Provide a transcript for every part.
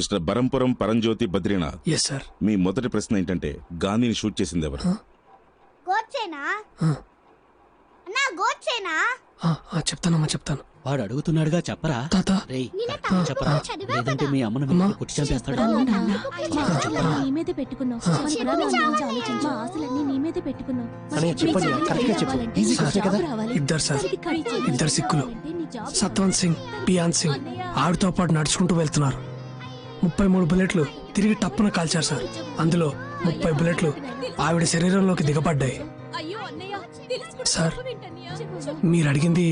Mister Barampuram Paranjyothi Badrinath. Yes sir. మీ మొదటి ప్రశ్న ఏంటంటే గాంధీని షూట్ చేసింది ఎవరు? గోడ్సేనా? అన్నా గోడ్సేనా? చెప్తానమ్మా చెప్తాను. వాడు అడుగుతున్నాడుగా చెప్పరా. తాత రేయ్ చెప్పరా, లేదంటే మీ అమ్మను వెనక్కి కొట్టి చంపేస్తాడు. ఇద్దరు సార్, ఇద్దరు సిక్కులు, సత్వంత్ సింగ్, పియాన్ సింగ్ ఆవిడతో పాటు నడుచుకుంటూ వెళ్తున్నారు. 33 బుల్లెట్లు తిరిగి టప్పున కాల్చారు సార్. అందులో 30 బుల్లెట్లు ఆవిడ శరీరంలోకి దిగబడ్డాయి. సార్ మీరు అడిగింది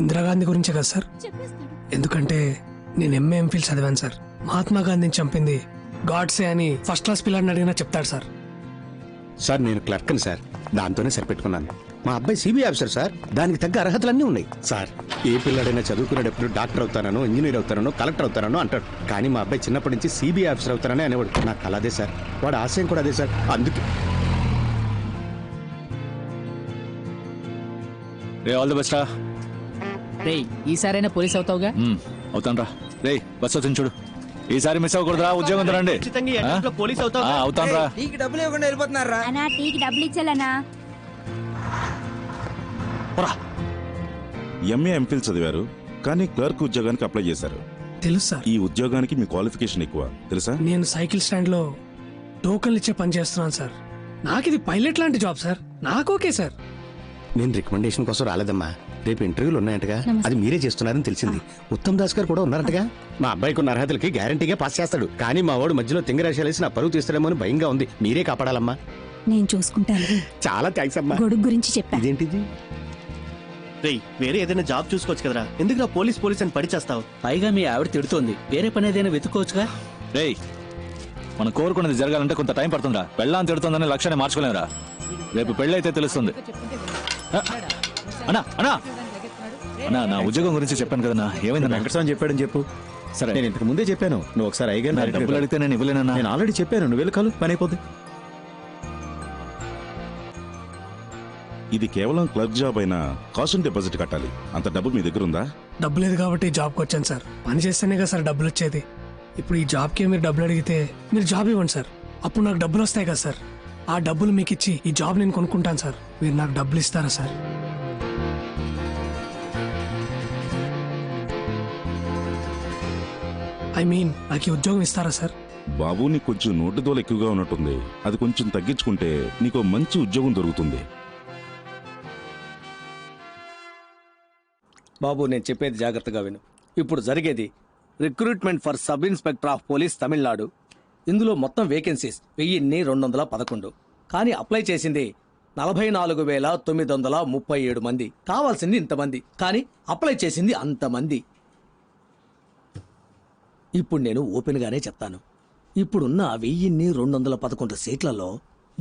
ఇందిరాగాంధీ గురించే కదా సార్? ఎందుకంటే నేను ఎంఏ ఎంఫిల్ చదివాను సార్. మహాత్మా గాంధీని చంపింది గాడ్సే అని ఫస్ట్ క్లాస్ పిల్లాడిని అడిగినా చెప్తాడు సార్. సార్ నేను క్లర్క్ని సార్, దాంతోనే సరిపెట్టుకున్నాను. మా అబ్బాయి సిబిఐ ఆఫీసర్ సార్, దానికి తగ్గ అర్హతలన్నీ ఉన్నాయి సార్. ఏ పిల్లాడైనా చదువుకునేటప్పుడు డాక్టర్ అవుతానో, ఇంజనీర్ అవుతానో, కలెక్టర్ అవుతానో అంటాడు. కానీ మా అబ్బాయి చిన్నప్పటి నుంచి సిబిఐ ఆఫీసర్ అవుతానని అనేవాడు. నాకు అలా అదే సార్, వాడు ఆశయం కూడా అదే సార్. అందుకే ఆల్ ది బెస్ట్ రా. రేయ్ ఈసారైనా పోలీస్ అవుతావుగా? అవుతాను రా. రే బస్ వచ్చింది చూడు, ఈసారి మిస్ అవ్వకూడదురా. ఉద్యోగం రండి. అవుతాను రా. టీకి డబ్బులు ఇవ్వకుండా వెళ్ళిపోతున్నారా? అన్నా టీకి డబ్బులు ఇచ్చాలన్నా. ఎంఏ ఎంఫిల్ చదివారు కానీ క్లర్క్ ఉద్యోగానికి అప్లై చేశారు. తెలుసు సార్. ఈ ఉద్యోగానికి మీ క్వాలిఫికేషన్ ఎక్కువ తెలుసా? నేను సైకిల్ స్టాండ్ లో టోకన్లు ఇచ్చే పని చేస్తున్నాను సార్. నాకు ఇది పైలట్ లాంటి జాబ్ సార్. నాకు ఓకే సార్. నేను రికమెండేషన్ కోసం రాలేదమ్మా. రేపు ఇంటర్వ్యూలు ఉన్నాయంటగా, అది మీరే చేస్తున్నారని తెలిసింది. ఉత్తమ్ దాస్ గారు కూడా ఉన్నారంటగా. మా అబ్బాయికి ఉన్న అర్హతలకి గ్యారంటీగా పాస్ చేస్తాడు. కానీ మా వాడు మధ్యలో తింగరాశాలేసి నా పరువు తీస్తాడేమో అని భయంగా ఉంది. మీరే కాపాడాలమ్మా. నేను చూసుకుంటాను. చాలా థ్యాంక్స్ అమ్మా. గొడుగు గురించి చెప్పా. ఇదేంటిది? రేయ్ వేరే ఏదైనా జాబ్ చూసుకోవచ్చు కదరా, ఎందుకు పోలీస్ పోలీస్ అని పడి చేస్తావు? పైగా మీ ఆవిడ తిడుతోంది, వేరే పని ఏదైనా వెతుక్కోవచ్చుగా. రేయ్ మనం కోరుకున్నది జరగాలంటే కొంత టైం పడుతుందా? పెళ్ళాన్ని తిడుతుందని లక్ష్యాన్ని మార్చుకోలేరా. రేపు పెళ్ళైతే తెలుస్తుంది. అన్నా అన్నా అన్నా నా ఉద్యోగం గురించి చెప్పాను కదన్నా, ఏమైంది? వెంకటస్వామి చెప్పాడని చెప్పు. సరే నేను ఇంతకు ముందే చెప్పాను. నువ్వు ఒకసారి అయ్యగారు డబ్బులు అడిగితే నేను ఇవ్వలేనన్నా. నేను ఆల్రెడీ చెప్పాను, నువ్వు వెళ్ళి కాలు పని అయిపోద్ది. ఇది కేవలం క్లర్క్ జాబ్ అయినా కాస్ట్ డిపాజిట్ కట్టాలి. అంత డబ్బు మీ దగ్గర ఉందా? డబ్బు లేదు కాబట్టి జాబ్కి వచ్చాను సార్. పని చేస్తేనే కదా సార్ డబ్బులు వచ్చేది. ఇప్పుడు ఈ జాబ్కి మీరు డబ్బులు అడిగితే మీరు జాబ్ ఇవ్వండి సార్, అప్పుడు నాకు డబ్బులు వస్తాయి కదా సార్. ఆ డబ్బులు మీకు ఇచ్చి ఈ జాబ్ నేను కొనుక్కుంటాను సార్. మీరు నాకు డబ్బులు ఇస్తారా సార్? నాకు ఈ ఉద్యోగం ఇస్తారా సార్? బాబు నీకు కొంచెం నోటు దోల ఎక్కువగా ఉన్నట్టుంది. అది కొంచెం తగ్గించుకుంటే నీకు మంచి ఉద్యోగం దొరుకుతుంది. బాబు నేను చెప్పేది జాగ్రత్తగా విను. ఇప్పుడు జరిగేది recruitment for sub inspector of police Tamil Nadu. ఇందులో మొత్తం వేకెన్సీస్ 1211. కానీ అప్లై చేసింది 44,937 మంది. కావాల్సింది ఇంతమంది, కానీ అప్లై చేసింది అంతమంది. ఇప్పుడు నేను ఓపెన్గానే చెప్తాను. ఇప్పుడున్న 1211 సీట్లలో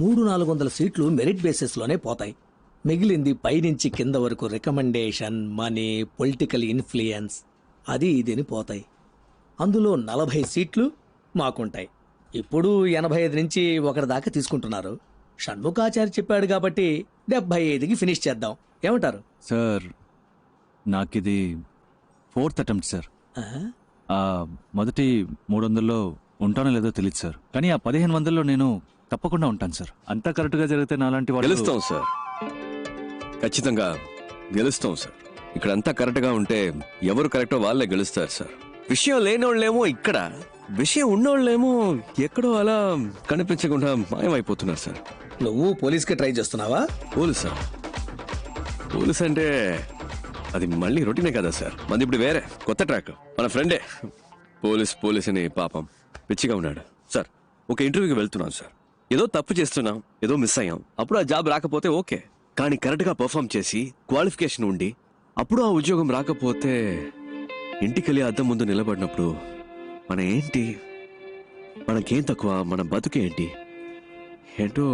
300-400 సీట్లు మెరిట్ బేసిస్లోనే పోతాయి. మిగిలింది పైనుంచి కింద వరకు రికమెండేషన్, మనీ, పొలిటికల్ ఇన్ఫ్లుయెన్స్ అది ఇదని పోతాయి. అందులో 40 సీట్లు మాకుంటాయి. ఇప్పుడు 85 నుంచి 1 దాకా తీసుకుంటున్నారు. షణ్ముఖాచారి చెప్పాడు కాబట్టి 75కి ఫినిష్ చేద్దాం. ఏమంటారు సార్? నాకిది 4th అటెంప్ట్ సార్. మొదటి 300లో ఉంటానో లేదో తెలియదు సార్, కానీ ఆ 1500లో నేను తప్పకుండా ఉంటాను సార్. అంతా కరెక్ట్గా జరిగితే నాలాంటి వాళ్ళు గెలుస్తాం సార్. ఖచ్చితంగా గెలుస్తాం సార్. ఇక్కడ అంతా కరెక్ట్గా ఉంటే ఎవరు కరెక్టో వాళ్ళే గెలుస్తారు సార్. విషయం లేనోళ్ళేమో ఇక్కడ, విషయం ఉన్నోళ్ళేమో ఎక్కడో అలా కనిపించకుండా మాయమైపోతున్నారు సార్. నువ్వు పోలీస్కి ట్రై చేస్తున్నావా? పోలీసా? పోలీస్ అంటే అది మళ్ళీ రొటీనే కదా సార్. మంది ఇప్పుడు వేరే కొత్త ట్రాక్. మన ఫ్రెండే పోలీస్ అని పాపం పిచ్చిగా ఉన్నాడు సార్. ఒక ఇంటర్వ్యూకి వెళ్తున్నాం సార్. ఏదో తప్పు చేస్తున్నాం, ఏదో మిస్ అయ్యాం. అప్పుడు ఆ జాబ్ రాకపోతే ఓకే, కానీ కరెక్ట్గా పర్ఫామ్ చేసి క్వాలిఫికేషన్ ఉండి అప్పుడు ఆ ఉద్యోగం రాకపోతే ఇంటికెళ్ళి అద్దం ముందు నిలబడినప్పుడు మన ఏంటి, మనకేం తక్కువ, మన బతుకేంటి ఏంటో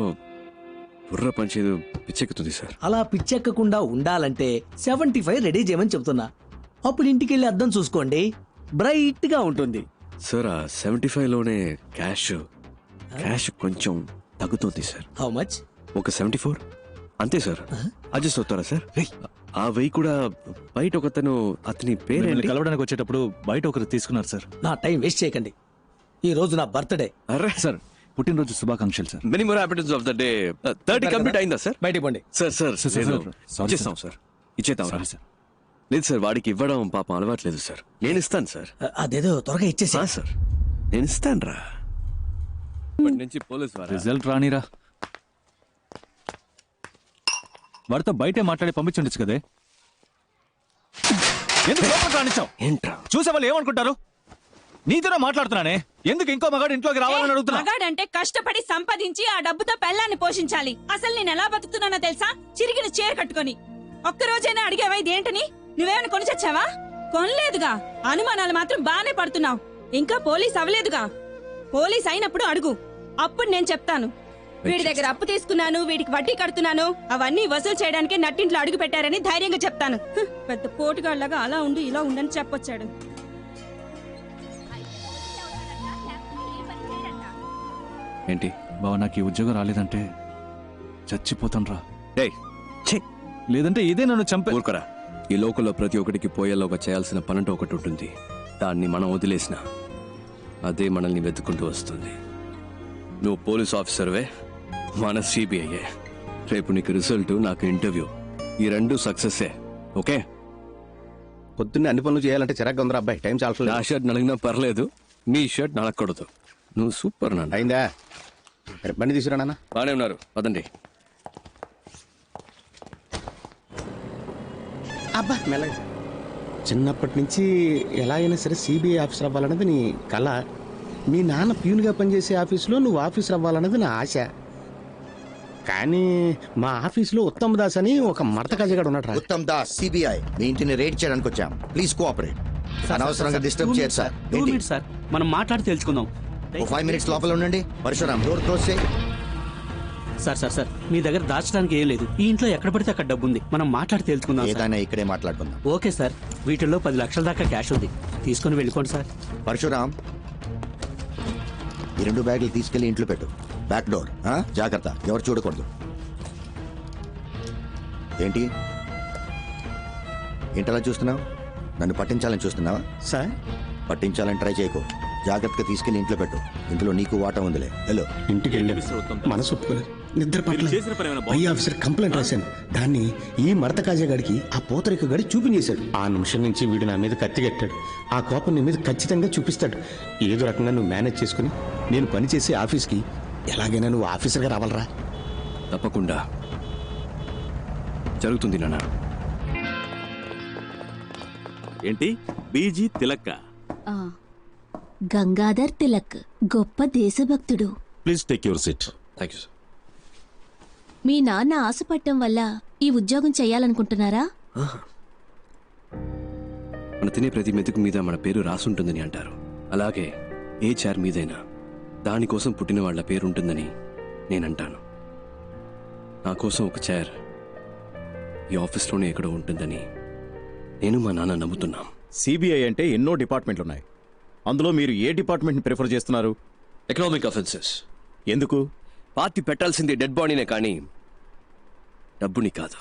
బుర్ర పంచేది పిచ్చెక్కుతుంది సార్. అలా పిచ్చెక్కకుండా ఉండాలంటే 75 రెడీ చేయమని చెప్తున్నా. అప్పుడు ఇంటికెళ్ళి అద్దం చూసుకోండి, బ్రైట్ గా ఉంటుంది సార్. ఆ 75లోనే క్యాష్ కొంచెం తగ్గుతుంది సార్. How much? ఒక 74 అంతే సార్. అడ్జస్ట్ అవుతారా సార్? ఆ 1000 కూడా బయట ఒకతను, అతని పేరు కలవడానికి వచ్చేటప్పుడు బయట ఒకరు తీసుకున్నారు సార్. నా టైం వేస్ట్ చేయకండి. ఈ రోజు నా బర్త్డే. అరే సార్ పుట్టినరోజు శుభాకాంక్షలు sir. Many more happiness of the day. 30 complete అయిందా సార్? బయటికి పండి. సార్ సార్ సార్, సార్, లేదు. సారీ, ఇచ్చేస్తాం సార్, ఇచ్చేద్దాం. Sorry sir. లేదు సార్, వాడికి ఇవ్వడం పాపం అలవాట్లేదు సార్. నేను ఇస్తాను సార్. అదేదో త్వరగా ఇచ్చేసి. సార్ నేను ఇస్తాను రా. ఇప్పటి నుంచి పోలీస్ వారా? రిజల్ట్ రానిరా. వాడితో బయటే మాట్లాడి పంపించుండొచ్చు కదే. ఎందుకు లోపలికి రానిచ్చావు? ఏంట్రా? చూసే వాళ్ళు ఏమనుకుంటారు? నీతోనే మాట్లాడుతున్నానే, ఎందుకు ఇంకో మగాడు ఇంట్లోకి రావాలని అడుగుతున్నా? మగాడంటే కష్టపడి సంపాదించి ఆ డబ్బుతో పెళ్ళాన్ని పోషించాలి. అసలు నేను ఎలా బతుకుతున్నానో తెలుసా? చిరిగిన చీర కట్టుకొని. ఒక్కరోజైనా అడిగేవా ఇదేంటని? నువ్వేమైనా కొని చచ్చావా? కొనలేదుగా. అనుమానాలు మాత్రం బానే పడుతున్నావు. ఇంకా పోలీస్ అవ్వలేదుగా. పోలీస్ అయినప్పుడు అడుగు, అప్పుడు నేను చెప్తాను. వీడి దగ్గర అప్పు తీసుకున్నాను, వీడికి వడ్డీ కడుతున్నాను, అవన్నీ వసూలు చేయడానికి నట్టింట్లో అడుగు పెట్టారని ధైర్యంగా చెప్తాను. పెద్ద పోటుగాళ్లాగా అలా ఉండు ఇలా ఉండని చెప్పొచ్చాడు. ఏంటి బావ, నాకు ఈ ఉద్యోగం రాలేదంటే చచ్చిపోతాను రా. ఏయ్, ఛీ, లేదంటే ఇదే నన్ను చంపే. ఊరుకోరా. ఈ లోకంలో ప్రతి ఒక్కడికి పోయేలోగా చేయాల్సిన పనంటూ ఒకటి ఉంటుంది. దాన్ని మనం వదిలేసిన అదే మనల్ని వెతుక్కుంటూ వస్తుంది. నువ్వు పోలీస్ ఆఫీసర్వే, మన సిబిఐయే. రేపు నీకు రిజల్ట్, నాకు ఇంటర్వ్యూ, ఈ రెండు సక్సెస్సే. ఓకే? పొద్దున్నే అన్ని పనులు చేయాలంటే చిరాగ్గా ఉందిరా అబ్బాయి. టైం చాలా నా షర్ట్ నలిగినా పర్లేదు, నీ షర్ట్ నలగకూడదు. నువ్వు సూపర్ నాన్న. అయిందా? రేపు బండి తీసుకురా నాన్న. బానే ఉన్నారు, పదండి. అబ్బా మెల్లగా. చిన్నప్పటి నుంచి ఎలా అయినా సరే సిబిఐ ఆఫీసర్ అవ్వాలన్నది నీ కళ. మీ నాన్న ప్యూన్గా పనిచేసే ఆఫీసులో నువ్వు ఆఫీసర్ అవ్వాలన్నది నా ఆశ. కానీ మా ఆఫీసులో ఉత్తమ్ దాస్ అని ఒక మడత కజగాడు ఉన్నాడు. ఉత్తమ్ దాస్, సిబిఐ. మీ ఇంటిని రేడ్ చేయడానికి వచ్చాం. Please cooperate. అనవసరంగా డిస్టర్బ్ చేయరు సార్. సార్ మనం మాట్లాడి తెలుసుకుందాం. 5 minutes లోపల ఉండండి. పరశురామ్, డోర్ క్లోజ్ చేయి. సార్ మీ దగ్గర దాచడానికి ఏం లేదు. ఈ ఇంట్లో ఎక్కడ పడితే అక్కడ డబ్బు ఉంది. మనం మాట్లాడి తెలుసుకుందాం. ఏదైనా ఇక్కడే మాట్లాడుకుందాం. ఓకే సార్, వీటిల్లో 10 లక్షల దాకా క్యాష్ ఉంది. తీసుకొని వెళ్ళిపోండి సార్. పరశురామ్, ఈ 2 బ్యాగులు తీసుకెళ్లి ఇంట్లో పెట్టు. Back door. జాగ్రత్త, ఎవరు చూడకూడదు. ఏంటి ఏంటలా చూస్తున్నావు? నన్ను పట్టించాలని చూస్తున్నావా? సార్ పట్టించాలని ట్రై చేయకు. జాగ్రత్తగా తీసుకెళ్లి ఇంట్లో పెట్టు. ఇందులో నీకు వాటా ఉందిలే. హలో. ఇంటికి వెళ్ళి మనసు ఒప్పుకోలేదు, నిద్ర పట్టలేదు. పై ఆఫీసర్ కంప్లైంట్ రాశాను. దాన్ని ఈ మడత కాజాగాడికి ఆ పోతరిక గడి చూపించేశాడు. ఆ నిమిషం నుంచి వీడు నా మీద కత్తి కట్టాడు. ఆ కోపం నీ మీద ఖచ్చితంగా చూపిస్తాడు. ఏదో రకంగా నువ్వు మేనేజ్ చేసుకుని నేను పనిచేసే ఆఫీస్కి ఎలాగైనా నువ్వు ఆఫీసర్గా రావాలరా. తప్పకుండా జరుగుతుంది నాన్న. ఏంటి బీజీ తిలక్క? గంగాధర్ తిలక్ గొప్ప దేశభక్తుడు. Please take your seat. Thank you sir. మీ నాన్న ఆశపట్టం వల్ల ఈ ఉద్యోగం చేయాలనుకుంటున్నారా? మన తినే ప్రతి మెతుకు మీద మన పేరు రాసుంటుందని అంటారు. అలాగే ఏ చైర్ మీదైనా దానికోసం పుట్టిన వాళ్ళ పేరు ఉంటుందని నేనంటాను. నా కోసం ఒక చైర్ ఈ ఆఫీస్లోనే ఎక్కడో ఉంటుందని నేను మా నాన్న నమ్ముతున్నాం. సిబిఐ అంటే ఎన్నో డిపార్ట్మెంట్లు ఉన్నాయి. అందులో మీరు ఏ డిపార్ట్మెంట్ని ప్రిఫర్ చేస్తున్నారు? Economic offences. ఎందుకు? పార్టీ పెట్టాల్సింది డెడ్ బాడీనే కానీ డబ్బుని కాదు.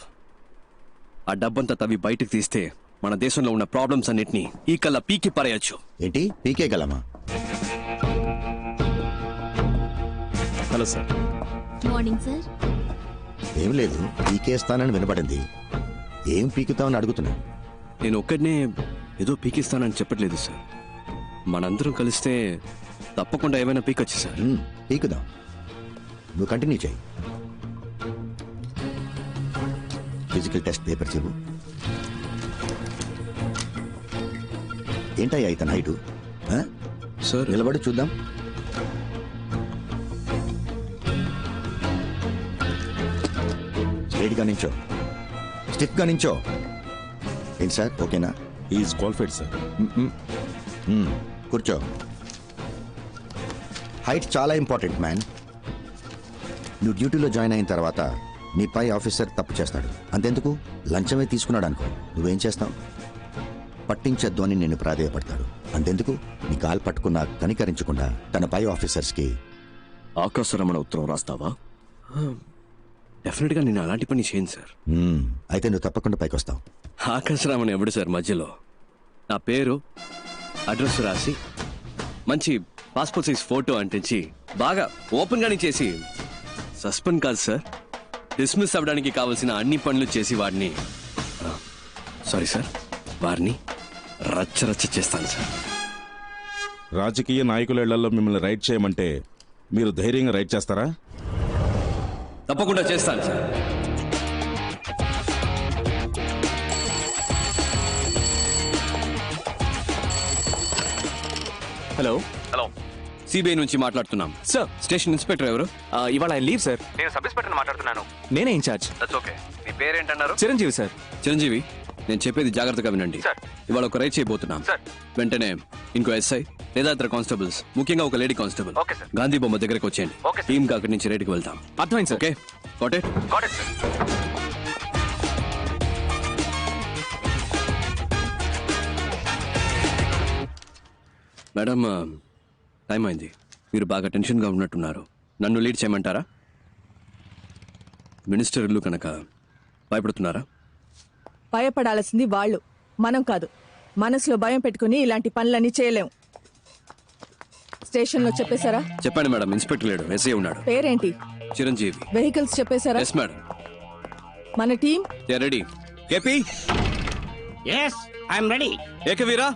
ఆ డబ్బంతా తవ్వి బయటకు తీస్తే మన దేశంలో ఉన్న ప్రాబ్లమ్స్ అన్నిటినీ ఈ కల్లా పీకి పారేయచ్చు. ఏంటి పీకే గలమా? Hello sir. Morning sir. ఏం లేదు, పీకేస్తానని వినపడింది. ఏం పీకుతామని అడుగుతున్నా. నేను ఒక్కడనే ఏదో పీకిస్తానని చెప్పట్లేదు సార్. మనందరం కలిస్తే తప్పకుండా ఏమైనా పీకొచ్చు సార్. పీకుదాం. నువ్వు కంటిన్యూ చేయి. ఫిజికల్ టెస్ట్ పేపర్ చెవు. ఏంటయ్యా ఇతను హైటు? సార్ నిలబడి చూద్దాం. స్ట్రైట్గా నించో, స్టిఫ్గా నించో. ఏంటి సార్, ఓకేనా? Is qualified sir. కూర్చో. హైట్ చాలా ఇంపార్టెంట్ మ్యాన్. నువ్వు డ్యూటీలో జాయిన్ అయిన తర్వాత నీ పై ఆఫీసర్ తప్పు చేస్తాడు. అంతెందుకు, లంచమే తీసుకున్నాడు అనుకో, నువ్వేం చేస్తావు? పట్టించొద్దు అని నిన్ను ప్రాధేయపడతాడు. అంతెందుకు, నీ కాలు పట్టుకున్నా కనికరించకుండా తన పై ఆఫీసర్స్కి ఆకాశరమణ ఉత్తరం రాస్తావా? డెఫినెట్గా నేను అలాంటి పని చేయను సార్. అయితే నువ్వు తప్పకుండా పైకి వస్తావు. ఆకాశరామన్ ఎవడు సార్ మధ్యలో? నా పేరు, అడ్రస్ రాసి మంచి పాస్పోర్ట్ సైజ్ ఫోటో అంటించి బాగా ఓపెన్ గానే చేసి సస్పెండ్ కాదు సార్, డిస్మిస్ అవ్వడానికి కావాల్సిన అన్ని పనులు చేసి వాడిని సారీ సార్ వారిని రచ్చ చేస్తాను సార్. రాజకీయ నాయకుల ఇళ్లలో మిమ్మల్ని రైడ్ చేయమంటే మీరు ధైర్యంగా రైడ్ చేస్తారా? తప్పకుండా చేస్తాను సార్. హలో హలో, సిబిఐ నుంచి మాట్లాడుతున్నాం సార్. స్టేషన్ ఇన్స్పెక్టర్ ఎవరు? ఇవాళ ఆయన లీవ్ సార్. నేను సబ్ ఇన్స్పెక్టర్ మాట్లాడుతున్నాను. నేనే ఇన్ఛార్జ్. That's okay. మీ పేరేంటన్నారు? చిరంజీవి సార్. చిరంజీవి, నేను చెప్పేది జాగ్రత్తగా వినండి. ఇవాళ ఒక రైడ్ చేయబోతున్నాం. వెంటనే ఇంకో ఎస్ఐ లేదా ఇతర కానిస్టేబుల్స్, ముఖ్యంగా ఒక లేడీ కానిస్టేబుల్ గాంధీ బొమ్మ దగ్గరకు వచ్చేయండి. టీమ్ గా అక్కడి నుంచి రైడ్కి వెళ్తాం. అర్థమైంది sir. Okay, got it? Sir. Madam, time అయింది. మీరు బాగా టెన్షన్గా ఉన్నట్టున్నారు. నన్ను లీడ్ చేయమంటారా? మినిస్టర్ ఇల్లు కనుక భయపడుతున్నారా? భయపడాల్సింది వాళ్ళు, మనం కాదు. మనసులో భయం పెట్టుకుని ఇలాంటి పనులన్నీ చేయలేం. స్టేషన్లో చెప్పేశారా? చెప్పండి మేడం. ఇన్స్పెక్టర్ లేడు, ఎస్ఐ ఉన్నాడు. పేరేంటి? చిరంజీవి. వెహికల్స్ చెప్పేశారా? Yes madam. మన team ready. KP. yes I'm ready. Ekaveera.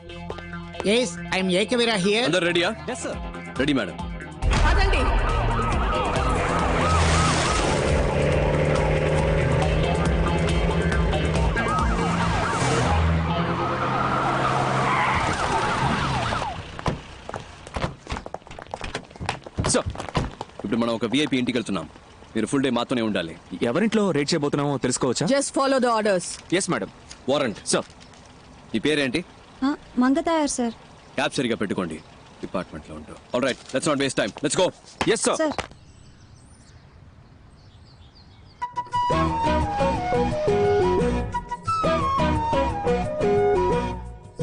yes I'm Ekaveera here. అందరు రెడీయా? Yes sir. Ready madam. అదండి. సార్, ఇప్పుడు మనం ఒక విఐపి ఇంటికి వెళ్తున్నాం. మీరు ఫుల్ డే మాతోనే ఉండాలి. ఎవరింట్లో రేట్ చేయబోతున్నామో తెలుసుకోవచ్చా? Just follow the orders. Yes madam. Warrant. Sir. ఈ పేరేంటి? మంగతాయారు సార్. క్యాబ్ సరిగా పెట్టుకోండి. డిపార్ట్మెంట్ లో ఉంటాం. All right, let's not waste time. Let's go. Yes sir. Sir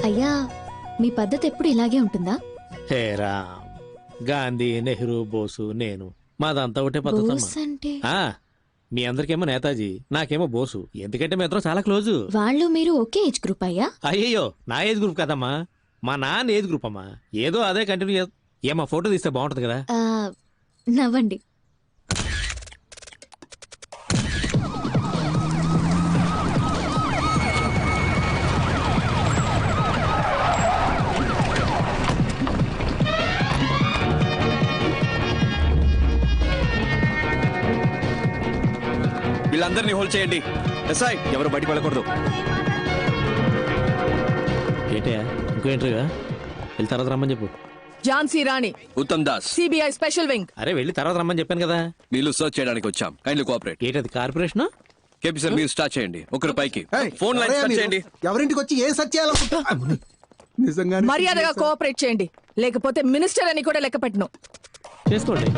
అయ్యా, మీ పద్ధతి ఎప్పుడు ఇలాగే ఉంటుందా? హేరా, గాంధీ, నెహ్రూ, బోసు, నేను మాదంతా ఒకటే బోస్ పద్ధతి. అంటే మీ అందరికేమో నేతాజీ, నాకేమో బోసు. ఎందుకంటే మీ ఇద్దరం చాలా క్లోజు. వాళ్ళు మీరు ఒకే ఏజ్ గ్రూప్ అయ్యా? అయ్యయ్యో, నా ఏజ్ గ్రూప్ కదమ్మా, మా నాన్న ఏజ్ గ్రూప్ అమ్మా. ఏదో అదే కంటిన్యూ. ఏమా ఫోటో తీస్తే బాగుంటది కదా. నవ్వండి. వీళ్ళందరినీ హోల్డ్ చేయండి. ఎస్ఐ, ఎవరు బయటకు వెళ్ళకూడదు. ఏంటయ్యా, ఇంకో ఎంట్రీగా? వెళ్ళి తర్వాత రమ్మని చెప్పు. Jhansi Rani, Uttam Das, CBI special wing. అరే వెళ్ళి తర్వాత రమ్మని చెప్పాను కదా. వీళ్ళు సర్చ్ చేయడానికి వచ్చాం. Kindly cooperate. ఏంటది కార్పొరేషన్? కేపీ సార్, మీరు స్టార్ట్ చేయండి. ఒకరు పైకి ఫోన్ లైన్ స్టార్ట్ చేయండి. ఎవరింటికి వచ్చి ఏం సెర్చ్ చేయాలనుకుంటా? నిజంగా మర్యాదగా కోఆపరేట్ చేయండి, లేకపోతే మినిస్టర్ అని కూడా లెక్క పెట్టను. చేసుకోండి.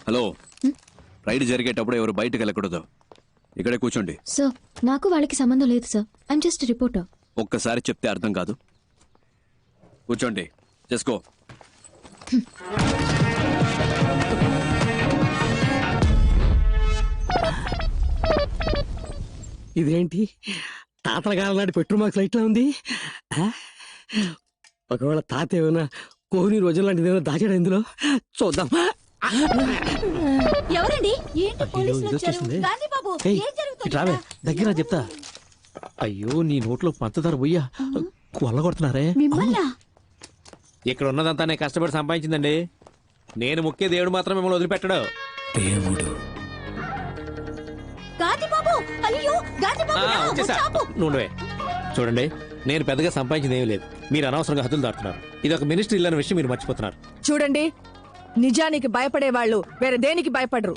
హలో, రైడ్ జరిగేటప్పుడు ఎవరు బయటకు వెళ్ళకూడదు. ఇక్కడే కూర్చోండి. సార్, నాకు వాళ్ళకి సంబంధం లేదు సార్. I'm just reporter. ఒక్కసారి చెప్తే అర్థం కాదు. కూర్చోండి. చేసుకో. ఇదేంటి తాతల కాలం నాటి పెట్రోల్ మార్క్స్ లైట్లా ఉంది. ఒకవేళ తాత ఏమైనా కోహ్లీ రోజుల లాంటిది ఏమైనా దాచాడు ఇందులో, చూద్దాం. ఎవరండి? ఏంటి పోలీసులు వచ్చారు? ఇదొచ్చేసింది. గాంధీ బాబు, ఏయ్, ఏం జరుగుతుంది? ఇటు రావే, దగ్గర చెప్తా. అయ్యో, నీ నోట్లో పంచదార పోయ్యా, కొల్లగొడుతున్నారే. మిమ్మల్నా? ఇక్కడ ఉన్నదంతా నేను కష్టపడి సంపాదించిందండి. నేను ముఖ్య దేవుడు మాత్రం మిమ్మల్ని వదిలిపెట్టడు. దేవుడు. గాంధీ బాబు, అయ్యో గాంధీ బాబు, రా, వచ్చేసా. చాపు. నువ్వే చూడండి, నేను పెద్దగా సంపాదించింది ఏమీ లేదు. మీరు అనవసరంగా హద్దులు దాటుతున్నారు. ఇది ఒక మినిస్టర్ ఇల్లు అనే విషయం మీరు మర్చిపోతున్నారు. చూడండి, నిజానికి భయపడే వాళ్ళు వేరే దేనికి భయపడరు.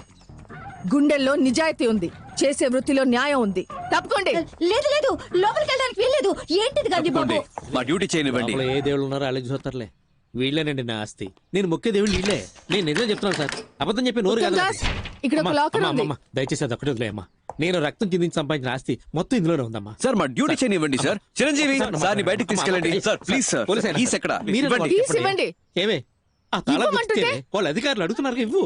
గుండెల్లో నిజాయితీ ఉంది, చేసే వృత్తిలో న్యాయం ఉంది. తప్పుకోండి. లేదు లేదు, లోపలికి వెళ్ళడానికి వీల్లేదు. ఏంటిది గాంధీ బాబు? మా డ్యూటీ చేయనివ్వండి. లోపల ఏ దేవుళ్ళు ఉన్నారో అలాగే చూస్తారులే. వీళ్ళేనండి నా ఆస్తి. నేను ముఖ్య దేవుళ్ళు వీళ్ళే. నేను నిజం చెప్తున్నాను సార్, అబద్ధం చెప్పి నోరు కాదు. ఉత్తమ్ దాస్, ఇక్కడ ఒక లాకర్ ఉంది. దయచేసి అది ఒకటి వదిలేయమ్మా. నేను రక్తం చిందించి సంపాదించిన ఆస్తి మొత్తం ఇందులోనే ఉందమ్మా. సార్, మా డ్యూటీ చేయనివ్వండి సార్. చిరంజీవి, సార్ని బయటికి తీసుకెళ్ళండి. Sir please sir. కీస్ ఎక్కడ? ఇవ్వండి. కీస్ ఇవ్వండి. ఏమే ఆ తాళం ఇవ్వమంటుంటే? ఇచ్చేవే? వాళ్ళ అధికారులు అడుగుతున్నారు, ఇవ్వు.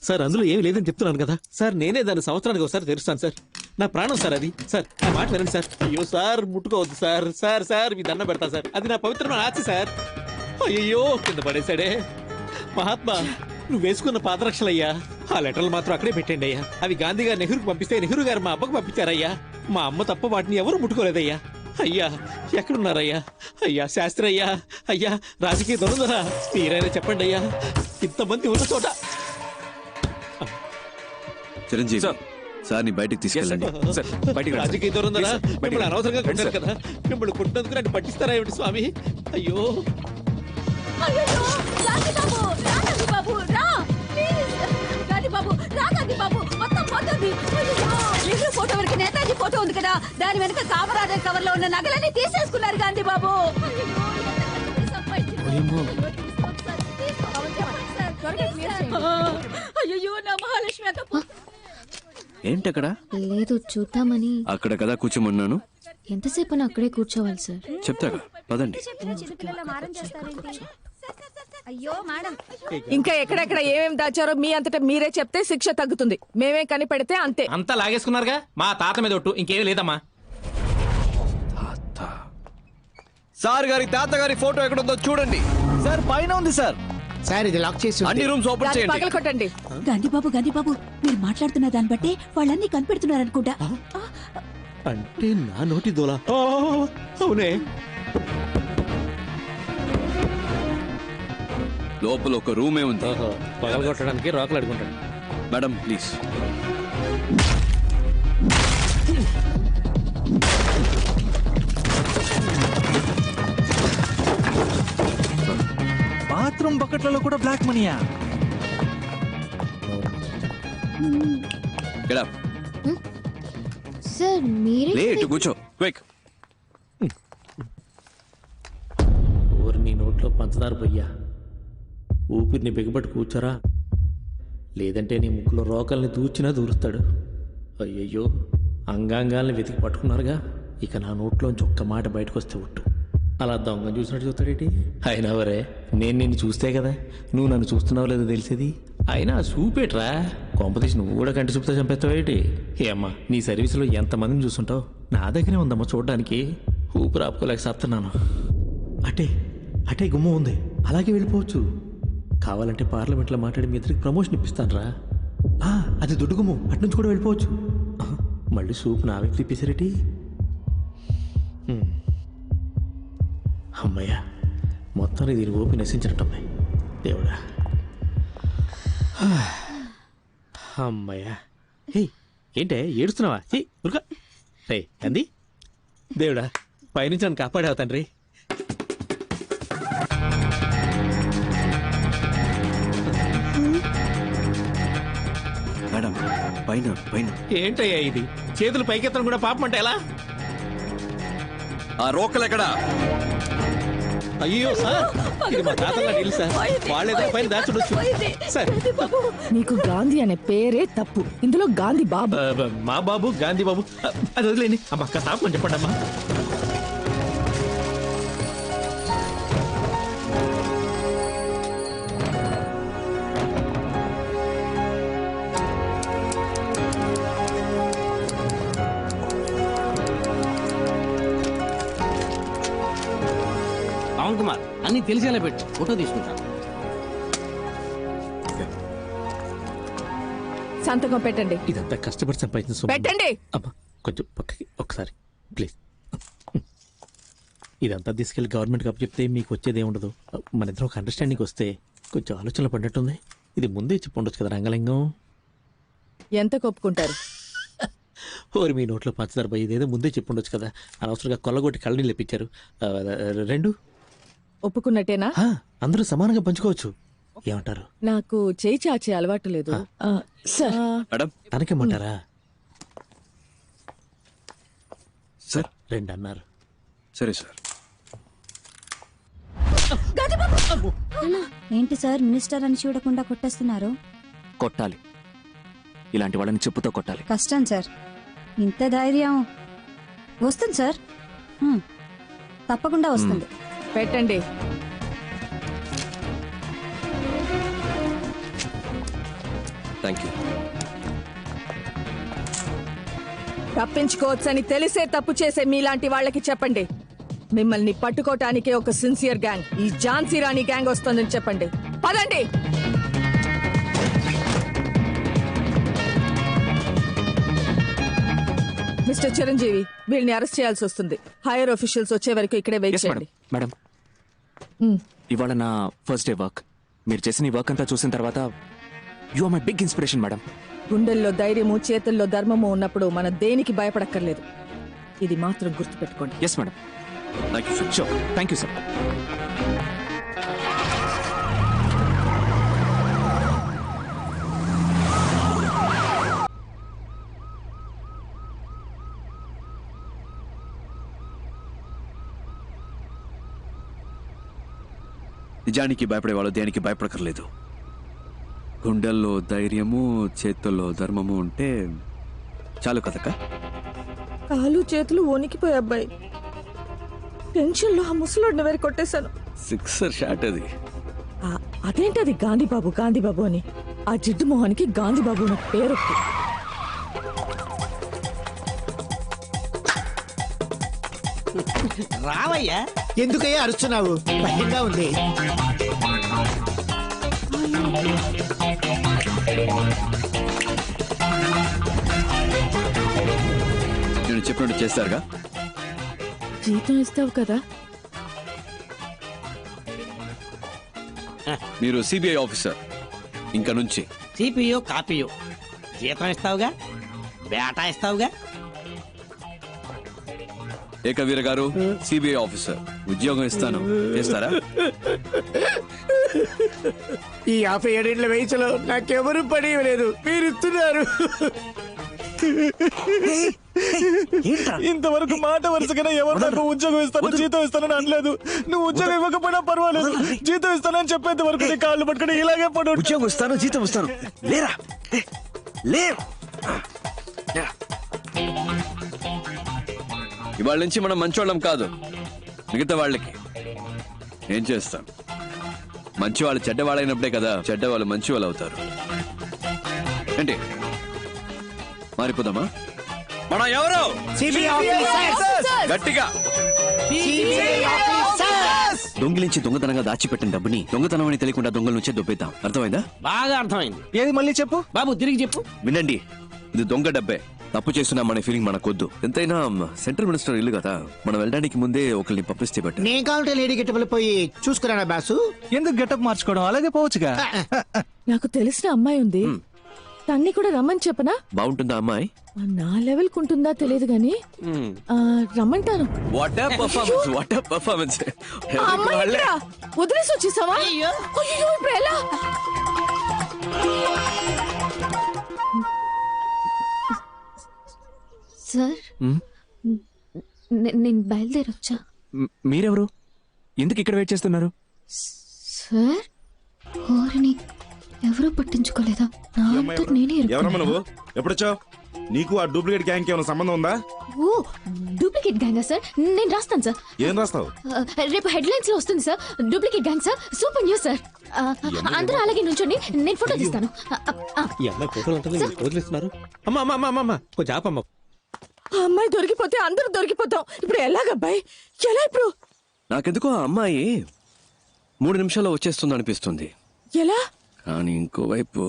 సార్, అందులో ఏమి లేదని చెప్తున్నాను కదా సార్. నేనే దాన్ని సంవత్సరానికి ఒకసారి తెరుస్తాను సార్. నా ప్రాణం సార్ అది. సార్ నా మాట వినండి సార్. అయ్యో సార్ ముట్టుకోవద్దు సార్. సార్ సార్ మీ దండం పెడతా సార్. అది నా పవిత్రమైన ఆశ సార్. అయ్యో కింద పడేశాడే. మహాత్మా నువ్వు వేసుకున్న పాదరక్షలయ్యా. ఆ లెటర్లు మాత్రం అక్కడే పెట్టండి అయ్యా. అవి గాంధీ గారు నెహ్రూకి పంపిస్తే నెహ్రూ గారు మా అబ్బకు పంపించారయ్యా. మా అమ్మ తప్ప వాటిని ఎవరు ముట్టుకోలేదయ్యా. అయ్యా ఎక్కడున్నారయ్యా? అయ్యా శాస్త్రి అయ్యా. అయ్యా రాజకీయ దొరుకుదరా మీరైనా చెప్పండి అయ్యా. ఇంతమంది ఉన్న చోట చిరంజీవి సార్ ని బయటికి తీసుకెళ్ళండి. రాజకీయ దొరుకుదరా మిమ్మల్ని అనవసరంగా కొట్టారు కదా. మిమ్మల్ని కొట్టినందుకు నన్ను పట్టిస్తారా ఏమిటి స్వామి? అయ్యో అయ్యయ్యో, గాంధీ బాబు, రా గాంధీ బాబు, రా. ప్లీజ్. గాంధీ బాబు, రా గాంధీ బాబు, మొత్తం పోతుంది. అయ్యయ్యో, నెహ్రూ ఫోటో వరకు నేతాజీ ఫోటో ఉంది కదా, దాని వెనక కామరాజర్ కవర్ లో ఉన్న నగలన్నీ తీసేసుకున్నారు గాంధీ బాబు. అయ్యయ్యో, ఎంత కష్టపడి సంపాదించారు. అయ్యో, తీసుకోండి సార్, తీసుకోండి సార్, త్వరగా clear చేయండి. అయ్యయ్యో, నా మహాలక్ష్మి అంత ఏంటక్కడ? లేదు చూద్దామని. అక్కడ కదా కూర్చోమన్నాను. ఎంతసేపు అక్కడే కూర్చోవాలి సార్? చెప్తాగా పదండి. అయ్యో మేడం, ఇంకా ఎక్కడెక్కడ ఏమేం దాచారో మీ అంతటా మీరే చెప్తే శిక్ష తగ్గుతుంది. మేమే కనిపెడితే అంతే. అంతా లాగేసుకున్నారుగా. మా తాత మీద ఒట్టు, ఇంకేం లేదమ్మా. సార్ గారి తాతగారి ఫోటో ఎక్కడుందో చూడండి. సార్ పైన ఉంది సార్. సార్ ఇది లాక్ చేసి అన్ని రూమ్స్ ఓపెన్ దాన్ని చేయండి. పగలకొట్టండి. గాంధీ బాబు మీరు మాట్లాడుతున్న దాన్ని బట్టి వాళ్ళన్నీ కనిపెడుతున్నారనుకుంటా. అంటే నా నోటి దోల. అవునే. లోపల ఒక రూమే ఉంది. పగలగొట్టడానికి రాకులు అడుగుంటాడు. Madam please. బాత్రూమ్ బకెట్లలో కూడా బ్లాక్ మనీయా? Get up. సార్ మీరే లేట్ కూర్చో క్విక్. ఊరి నీ నోట్లో పంచదార పొయ్యా. ఊపిరిని బిగబట్టి కూర్చోరా, లేదంటే నీ ముక్కులో రోకల్ని దూర్చినా దూరుస్తాడు. అయ్యయ్యో, అంగాంగాల్ని వెతికి పట్టుకున్నారుగా. ఇక నా నోట్లోంచి ఒక్క మాట బయటకు వస్తే ఒట్టు. అలా దొంగ చూసినట్టు చూస్తాడేటి? అయినా వరే, నేను నిన్ను చూస్తే కదా నువ్వు నన్ను చూస్తున్నావు లేదో తెలిసేది. అయినా చూపేట్రా, కొంపతీసి నువ్వు కూడా కంటి చూపుతా చంపేస్తావేటి? ఏమ్మా నీ సర్వీసులో ఎంతమందిని చూస్తుంటావు? నా దగ్గరే ఉందమ్మా చూడడానికి. ఊపిరి ఆపుకోలేక సత్తున్నాను. అటే అటే గుమ్మ ఉంది, అలాగే వెళ్ళిపోవచ్చు. కావాలంటే పార్లమెంట్లో మాట్లాడి మీ ఇద్దరికి ప్రమోషన్ ఇప్పిస్తాను రా. అది దొడ్డుగుమ్ము, అట్నుంచి కూడా వెళ్ళిపోవచ్చు. మళ్ళీ సూప్ నా వైపు తిప్పేసారేటి? అమ్మయ్యా, మొత్తాన్ని దీని ఓపి నశించినట్టమ్మాయి. దేవుడా, అమ్మయ్యా. హే ఏంటే ఏడుస్తున్నావా? హే ఉరుకా. రే అంది, దేవుడా పైనుంచి నన్ను కాపాడావు తండ్రి. మేడం పైన పైన. ఏంటయ్యా ఇది? చేతులు పైకెత్తడం కూడా పాపం అంటే ఎలా? ఆ రోకలు ఎక్కడా? అయ్యో సార్, ఇది మా తాతల ఇల్లు సార్. వాళ్ళేదో పైన దాచుడొచ్చు సార్. నీకు గాంధీ అనే పేరే తప్పు. ఇందులో గాంధీ బాబు. మా బాబు గాంధీ బాబు అది వదిలేండి. అమ్మ అక్క తాపని చెప్పండి అమ్మా. పవన్ కుమార్ అన్ని తెలిసేలా పెట్టు, ఫోటో తీసుకుంటాను. సంతకం పెట్టండి. ఇదంతా కష్టపడి సంపాదించిన సొమ్ము. పెట్టండి. అమ్మా కొంచెం పక్కకి ఒకసారి ప్లీజ్. ఇదంతా తీసుకెళ్లి గవర్నమెంట్ కప్పు చెప్తే మీకు వచ్చేదే ఉండదు. మన ఇద్దరు ఒక అండర్స్టాండింగ్ వస్తే కొంచెం ఆలోచనలు పడినట్టుంది. ఇది ముందే చెప్పి ఉండొచ్చు కదా రంగలింగం. ఎంత కొప్పుకుంటారు? ఓరి మీ నోట్లో పంచదార పోయి ఇదేదో ముందే చెప్పి ఉండొచ్చు కదా. అనవసరంగా కొల్లగొట్టి కళ్ళని లేపించారు. 2 ఒప్పుకున్నట్టేనా? అందరూ సమానంగా పంచుకోవచ్చు. ఏమంటారు? నాకు చేయి చాచే అలవాటు లేదు సార్. తనకేమంటారా? సార్ 2 అన్నారు. సరే సార్. ఏంటి సార్ మినిస్టర్ అని చూడకుండా కొట్టేస్తున్నారు? కొట్టాలి, ఇలాంటి వాళ్ళని చెప్పుతో కొట్టాలి. కష్టం సార్, ఇంత ధైర్యం. వస్తుంది సార్, తప్పకుండా వస్తుంది. పెట్టండి. Thank you. తప్పించుకోవచ్చని తెలిసే తప్పు చేసే మీలాంటి వాళ్ళకి చెప్పండి. మిమ్మల్ని పట్టుకోటానికే ఒక సిన్సియర్ గ్యాంగ్, ఈ ఝాన్సీ రాణి గ్యాంగ్ వస్తుందని చెప్పండి. పదండి. మిస్టర్ చిరంజీవి, వీళ్ళని అరెస్ట్ చేయాల్సి వస్తుంది. హైయర్ ఆఫీషియల్స్ వచ్చే వరకు ఇక్కడే వెయిట్ చేయండి. మేడం, ఇవాళ నా ఫస్ట్ డే వర్క్. మీరు చేసిన ఈ వర్క్ అంతా చూసిన తర్వాత you are my big inspiration madam. గుండెల్లో ధైర్యము, చేతుల్లో ధర్మము ఉన్నప్పుడు మనం దేనికి భయపడక్కర్లేదు. ఇది మాత్రం గుర్తుపెట్టుకోండి. Yes madam. Sure. Thank you sir. నిజానికి భయపడేవాళ్ళు దేనికి భయపడకర్లేదు. గుండెల్లో ధైర్యము, చేతుల్లో ధర్మము ఉంటే చాలు కదక్క. కాలు చేతులు వణికిపోయి అబ్బాయి. టెన్షన్ లో ఆ ముసలోడిని వేరే కొట్టేశాను. సిక్సర్ షాట్ అది. అదేంటది గాంధీబాబు అని? ఆ జిడ్డు మొహానికి గాంధీబాబు అనే పేరు. రావయ్యా. ఎందుకయ్యా అరుస్తున్నావు? భయంగా ఉంది. నేను చెప్పినట్టు చేస్తారుగా. జీతం ఇస్తావు కదా? మీరు సిబిఐ ఆఫీసర్. ఇంకా నుంచి సిపియో కాపీయో జీతం ఇస్తావుగా, బేటా ఇస్తావుగా. ఏకవీర గారు, సిబిఐ ఆఫీసర్, ఉద్యోగం ఇస్తాను, చేస్తారా? ఈ 57 వయసులో నాకెవరు పని లేదు, మీరు ఇస్తున్నారు. ఇంతవరకు మాట వరుసగా ఎవరు నాకు ఉద్యోగం ఇస్తాను, జీతం ఇస్తానని అనలేదు. నువ్వు ఉద్యోగం ఇవ్వకపోయినా పర్వాలేదు, జీతం ఇస్తానని చెప్పేంత వరకు నీ కాళ్ళు పట్టుకుని ఇలాగే పడు. ఉద్యోగం ఇస్తాను, జీతం ఇస్తాను. లేరా లే. ఇవాళ నుంచి మనం మంచోళ్ళం కాదు. మిగతా వాళ్ళకి ఏం చేస్తాం? మంచి వాళ్ళు చెడ్డవాళ్ళైనప్పుడే కదా చెడ్డవాళ్ళు మంచి వాళ్ళు అవుతారు. ఏంటి మారిపోదామా? మన ఎవరు? గట్టిగా. దొంగిలించి దొంగతనంగా దాచిపెట్టిన డబ్బుని దొంగతనం అని తెలియకుండా దొంగల నుంచే దొబ్బేద్దాం. అర్థమైందా? బాగా అర్థమైంది. ఏది మళ్ళీ చెప్పు బాబు, తిరిగి చెప్పు. వినండి, ఇది దొంగ డబ్బే. తప్పు చేస్తున్నామనే ఫీలింగ్ మనకొద్దు. ఎంతైనా సెంట్రల్ మినిస్టర్ ఇల్లు కదా, మనం వెళ్ళడానికి ముందే ఒకరిని పంపిస్తే బట్టి. నేను కావాలంటే లేడీ గెటప్ పోయి చూసుకురానా బాసు? ఎందుకు గెటప్ మార్చుకోవడం? అలాగే పోవచ్చుగా. నాకు తెలిసిన అమ్మాయి ఉంది, తన్ని కూడా రమ్మని చెప్పనా? బాగుంటుందా అమ్మాయి? నా లెవెల్ కుంటుందా తెలియదు గాని రమ్మంటాను. What a performance, what a performance. వదిలేసి వచ్చేసావా? అయ్యో, ఇప్పుడు ఎలా? సార్, నేను బయలుదేరొచ్చా. మీరెవరు? ఎందుకు ఇక్కడ వెయిట్ చేస్తున్నారు? సార్, ఓరిని ఎవరూ పట్టించుకోలేదా? నేనే ఎవరమ్మా నువ్వు? ఎప్పుడొచ్చావు? నీకు ఆ డూప్లికేట్ గ్యాంగ్ ఏమైనా సంబంధం ఉందా? ఓ, డూప్లికేట్ గ్యాంగా సార్? నేను రాస్తాను సార్. ఏం రాస్తావు? రేపు హెడ్లైన్స్ లో వస్తుంది sir. Duplicate gang sir, super news sir. అందరూ అలాగే నుంచోండి, నేను ఫోటో తీస్తాను. ఈ అమ్మాయి ఫోటోలు ఉంటుంది, వదిలేస్తున్నారు. అమ్మా అమ్మా అమ్మా అమ్మా, కొంచెం ఆపమ్మ. ఆ అమ్మాయి దొరికిపోతే అందరూ దొరికిపోతాం. ఇప్పుడు ఎలాగబ్బాయి? ఎలా ఇప్పుడు? నాకెందుకో ఆ అమ్మాయి 3 నిమిషాల్లో వచ్చేస్తుంది అనిపిస్తుంది. ఎలా? కానీ ఇంకోవైపు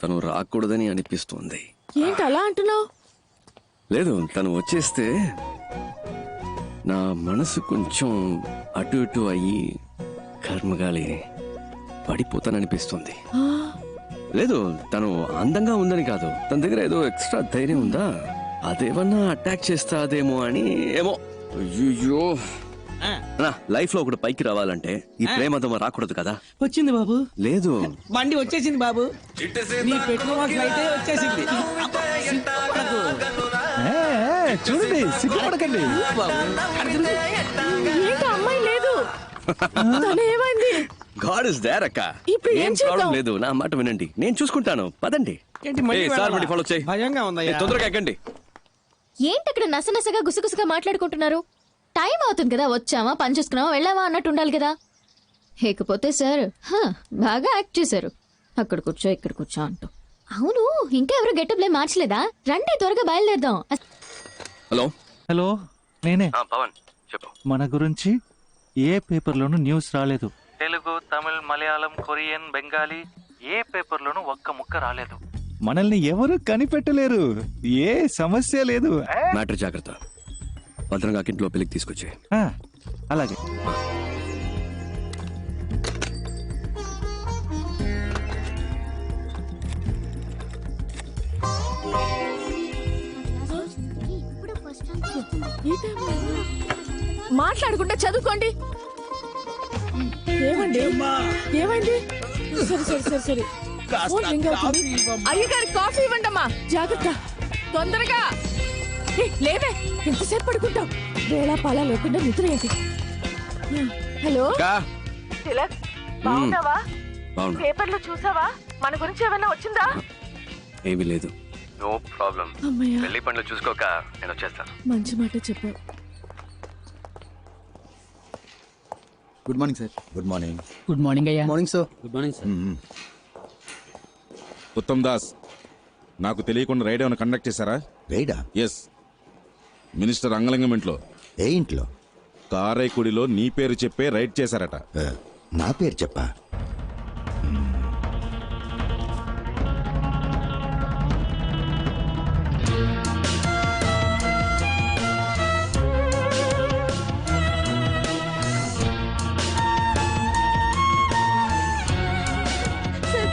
తను రాకూడదని అనిపిస్తుంది. ఏంటి అలా అంటున్నావు? లేదు, తను వచ్చేస్తే నా మనసు కొంచెం అటు ఇటు అయ్యి కర్మగాలి పడిపోతాననిపిస్తుంది. లేదు, తను అందంగా ఉందని కాదు, తన దగ్గర ఏదో ఎక్స్ట్రా ధైర్యం ఉందా, అదేమన్నా అటాక్ చేస్తాదేమో అని. ఏమో. అయ్యో, లైఫ్ లో ఒకటి పైకి రావాలంటే ఈ ప్రేమతో రాకూడదు కదా. వచ్చింది బాబు. లేదు, బండి వచ్చేసింది బాబు. నీ పెట్రోల్ ఫ్లైట్ వచ్చేసింది. చూడండి, సిగ్గుపడకండి. ఏంటి అమ్మాయి లేదు? ఏమైంది? గాడ్ ఇస్ దేర్ అక్క. ఇప్పుడు ఏం ఏం చేద్దాం? ప్రాబ్లం లేదు, నా మాట వినండి, నేను చూసుకుంటాను. పదండి. సార్ బండి ఫాలో చేయి. భయంగా ఉందయ్యా. తొందరగా ఎక్కండి. ఏంటి అక్కడ నసనసగా గుసగుసగా మాట్లాడుకుంటున్నారు? టైం అవుతుంది కదా, వచ్చామా పని చూసుకున్నావా వెళ్ళావా అన్నట్టు ఉండాలి కదా. లేకపోతే సార్ బాగా యాక్ట్ చేశారు. అక్కడ కూర్చో ఇక్కడ కూర్చో అంటూ. అవును ఇంకా ఎవరు గెటప్లే మార్చలేదా? రండి త్వరగా బయలుదేరదాం. హలో హలో, నేనే. పవన్ చెప్పు. మన గురించి ఏ పేపర్లోనూ న్యూస్ రాలేదు. తెలుగు, తమిళ్, మలయాళం, కొరియన్, బెంగాలీ ఏ పేపర్లోనూ ఒక్క ముక్క రాలేదు. మనల్ని ఎవరు కనిపెట్టలేరు. ఏ సమస్య లేదు. మ్యాటర్ జాగ్రత్త. భద్రంగా ఇంట్లో పెళ్లికి తీసుకొచ్చే. అలాగే. మాట్లాడుకుంటే చదువుకోండి. ఏమండి ఏమైంది? సరే సరే సరే సరే ఫోన్ రింగ్ అవుతుంది. అయ్యగారి కాఫీ ఇవ్వండమ్మా. జాగ్రత్త, తొందరగా. లేవే, ఎంతసేపు పడుకుంటావు? వేళ పాలా లేకుండా నిద్ర ఏంటి? హలో తిలక్, బాగున్నావా? పేపర్లో చూసావా? మన గురించి ఏమైనా వచ్చిందా? ఏమీ లేదు. No problem. అమ్మయ్య, పెళ్లి పనులు చూసుకోక నేను వచ్చేస్తాను. మంచి మాట చెప్పావు. Good morning sir. Good morning. Good morning అయ్యా. Morning sir. Good morning sir. Uttam Das, నాకు తెలియకుండా రైడ్ ఏమైనా కండక్ట్ చేశారా? రైడా? ఎస్. మినిస్టర్ అంగలింగం ఇంట్లో. ఏ ఇంట్లో? కారైకుడిలో నీ పేరు చెప్పే రైడ్ చేశారట. నా పేరు చెప్పా?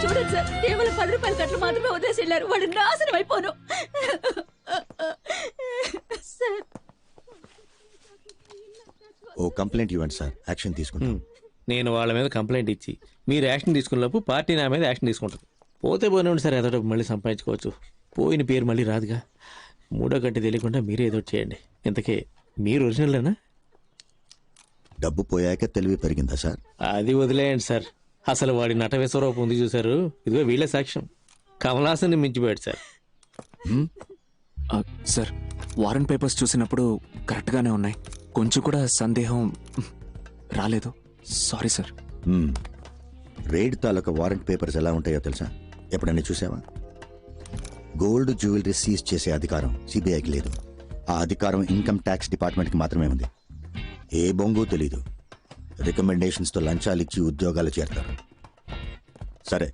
చూడండి సార్, కేవలం 10 రూపాయల కట్లు మాత్రమే వదిలేసి వెళ్ళారు. వాడు నాశనం అయిపోను. ఓ కంప్లైంట్ ఇవ్వండి సార్, యాక్షన్ తీసుకుంటాం. నేను వాళ్ళ మీద కంప్లైంట్ ఇచ్చి మీరు యాక్షన్ తీసుకున్నప్పుడు పార్టీ నా మీద యాక్షన్ తీసుకుంటుంది. పోతే పోయినా సార్, ఏదో మళ్ళీ సంపాదించుకోవచ్చు. పోయిన పేరు మళ్ళీ రాదుగా. మూడో గంట తెలియకుండా మీరే ఏదో చేయండి. ఇంతకీ మీరు ఒరిజినల్లేనా? డబ్బు పోయాక తెలివి పెరిగిందా సార్? అది వదిలేయండి సార్. అసలు వాడి నట విశ్వరూపం ఉంది చూశారు. ఇదిగో వీళ్ళే సాక్ష్యం. కమలాసన్ని మించిపోయాడు సార్. సార్, వారెంట్ పేపర్స్ చూసినప్పుడు కరెక్ట్గానే ఉన్నాయి. కొంచెం కూడా సందేహం రాలేదు. Sorry sir. రైడ్ తాలూకా వారెంట్ పేపర్స్ ఎలా ఉంటాయో తెలుసా? ఎప్పుడైనా చూసావా? గోల్డ్ జ్యువెలరీ సీజ్ చేసే అధికారం సిబిఐకి లేదు. ఆ అధికారం ఇన్కమ్ ట్యాక్స్ డిపార్ట్మెంట్కి మాత్రమే ఉంది. ఏ బొంగు తెలీదు. రికమెండేషన్స్తో లంచాలిచ్చి ఉద్యోగాలు చేరతారు. సరే,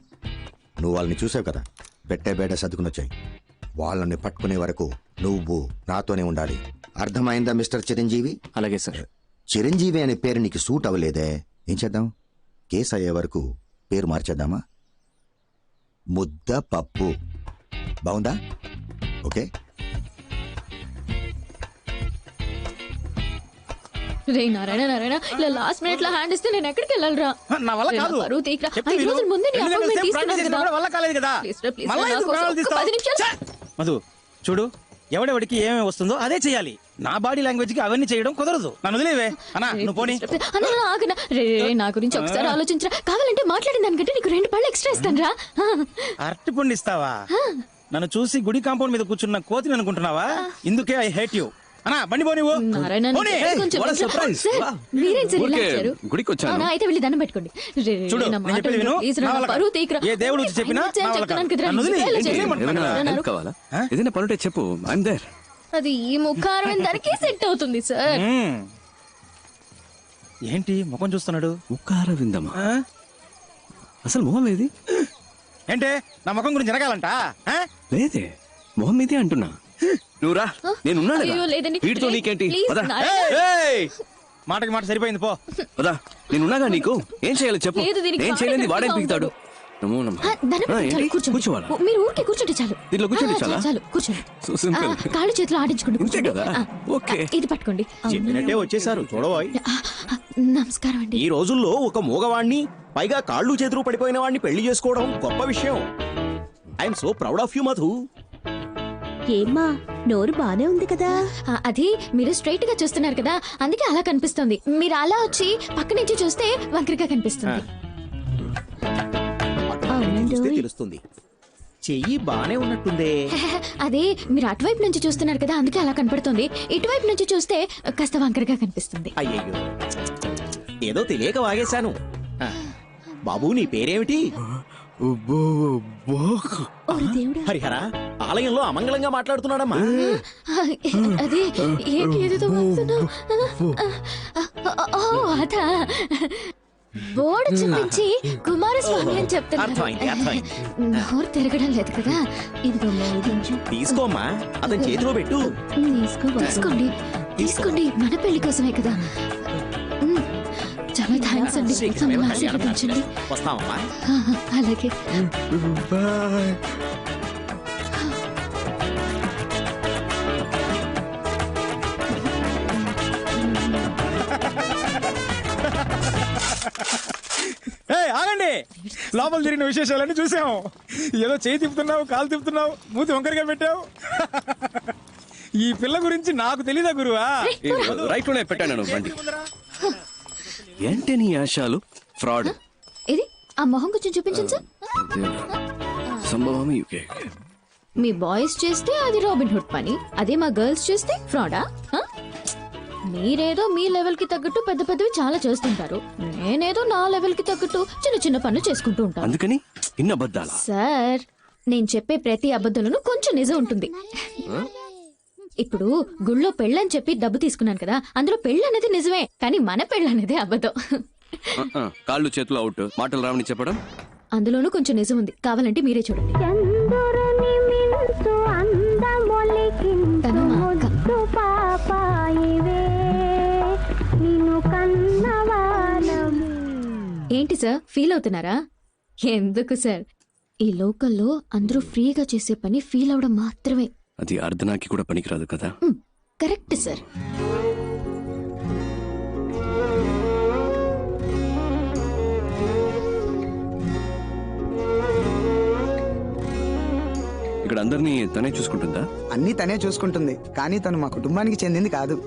నువ్వు వాళ్ళని చూసావు కదా, పెట్టే బేడ సర్దుకునొచ్చాయి. వాళ్ళని పట్టుకునే వరకు నువ్వు నాతోనే ఉండాలి. అర్థమైందా మిస్టర్ చిరంజీవి? అలాగే సార్. చిరంజీవి అనే పేరు నీకు సూట్ అవ్వలేదే, ఏం చేద్దాం? కేసు అయ్యే వరకు పేరు మార్చేద్దామా? ముద్ద పప్పు. బాగుందా? ఓకే. రే నారాయణ నారాయణ, ఇలా లాస్ట్ మినిట్ లో హ్యాండ్ ఇస్తే నేను ఎక్కడికి వెళ్ళాలరా? నా వల్ల కాదు. బరువు తీయకురా. 5 రోజుల ముందే నీ అపాయింట్మెంట్ తీసుకున్నాను కదా. వల్ల కాలేదు కదా. ప్లీజ్ రా, ప్లీజ్ రా, మళ్ళా నా ఎందుకు కోసం ప్రాణాలు ఒక్క తీస్తావ్? 10 నిమిషాలు. మధు చూడు, ఎవడెవడికి ఏమేమి వస్తుందో అదే చెయ్యాలి. నా బాడీ లాంగ్వేజ్ కి అవన్నీ చేయడం కుదరదు. నన్ను వదిలేవే అన్నా, నువ్వు పోనీ. అన్న ఆగనా. రే నా గురించి ఒకసారి ఆలోచించరా. కావాలంటే మాట్లాడిన దానికంటే నీకు 2 పళ్ళు ఎక్స్ట్రా ఇస్తాను రా. అరటి పండు ఇస్తావా? నన్ను చూసి గుడి కాంపౌండ్ మీద కూర్చున్న కోతిని అనుకుంటున్నావా? ఇందుకే ఐ హేట్ యూ. అన్నా బండి పో. నువ్వు నారాయణ పోనీ. కొంచెం what a surprise. సార్, మీరేం సార్ ఇలా వచ్చారు? గుడికి వచ్చాను. అవునా, అయితే వెళ్ళి దండం పెట్టుకోండి. రే, చూడు, నా నేను మాట చెప్పేది విను. ప్లీజ్ రా, నా నా వల్ల పరువు కాదు. తీయకురా. ఏ దేవుడు వచ్చి చెప్పినా ఆయన నా వల్ల చెప్తున్నాను కాదు. కదరా, నన్ను వదిలేయ్. ఇలా ఏం చేయండి. చేయమంటున్నావు? ఏమైనా హెల్ప్ కావాలా? ఏదైనా పనుంటే చెప్పు. I'm there. అది ఈ ముఖారం దానికి సెట్ అవుతుంది సార్. ఏంటి ముఖం చూస్తున్నాడు? ముఖార విందమా? అసలు మొహం ఏది? ఏంటే నా ముఖం గురించి జరగాలంట? లేదే, మొహం ఇదే అంటున్నా. నువ్వు రా, నేనున్నాను అయ్యో, లేదండి. వీటితో నీకేంటి? ప్లీజ్, పద. నారాయణ. మాటకి మాట సరిపోయింది, పో. పదా, నేనున్నాగా నీకు. ఏం చేయాలో చెప్పు. లేదు, దీనికి ఏం చేయలేని వాడే వాడేం పెట్టుకుంటా పీకుతాడు? నమో నమః. దండం పెట్టుకోండి, ఏంటి? కూర్చోండి. కూర్చోవాలా? మీరు ఊరికే కూర్చుంటే చాలు. దీంట్లో కూర్చుంటే చాలా? చాలు, కూర్చోండి. So simple. కాళ్ళు చేతులు ఆడించుకోండి. ఇంతే కదా? ఓకే. ఇది పట్టుకోండి. చెప్పినట్టే వచ్చేసారు, చూడబోయ్. నమస్కారం అండి. ఈ రోజుల్లో ఒక మూగవాణ్ణి, పైగా కాళ్ళు చేతులు పడిపోయిన వాడిని పెళ్లి చేసుకోవడం గొప్ప విషయం. I'm so proud of you Madhu. ఏమ్మా, నోరు బానే ఉంది కదా? అది మీరు స్ట్రైట్ గా చూస్తున్నారు కదా, అందుకే అలా కనిపిస్తుంది. మీరు అలా వచ్చి పక్క నుంచి చూస్తే వంకరగా కనిపిస్తుంది. చూస్తే తెలుస్తుంది. చెయ్యి బానే ఉన్నట్టుందే. అదే మీరు అటువైపు నుంచి చూస్తున్నారు కదా, అందుకే అలా కనపడుతుంది. ఇటువైపు నుంచి చూస్తే కాస్త వంకరగా కనిపిస్తుంది. అయ్యయ్యో, ఏదో తెలియక వాగేశాను. బాబు, నీ పేరేమిటి? హరిహర ఆలయంలో అమంగళంగా మాట్లాడుతున్నాడమ్మా. అదే ఏంటి ఏదేదో వాగుతున్నావ్? ఓ అదా బోర్డు చూపించి కుమారస్వామి అని అర్థమైంది, చెప్తున్నారు. అర్థమైంది. నోరు తిరగడం లేదు కదా. ఇదిగో కొంచెం తీసుకోమ్మా, అతని చేతిలో పెట్టు. తీసుకోండి తీసుకోండి, మన పెళ్లి కోసమే కదా. చాలా థ్యాంక్స్ అండి, మమ్మల్ని ఆశీర్వదించండి. వస్తామమ్మా. అలాగే. ఆగండి, లోపల జరిగిన విశేషాలన్నీ చూసాము. ఏదో చేయి తిప్పుతున్నావు, కాలు తిప్పుతున్నావు, మూతి వంకరగా పెట్టావు. ఈ పిల్ల గురించి నాకు తెలీదా గురువా? రైట్ లోనే పెట్టాను బండి. ఏంటి నీ ఆశాలు? ఫ్రాడ్. ఇది ఆ మొహం కొంచెం చూపించండి సార్. సంభవం యూకే. మీ బాయ్స్ చేస్తే అది రాబిన్ హుడ్ పని, అదే మా గర్ల్స్ చేస్తే ఫ్రాడా? మీరేదో మీ లెవెల్ కి తగ్గట్టు పెద్ద పెద్దవి చాలా చేస్తుంటారు, నేనేదో నా లెవెల్ కి తగ్గట్టు చిన్న చిన్న పనులు చేసుకుంటూ ఉంటాను. అందుకని ఇన్ని అబద్ధాలా? సార్, నేను చెప్పే ప్రతి అబద్ధంలోనూ కొంచెం నిజం ఉంటుంది. ఇప్పుడు గుళ్ళో పెళ్ళని చెప్పి డబ్బు తీసుకున్నాను కదా, అందులో పెళ్ళి అనేది నిజమే, కానీ మన పెళ్ళి అనేది అబద్ధం. కాళ్ళు చేతులు అవుట్, మాటలు రావని చెప్పడం అందులోనూ కొంచెం నిజం ఉంది, కావాలంటే మీరే చూడండి. తను మా అక్క. ఏంటి సార్, ఫీల్ అవుతున్నారా? ఎందుకు సార్, ఈ లోకల్లో అందరూ ఫ్రీగా చేసే పని ఫీల్ అవడం మాత్రమే. అది అర్ధనాకి కూడా పనికిరాదు కదా. Correct sir. ఇక్కడ అందరినీ తనే చూసుకుంటుందా? అన్నీ తనే చూసుకుంటుంది, కానీ తను మా కుటుంబానికి చెందింది కాదు.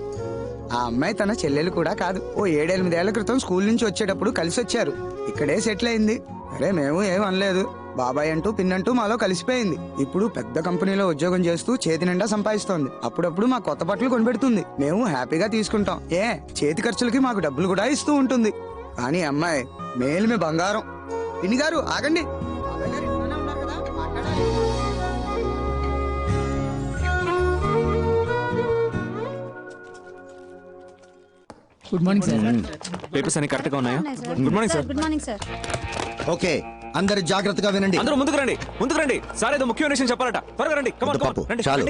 ఆ అమ్మాయి తన చెల్లెలు కూడా కాదు. ఓ 7-8 ఏళ్ల క్రితం స్కూల్ నుంచి వచ్చేటప్పుడు కలిసి వచ్చారు, ఇక్కడే సెటిల్ అయింది. అరే మేము ఏం అనలేదు, బాబాయ్ అంటూ పిన్నంటూ మాలో కలిసిపోయింది. ఇప్పుడు పెద్ద కంపెనీలో ఉద్యోగం చేస్తూ చేతి నిండా సంపాదిస్తోంది. అప్పుడప్పుడు మా కొత్త బట్టలు కొనిపెడుతుంది, మేము హ్యాపీగా తీసుకుంటాం. చేతి ఖర్చులకి మాకు డబ్బులు కూడా ఇస్తూ ఉంటుంది. కానీ అమ్మాయి మేలుమే బంగారం. పిన్ని గారు ఆగండి. Good morning sir. పేపర్స్ అన్ని కరెక్ట్ గా ఉన్నాయా? Good morning sir. Good morning sir. Okay, అందరు జాగ్రత్తగా వినండి. అందరూ ముందుకు రండి, ముందుకు రండి. సార్ ఏదో ముఖ్యమైన విషయం చెప్పాలట, త్వరగా రండి. చాలు,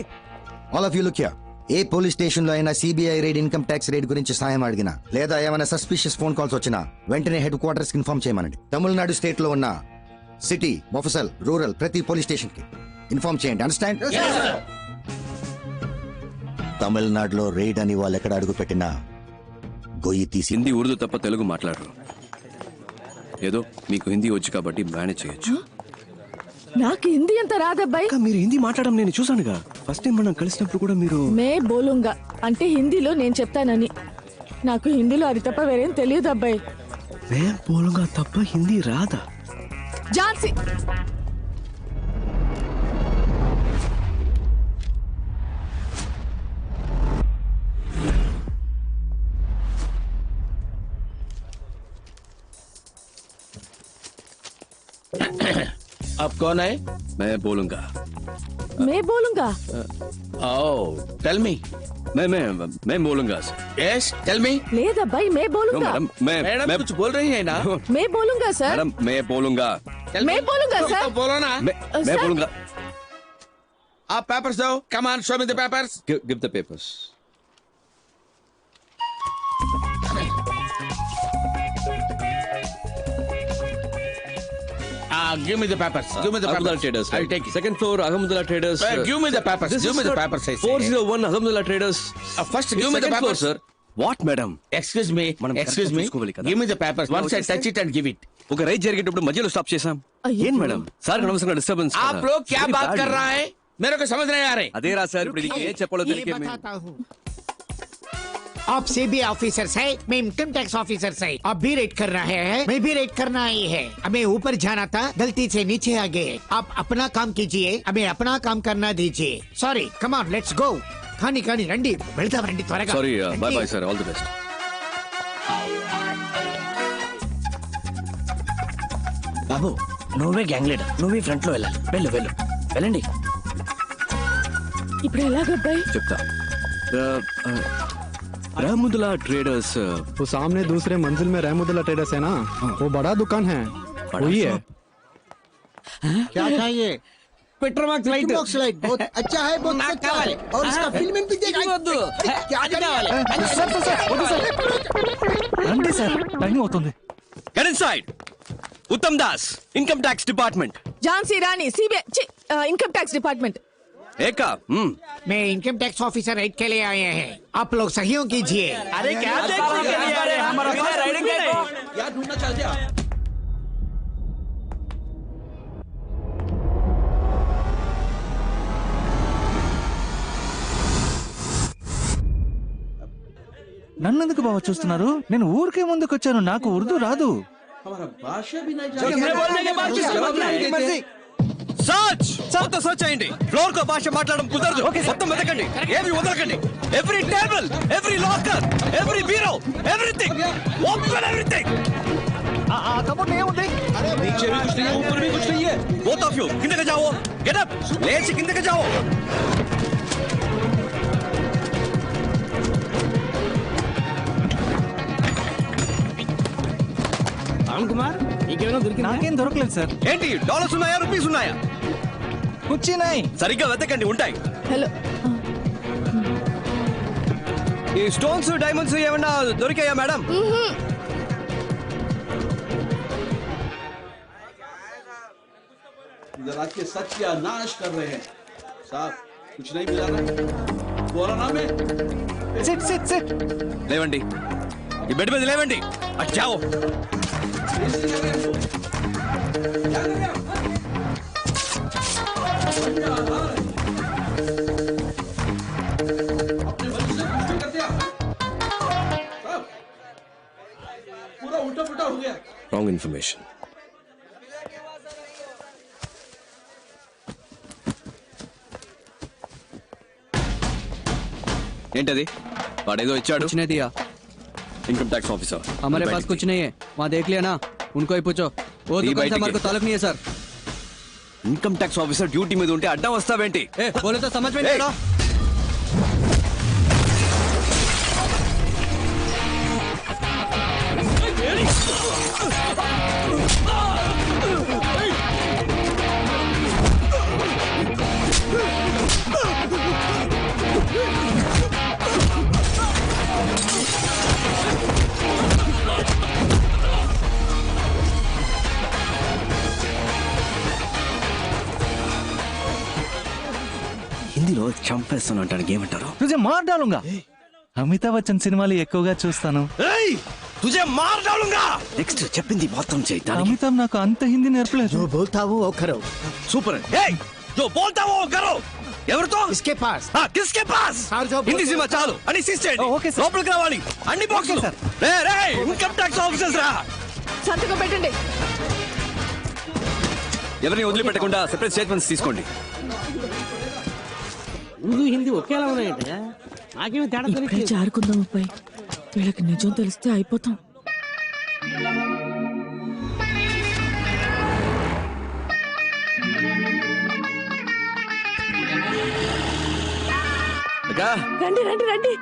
all of you look here. A police station లో అయినా CBI raid, income tax raid గురించి సహాయం అడిగినా, లేదా ఏమైనా సస్పిషియస్ ఫోన్ కాల్స్ వచ్చినా వెంటనే హెడ్ క్వార్టర్స్ కి ఇన్ఫార్మ్ చేయమనండి. తమిళనాడు స్టేట్ లో ఉన్న సిటీ, మొఫసల్, రూరల్ ప్రతి పోలీస్ స్టేషన్ కి ఇన్ఫార్మ్ చేయండి. అండర్స్టాండ్? తమిళనాడులో రైడ్ అని వాళ్ళు ఎక్కడ అడుగు పెట్టినా గొయ్యి తీసి. హిందీ, ఉర్దూ తప్ప తెలుగు మాట్లాడరు. ఏదో మీకు హిందీ వచ్చు కాబట్టి మేనేజ్ చేయొచ్చు. నాకు హిందీ అంత రాదబ్బాయి. మీరు హిందీ మాట్లాడడం నేను చూసానుగా, ఫస్ట్ టైం మనం కలిసినప్పుడు కూడా మీరు మే బోలుంగా అంటే హిందీలో నేను చెప్తానని. నాకు హిందీలో అది తప్ప వేరేం తెలియదు అబ్బాయి. మే బోలుంగా తప్ప హిందీ రాదా? ఝాన్సీ अब कौन है? मैं बोलूंगा. मैं बोलूंगा. Oh, tell me. मैं बोलूंगा. Yes, tell me. లేదబ్బాయి, मैं बोलूंगा. मैडम कुछ बोल रही है ना? मैं बोलूंगा सर. मैडम मैं बोलूंगा. मैं बोलूंगा सर. तो बोलो ना. मैं बोलूंगा. आप पेपर्स दो. Come on, show me the papers. Give the papers. Give me the papers. Give me the papers. Ahmedullah Traders. I'll take it. Second floor, Ahmedullah Traders. Give me the papers. Give me the papers. I say. 401 Ahmedullah Traders. First, give me the Second floor, papers, sir. What, madam? Excuse me. Excuse me. Give me the papers. Once I touch it and give it. ఒక ride జరిగేటప్పుడు మధ్యలో stop చేసాం. ఏం madam, sir అనవసరంగా disturbance. आप लोग क्या बात कर रहा है? मेरे को समझ नहीं आ रहे. అదే రా సార్, ఇప్పుడు ఏ చెప్పాలో తెలియకే आप सीबीआई ऑफिसर्स है, मैं इनकम टैक्स ऑफिसर्स है. आप भी रेड कर रहे हैं, मैं भी रेड करना ही है. हमें ऊपर जाना था, गलती से नीचे आ गए. आप अपना काम कीजिए, हमें अपना काम करना दीजिए. Sorry, come on, let's go. खानी खानी రండి, వెళ్దాం రండి త్వరగా. Sorry, bye bye sir, all the best. బాబు నువ్వే గ్యాంగ్ లీడర్, నువ్వే ఫ్రంట్ లో వెళ్ళాలి. వెళ్ళు వెళ్ళు వెళ్ళండి. ఇప్పుడు ఎలాగబ్బాయి? చెప్తా. रहमुदला ट्रेडर्स वो सामने दूसरे मंजिल में रहमुदला ट्रेडर्स है ना, वो बड़ा दुकान है, वही है. क्या चाहिए? पेट्रोमाक्स लाइट बहुत अच्छा है, बहुत अच्छा है और इसका फिल्म भी देखा. क्या काవాలి? రండి సార్, టైం అవుతుంది. Get inside. उत्तम दास, इनकम टैक्स डिपार्टमेंट. झांसी रानी, सीबीआई, इनकम टैक्स डिपार्टमेंट. एका मैं इनकम टैक्स ऑफिसर राइड के लिए आए हैं, आप लोग सहयोग कीजिए. अरे क्या देखने के लिए आ रहे हैं? हमारा पास राइडिंग है यार, ढूंढना चल जा. నన్నెందుకు బావ చూస్తున్నారు? నేను ఊరికే ముందుకు వచ్చాను, నాకు ఉర్దూ రాదు. हमारा भाषा भी नहीं जानते. సర్చ్ మొత్తం సర్చ్ చేయండి. ఫ్లోర్ కో భాష మాట్లాడడం కుదరదు. మొత్తం వెతకండి, ఏవి వదలకండి. Every table, every locker, every bureau, everything, open everything. Cupboard ఏముంది? नीचे भी कुछ नहीं है, ऊपर भी कुछ नहीं है. बोथ ऑफ यू కిందకి जाओ. गेट अप, लेट्स కిందకి जाओ. రామ్ కుమార్, నీకేమైనా దొరికిందా? నాకేం దొరకలేదు సార్. ఏంటి, డాలర్స్ ఉన్నాయా, రూపీస్ ఉన్నాయా? కూర్చున్నాయి. సరిగ్గా వెతకండి, ఉంటాయి. హలో, ఈ స్టోన్స్ డైమండ్స్ ఏమన్నా దొరికాయా మేడం? जरा के सच का नाश कर रहे हैं साहब, कुछ नहीं मिला ना. बोला ना मैं. SIT SIT SIT. లేవండి, ఈ బెడ్ మీద లేవండి. అచ్చాओ. पूरा उल्टा पुल्टा हो गया. Wrong information. ఏంటది? వాడేదో ఇచ్చాడు. कुछ नहीं दिया. इनकम टैक्स ऑफिसर हमारे पास कुछ नहीं है, वहाँ देख लिया ना, उनको ही पूछो. वो दुकान से हमारे को ताल्लुक नहीं है sir. Income tax officer duty మీద ఉంటే అడ్డం వస్తావేంటి? बोले तो समझ में नहीं आ रहा. హిందీలో చంపేస్తాను అంటానికి ఏమంటారు? తుజే మార్ డాలుంగా. అమితాబ్ బచ్చన్ సినిమాలు ఎక్కువగా చూస్తాను. తుజే మార్ డాలుంగా. నెక్స్ట్ చెప్పింది మొత్తం చేయి. అమితాబ్ నాకు అంత హిందీ నేర్పలేదు. जो बोलता वो करो. సూపర్. ఏయ్, జో బోల్తా వో కరో. ఎవరితో? इसके पास. हां, किसके पास? హిందీ సినిమా చాలు అని సీజ్ చేయండి. లోపలికి రావాలి. అన్ని బాక్సులు. రే రే, ఇన్కమ్ ట్యాక్స్ ఆఫీసర్స్ రా. సంతకం పెట్టండి. ఎవరిని వదిలిపెట్టకుండా సెపరేట్ స్టేట్మెంట్స్ తీసుకోండి. ఉర్దూ హిందీ ఒకేలా ఉన్నాయంటే నాకేమీ తేడా ఇప్పుడే తెలియదు. జారుకుందాం అబ్బాయి, వీళ్ళకి నిజం తెలిస్తే అయిపోతాం. రండి రండి రండి.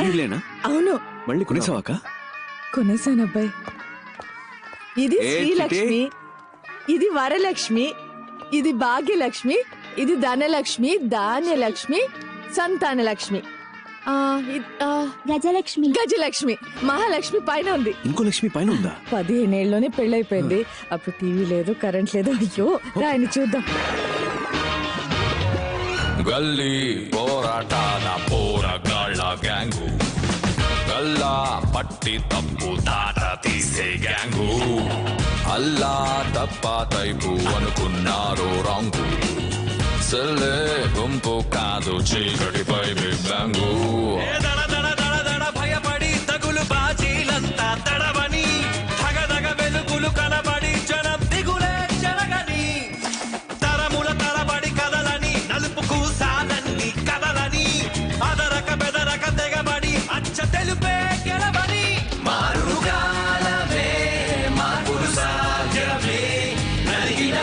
ఇల్లేనా? అవును, మళ్ళీ కొనేసావాక? కొనేసాను అబ్బాయి. ఇది ఏ శ్రీలక్ష్మి, ఇది వరలక్ష్మి, ఇది భాగ్యలక్ష్మి, ఇది ధనలక్ష్మి, ధాన్యలక్ష్మి, సంతానలక్ష్మి, గజలక్ష్మి, గజలక్ష్మి, మహాలక్ష్మి పైన ఉంది. ఇంకో లక్ష్మి పైన ఉందా? 15 ఏళ్ళలోనే పెళ్ళైపోయింది. అప్పుడు టీవీ లేదు, కరెంట్ లేదు. అయ్యో రాయని చూద్దాం. గల్లీ పోరాటాల పోరగాళ్ళ గ్యాంగు, గల్లా పట్టి తప్పు తాట తీసే గ్యాంగు, అల్లా తప్ప తైపు అనుకున్నారు రాంగు, సెల్లే గుంపు కాదు చీకటిపై బిగ్ బ్యాంగు. భయపడి తగులు బాజీలంతా తడవని, తగదగ వెలుగులు కనబడి జనం దిగులే జరగని, తరముల తరబడి కదలని, నలుపుకు సాలన్ని కదలని, అదరక బెదరక తెగబడి అచ్చ తెలుపే గెలవని, మారుగాలమే మార్పులు సాధ్యమే, నలిగిన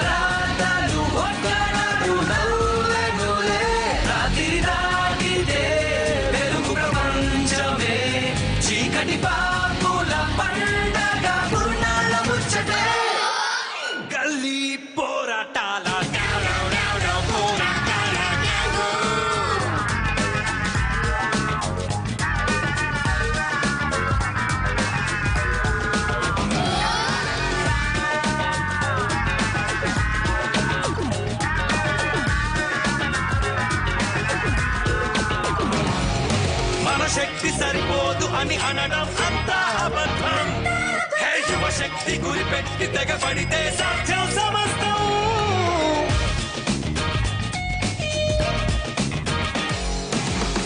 అని అనడం అంతా అబద్ధం. హే యువశక్తి గురిపెట్టి తెగబడితే సాధ్యం సమస్తం.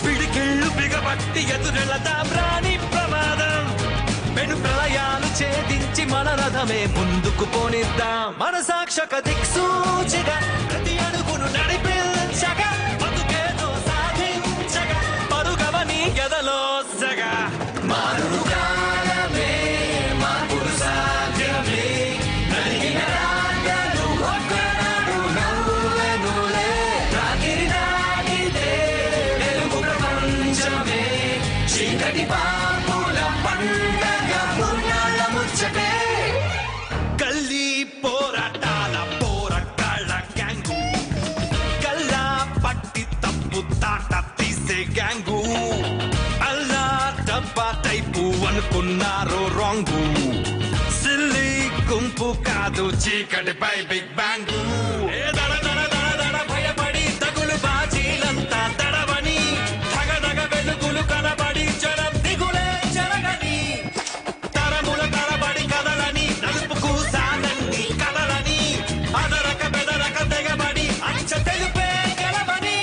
పిడికిళ్ళు బిగబట్టి ఎదురెళదాం రాని ప్రమాదం. పెను ప్రళయాలు ఛేదించి మన రథమే ముందుకు పోనిద్దాం. మన సాక్షక దిక్సూచిగా ప్రతి అడుగును నడిపించగా బతుకేదో సాధించగా పరుగవని ఎదలో సగా. మారును కాలమే మార్పులు సాధ్యమే. నలిగిన రాగలు ఒక్కనాడు నవ్వెనులే. రాగిరి దాగితే వెలుగు ప్రపంచమే. చీకటి పాపుల పండగ పుణ్యాల ముచ్చటే. గల్లీ పోరాటాల పోరాటాల గ్యాంగు. గల్లా పట్టి తప్పు తాట తీసే గ్యాంగు. అల్లా డబ్బా టైపు అనుకున్నారు రాంగు. సిల్లి గుంపు కాదు చీకటిపై బిగ్ బ్యాంగు. ఏ దడ దడ దడ దడ భయపడి తగులు బాజీలంతా తడవని. ధగధగ వెలుగులు కనబడి జనం దిగులే జరగని. తరముల తరబడి కదలని నలుపుకు సానండి కదలని. అదరక బెదరక తెగబడి అంచ తెలుపే గెలవని.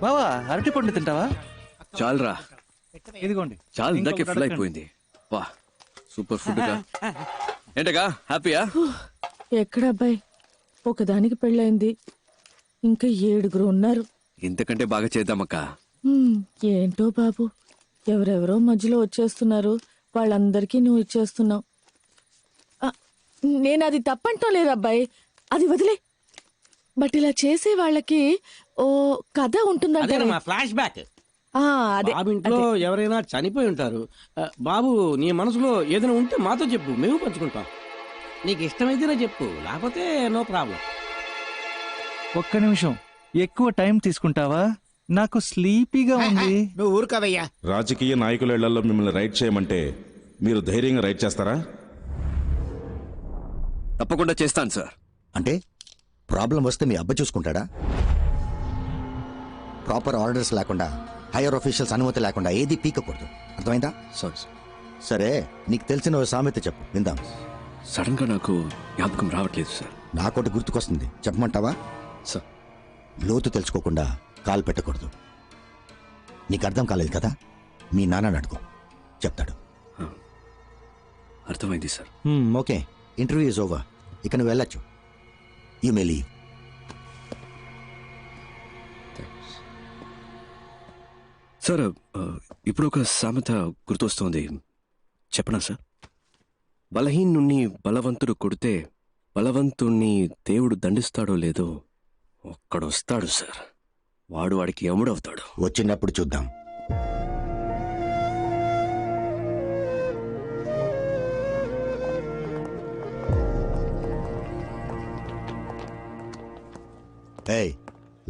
బావా అరటి పండు తింటావా? చాలరా, ఇదిగోండి. చాలు. ఇందాకే ఫుల్ అయిపోయింది. వా సూపర్ ఫుడ్ గా. ఏంటగా హ్యాపీయా? ఎక్కడ అబ్బాయి, ఒకదానికి పెళ్ళైంది, ఇంకా 7 ఉన్నారు. ఇంతకంటే బాగా చేద్దామక్క. ఏంటో బాబు, ఎవరెవరో మధ్యలో వచ్చేస్తున్నారు. వాళ్ళందరికీ నువ్వు ఇచ్చేస్తున్నావు. నేను అది తప్పంటో లేదు అబ్బాయి, అది వదిలే. బట్ ఇలా చేసే వాళ్ళకి ఓ కథ ఉంటుందంటే ఫ్లాష్ బ్యాక్. అదే బాబు ఇంట్లో ఎవరైనా చనిపోయి ఉంటారు. బాబు నీ మనసులో ఏదైనా ఉంటే మాతో చెప్పు, మేము పంచుకుంటాం. నీకు ఇష్టమైతేనే చెప్పు, లేకపోతే నో ప్రాబ్లం. ఒక్క నిమిషం ఎక్కువ టైం తీసుకుంటావా? నాకు స్లీపీగా ఉంది. నువ్వు ఊరుకోవయ్యా. రాజకీయ నాయకుల ఇళ్లలో మిమ్మల్ని రైడ్ చేయమంటే మీరు ధైర్యంగా రైడ్ చేస్తారా? తప్పకుండా చేస్తాను సార్. అంటే ప్రాబ్లం వస్తే మీ అబ్బ చూసుకుంటాడా? ప్రాపర్ ఆర్డర్స్ లేకుండా, హైయర్ ఆఫీషియల్స్ అనుమతి లేకుండా ఏది పీకకూడదు. అర్థమైందా? సారీ. సరే, నీకు తెలిసిన ఓ సామెత చెప్పు, విందాం. సడన్ గా నాకు జ్ఞాపకం రావట్లేదు సార్. నాకోటి గుర్తుకొస్తుంది, చెప్పమంటావా? సార్, లోతు తెలుసుకోకుండా కాలు పెట్టకూడదు. నీకు అర్థం కాలేదు కదా? మీ నాన్న అడుగు, చెప్తాడు. అర్థమైంది sir. Okay, interview is over. ఇక నువ్వు వెళ్ళొచ్చు. You may leave. సార్, ఇప్పుడు ఒక సామెత గుర్తొస్తోంది, చెప్పనా సార్? బలహీనుణ్ణి బలవంతుడు కొడితే బలవంతుణ్ణి దేవుడు దండిస్తాడో లేదో ఒక్కడొస్తాడు సార్, వాడు వాడికి యముడవుతాడు. వచ్చినప్పుడు చూద్దాం. ఏయ్,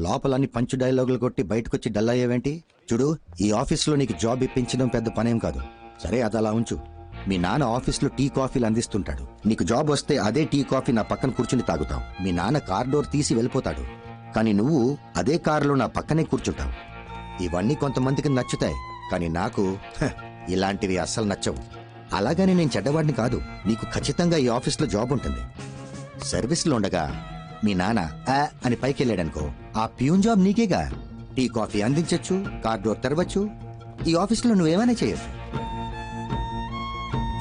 లోపలన్నీ పంచు డైలాగులు కొట్టి బయటకొచ్చి డల్ అయ్యేవేంటి? చూడు, ఈ ఆఫీస్లో నీకు జాబ్ ఇప్పించడం పెద్ద పనేం కాదు. సరే, అది అలా ఉంచు. మీ నాన్న ఆఫీస్లో టీ కాఫీలు అందిస్తుంటాడు. నీకు జాబ్ వస్తే అదే టీ కాఫీ నా పక్కన కూర్చుని తాగుతావు. మీ నాన్న కార్ డోర్ తీసి వెళ్ళిపోతాడు, కానీ నువ్వు అదే కారులో నా పక్కనే కూర్చుంటావు. ఇవన్నీ కొంతమందికి నచ్చుతాయి, కానీ నాకు ఇలాంటివి అస్సలు నచ్చవు. అలాగని నేను చెడ్డవాడిని కాదు. నీకు ఖచ్చితంగా ఈ ఆఫీస్లో జాబ్ ఉంటుంది. సర్వీస్లో ఉండగా మీ నాన్న అని పైకి వెళ్ళాడనుకో, ఆ ప్యూన్ జాబ్ నీకేగా. టీ కాఫీ అందించచ్చు, కార్ డోర్ తెరవచ్చు, ఈ ఆఫీస్లో నువ్వేమైనా చేయొచ్చు.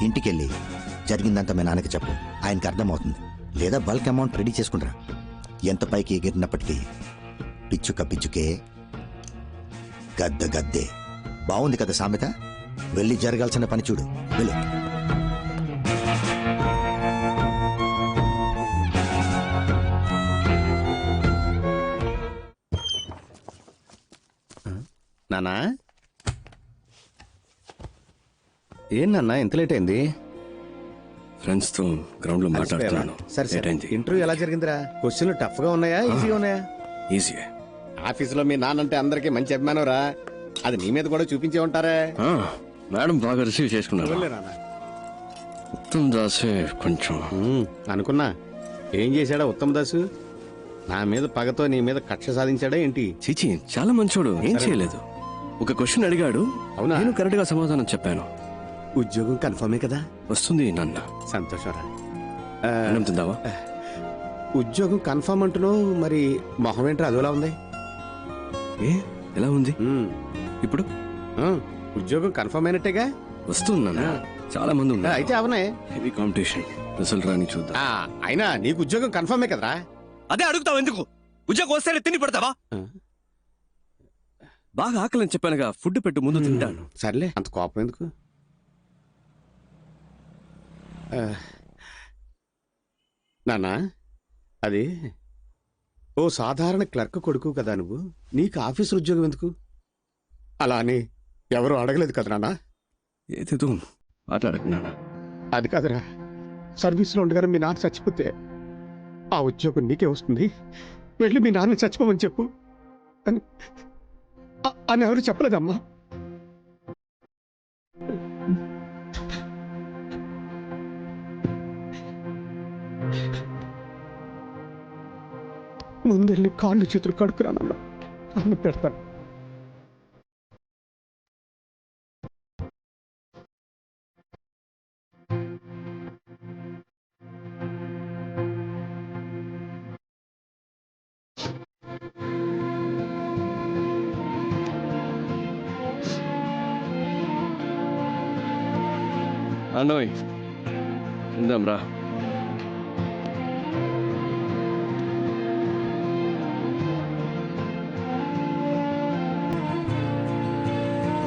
ఇంటికెళ్ళి జరిగిందంతా మీ నాన్నకి చెప్పు. ఆయనకు అర్థమవుతుంది. లేదా బల్క్ అమౌంట్ రెడీ చేసుకుంటారా. ఎంత పైకి ఎగిరినప్పటికీ పిచ్చుక పిచ్చుకే, గద్ద గద్దే. బాగుంది కదా సామెత. వెళ్ళి జరగాల్సిన పని చూడు, వెళ్ళు. నానా ఏం నాన్న ఎంత లేట్ అయింది? ఫ్రెండ్స్ తో గ్రౌండ్ లో మాట్లాడుతున్నాను. సరే సరే, ఇంటర్వ్యూ ఎలా జరిగిందిరా? క్వశ్చన్లు టఫ్ గా ఉన్నాయా, ఈజీగా ఉన్నాయా? ఈజీ. ఆఫీసులో మీ నాన్నంటే అందరికి మంచి అభిమానం రా. అది నీ మీద కూడా చూపించే ఉంటారే. మేడం బాగా రిసీవ్ చేసుకున్నారు. ఉత్తమ్ దాసే కొంచెం అనుకున్నా. ఏం చేశాడా ఉత్తమ్ దాసు? నా మీద పగతో నీ మీద కక్ష సాధించాడా ఏంటి? చిచి, చాలా మంచోడు. ఏం చేయలేదు. ఒక క్వశ్చన్ అడిగాడు, అవునా? నేను కరెక్ట్ గా సమాధానం చెప్పాను. ఉద్యోగం కన్ఫర్మే కదా? వస్తుంది నాన్న. సంతోషరా. అన్నం తిందావా? ఉద్యోగం కన్ఫర్మ్ అంటున్నావు, మరి మొహం ఏంట్రా అదోలా ఉంది? ఏ ఎలా ఉంది ఇప్పుడు? ఉద్యోగం కన్ఫర్మ్ అయినట్టేగా? వస్తుంది నాన్న. చాలా మంది ఉన్నారు. అయితే అవనే. Heavy competition. రిజల్ట్ రాని చూద్దాం. అయినా నీకు ఉద్యోగం కన్ఫర్మే కదరా? అదే అడుగుతావు ఎందుకు? ఉద్యోగం వస్తేనే తిని పడతావా? బాగా ఆకలని చెప్పానుగా, ఫుడ్ పెట్టు, ముందు తింటాను. సర్లే, అంత కోపం ఎందుకు? నానా, అది ఓ సాధారణ క్లర్క్ కొడుకు కదా నువ్వు. నీకు ఆఫీసు ఉద్యోగం ఎందుకు? అలా అని ఎవరు అడగలేదు కదా నాన్న. ఏదేదో మాట్లాడుకున్నాను. అది కాదురా, సర్వీస్లో ఉండగానే మీ నాన్న చచ్చిపోతే ఆ ఉద్యోగం నీకే వస్తుంది, వెళ్ళి మీ నాన్న చచ్చిపోమని చెప్పు అని ఎవరు చెప్పలేదమ్మా. ముందెళ్ళి కాళ్ళు చేతులు కడుక్కురానన్నా, అన్నం పెడతాను. అన్నోయ్ ఇందాం రా.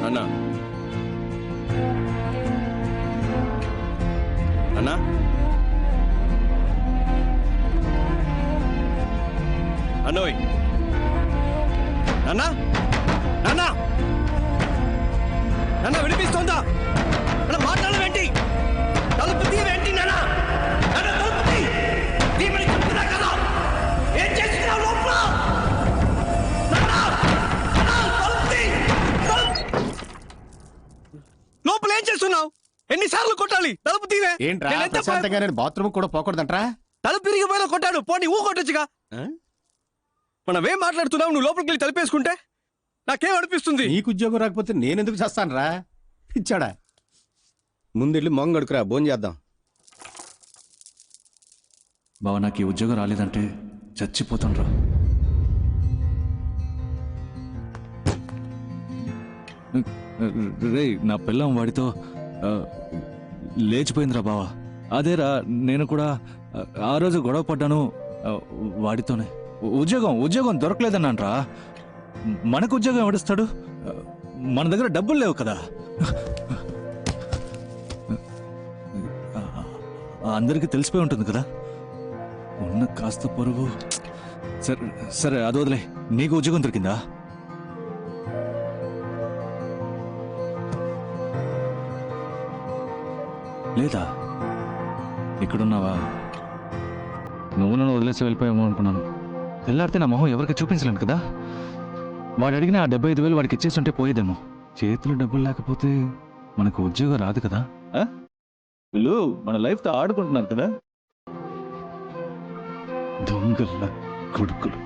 అన్నా అన్నా అన్నోయ్ అన్నా అన్నా అన్నా వినిపిస్తోందా? అన్న మాట్లాడవేంటి? తలుపు తీవేంటి నానా? అన్న తలుపు తీమని చెప్తున్నా కదా. ఏం చేస్తున్నావు లోపల? లోపల ఏం చేస్తున్నావు? ఎన్నిసార్లు కొట్టాలి? తలుపు తీవే. ఏంట్రా ప్రశాంతంగా నేను బాత్రూమ్ కూడా పోకూడదంట్రా? తలుపు తిరిగిపోయినా కొట్టాడు. పోనీ ఊ కొట్టొచ్చుగా. మనమేం మాట్లాడుతున్నావు? నువ్వు లోపలికి వెళ్ళి తలుపేసుకుంటే నాకేం అనిపిస్తుంది? నీకు ఉద్యోగం రాకపోతే నేనెందుకు చేస్తానురా? ఇచ్చాడా? ముందెళ్ళి మొంగడుకురా, భోజనం చేద్దాం. బావ, నాకు ఈ ఉద్యోగం రాలేదంటే చచ్చిపోతాను. రే, నా పిల్లం వాడితో లేచిపోయిందిరా బావా. అదేరా, నేను కూడా ఆ రోజు గొడవ పడ్డాను వాడితోనే. ఉద్యోగం దొరకలేదన్నాన్రా. మనకు ఉద్యోగం ఎవడిస్తాడు? మన దగ్గర డబ్బులు లేవు కదా. అందరికీ తెలిసిపోయి ఉంటుంది కదా ఉన్న కాస్త పొరుగు. సరే సరే, అది వదిలే. నీకు ఉద్యోగం దొరికిందా? లేదా? ఇక్కడున్నావా? నువ్వు నన్ను వదిలేసి వెళ్ళిపోయామో అనుకున్నాను. తెల్లారితే నా మొహం ఎవరికి చూపించలేను కదా. వాడు అడిగిన ఆ 75,000 వాడికి ఇచ్చేస్తుంటే పోయేదేమో. చేతులు డబ్బులు లేకపోతే మనకు ఉద్యోగం రాదు కదా. వీళ్ళు మన లైఫ్తో ఆడుకుంటున్నారు కదా. దొంగల కొడుకులు.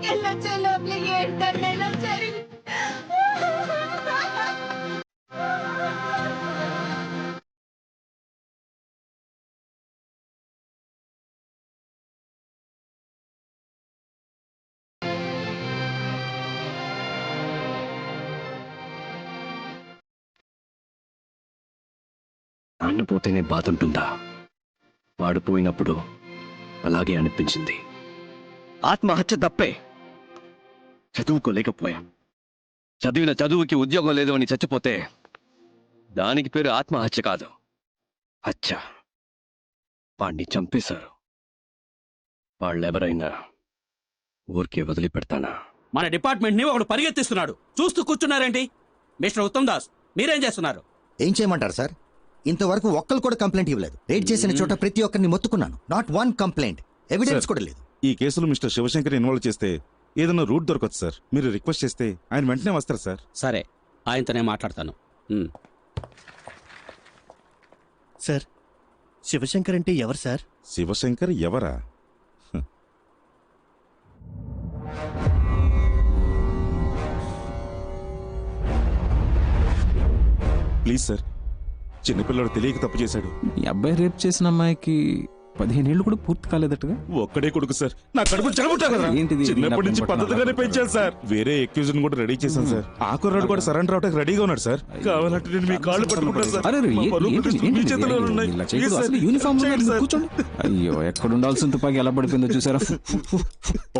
తీసుకెళ్ళొచ్చే లోపల ఏంటన్నా జరిగింది. నాన్న పోతేనే బాధ ఉంటుందా? వాడు పోయినప్పుడు అలాగే అనిపించింది. ఆత్మహత్య తప్పే, చదువుకోలేకపోయాం. చదివిన చదువుకి ఉద్యోగం లేదు అని చచ్చిపోతే దానికి పేరు ఆత్మహత్య కాదు, హత్య. వాణ్ణి చంపేశారు. వాళ్ళెవరైనా ఊరికే వదిలిపెడతానా? మన డిపార్ట్మెంట్ ని ఒకడు పరిగెత్తిస్తున్నాడు, చూస్తూ కూర్చున్నారేంటి? మిస్టర్ ఉత్తమ్ దాస్, మీరేం చేస్తున్నారు? ఏం చేయమంటారు సార్? ఇంతవరకు ఒక్కరు కూడా కంప్లైంట్ ఇవ్వలేదు. రేట్ చేసిన చోట ప్రతి ఒక్కరిని మొత్తుకున్నాను. నాట్ వన్ కంప్లైంట్, ఎవిడెన్స్ కూడా లేదు. ఈ కేసులో మిస్టర్ శివశంకర్ ఇన్వాల్వ్ చేస్తే ఏదైనా రూట్ దొరకదు సార్. మీరు రిక్వెస్ట్ చేస్తే ఆయన వెంటనే వస్తారు సార్. సరే, ఆయనతోనే మాట్లాడతాను. సార్, శివశంకర్ అంటే ఎవరు సార్? శివశంకర్ ఎవరా? ప్లీజ్ సార్, చిన్నపిల్లడు తెలియక తప్పు చేశాడు. ఈ అబ్బాయి రేప్ చేసిన అమ్మాయికి 15 ఏళ్ళు కూడా పూర్తి కాలేదట్టుగా. ఒక్కడే కొడుకు సార్. నా కడుపు చెడబుట్టా కదా. ఏంటిది? చిన్నప్పటి నుంచి పద్ధతిగానే పెంచాను సార్. వేరే ఎక్యూజన్ కూడా రెడీ చేశాను సార్. ఆ కుర్రాడు కూడా సరెండర్ అవడానికి రెడీగా ఉన్నాడు సార్. కావాలంటే నేను మీ కాళ్ళు పట్టుకుంటాను సార్. మీ చేతిలో ఉన్నాయి. Please sir, యూనిఫామ్ చేయండి సార్. కూర్చోండి. అయ్యో, ఎక్కడ ఉండాల్సిన తుపాకి ఎలా పడిపోయిందో చూసారా?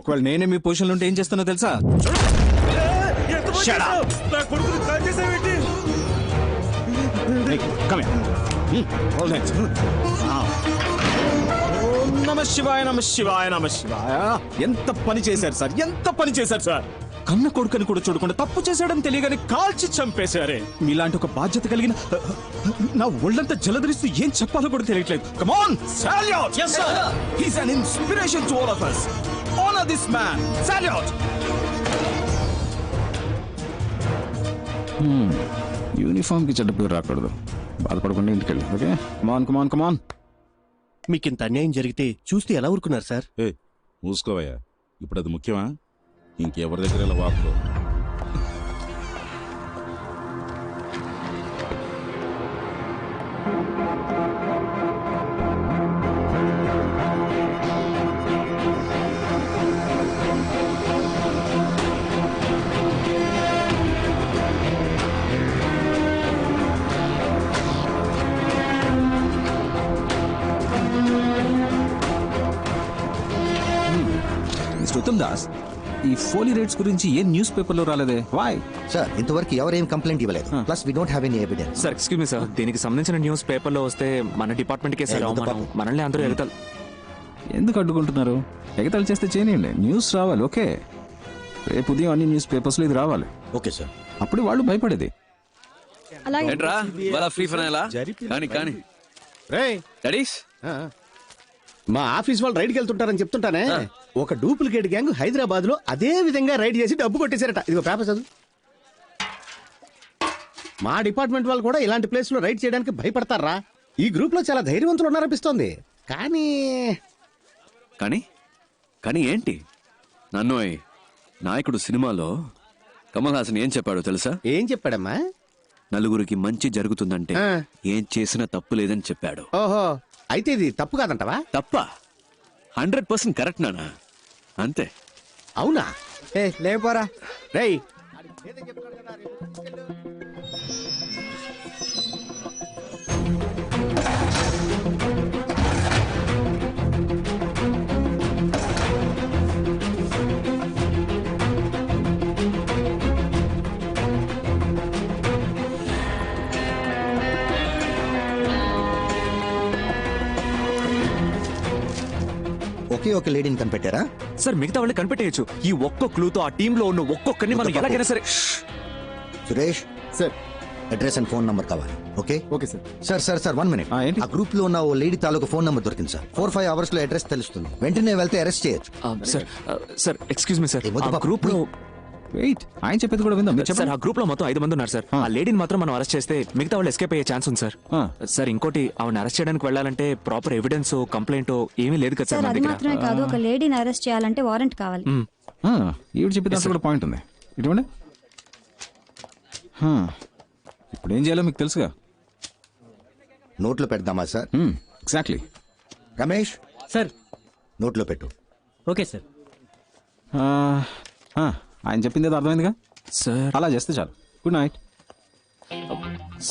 ఒకవేళ నేనే మీ పొజిషన్లో ఉంటే ఏం చేస్తానో తెలుసా? నా కొడుకుని కాల్ చేసావేంటి? నమ శివాయ, నమ శివాయ, నమ శివాయ. ఎంత పని చేశారు సార్, ఎంత పని చేశారు సార్. కన్న కొడుకుని కూడా చూడకుండా తప్పు చేశాడని తెలియగానే కాల్చి చంపేశారే. మీలాంటి ఒక బాధ్యత కలిగిన నా ఒళ్ళంతా జలధరిస్తూ ఏం చెప్పాలో కూడా తెలియట్లేదు. Come on, salute. yes sir, he is an inspiration to all of us. Honor this man. Salute. Uniform కి చెడ్డ పేరు రాకూడదు. బాధపడకుండా ఇంటికి వెళ్ళి. ఓకే, కమాన్ కమాన్ కమాన్. మీకు ఇంత అన్యాయం జరిగితే చూస్తే ఎలా ఊరుకున్నారు సార్? మూసుకోవయ్యా, ఇప్పుడు అది ముఖ్యమా? ఇంకెవరి దగ్గర ఇలా వాపుకో. ఉత్తమ్ దాస్, ఈ ఫోలీ రేట్స్ గురించి ఏ న్యూస్ పేపర్లో రాలేదే? వై సార్, ఇంతవరకు ఎవరేం కంప్లైంట్ ఇవ్వలేదు. Plus we don't have any evidence. Sir, excuse me sir, దీనికి సంబంధించిన న్యూస్ పేపర్లో వస్తే మన డిపార్ట్మెంట్ కే సార్ అవమానం. మనల్ని అందరూ ఎగతాలు ఎందుకు అడ్డుకుంటున్నారు? ఎగతాలు చేస్తే చేయనియండి, న్యూస్ రావాలి. ఓకే, రేపు ఉదయం అన్ని న్యూస్ పేపర్స్లో ఇది రావాలి. Okay sir. అప్పుడు వాళ్ళు భయపడేది. ఏంట్రా వాళ్ళ ఫ్రీ ఫైనలా? కానీ కానీ డాడీస్, మా ఆఫీస్ వాళ్ళు రైడ్కి వెళ్తుంటారని చెప్తుంటానే. ఒక డూప్లికేట్ గ్యాంగ్ హైదరాబాద్ లో అదే విధంగా రైడ్ చేసి డబ్బు కొట్టేశారట. ఇదిగో పేపర్ చదువు. మా డిపార్ట్మెంట్ వాళ్ళు కూడా ఇలాంటి ప్లేస్ లో రైడ్ చేయడానికి భయపడతారా? ఈ గ్రూప్ లో చాలా ధైర్యవంతులు ఉన్నారనిపిస్తోంది. కానీ కానీ కానీ ఏంటి? నన్ను నాయకుడు సినిమాలో కమల్ హాసన్ ఏం చెప్పాడో తెలుసా? ఏం చెప్పాడమ్మా? నలుగురికి మంచి జరుగుతుందంటే ఏం చేసినా తప్పు లేదని చెప్పాడు. ఓహో, అయితే ఇది తప్పు కాదంటవా? తప్ప 100% కరెక్ట్ నానా, అంతే. అవునా? లేపోరా రేయ్, ఒకే ఒక లేడీని కనిపెట్టారా? సార్, మిగతా వాళ్ళు కనిపెట్టేయచ్చు. ఈ ఒక్క క్లూతో ఆ టీమ్ లో ఉన్న ఒక్కొక్కరిని మనం ఎలాగైనా సరే. Suresh sir, address and phone number కావాలి. Okay okay sir. Sir sir sir 1 minute. ఆ గ్రూప్ లో ఉన్న ఓ లేడీ తాలూకు ఫోన్ నంబర్ దొరికింది సార్. 4-5 అవర్స్ లో అడ్రస్ తెలుస్తుంది. వెంటనే వెళ్తే అరెస్ట్ చేయొచ్చు. Sir sir, excuse me sir, ఆ గ్రూప్ లో వెయిట్, ఆయన చెప్పేది కూడా విందాం. సార్, ఆ గ్రూప్ లో మొత్తం 5 మంది ఉన్నారు సార్. ఆ లేడీని మాత్రం మనం అరెస్ట్ చేస్తే మిగతా వాళ్ళు ఎస్కేప్ అయ్యే ఛాన్స్ ఉంది సార్. సార్, ఇంకోటి, ఆవిడ అరెస్ట్ చేయడానికి వెళ్ళాలంటే ప్రాపర్ ఎవిడెన్స్, కంప్లైంట్ ఏమీ లేదు కదా సార్. అది మాత్రమే కాదు, ఒక లేడీని అరెస్ట్ చేయాలంటే వారెంట్ కావాలి. ఈవిడ చెప్పి దాంట్లో కూడా పాయింట్ ఉంది. ఇటువంటి ఇప్పుడు ఏం చేయాలో మీకు తెలుసుగా. నోట్లో పెడదామా సార్? ఎగ్జాక్ట్లీ. రమేష్ సార్ నోట్లో పెట్టు. Okay sir. ఆయన చెప్పింది ఏదో అర్థమైందిగా సార్. అలా చేస్తే చాలు. Good night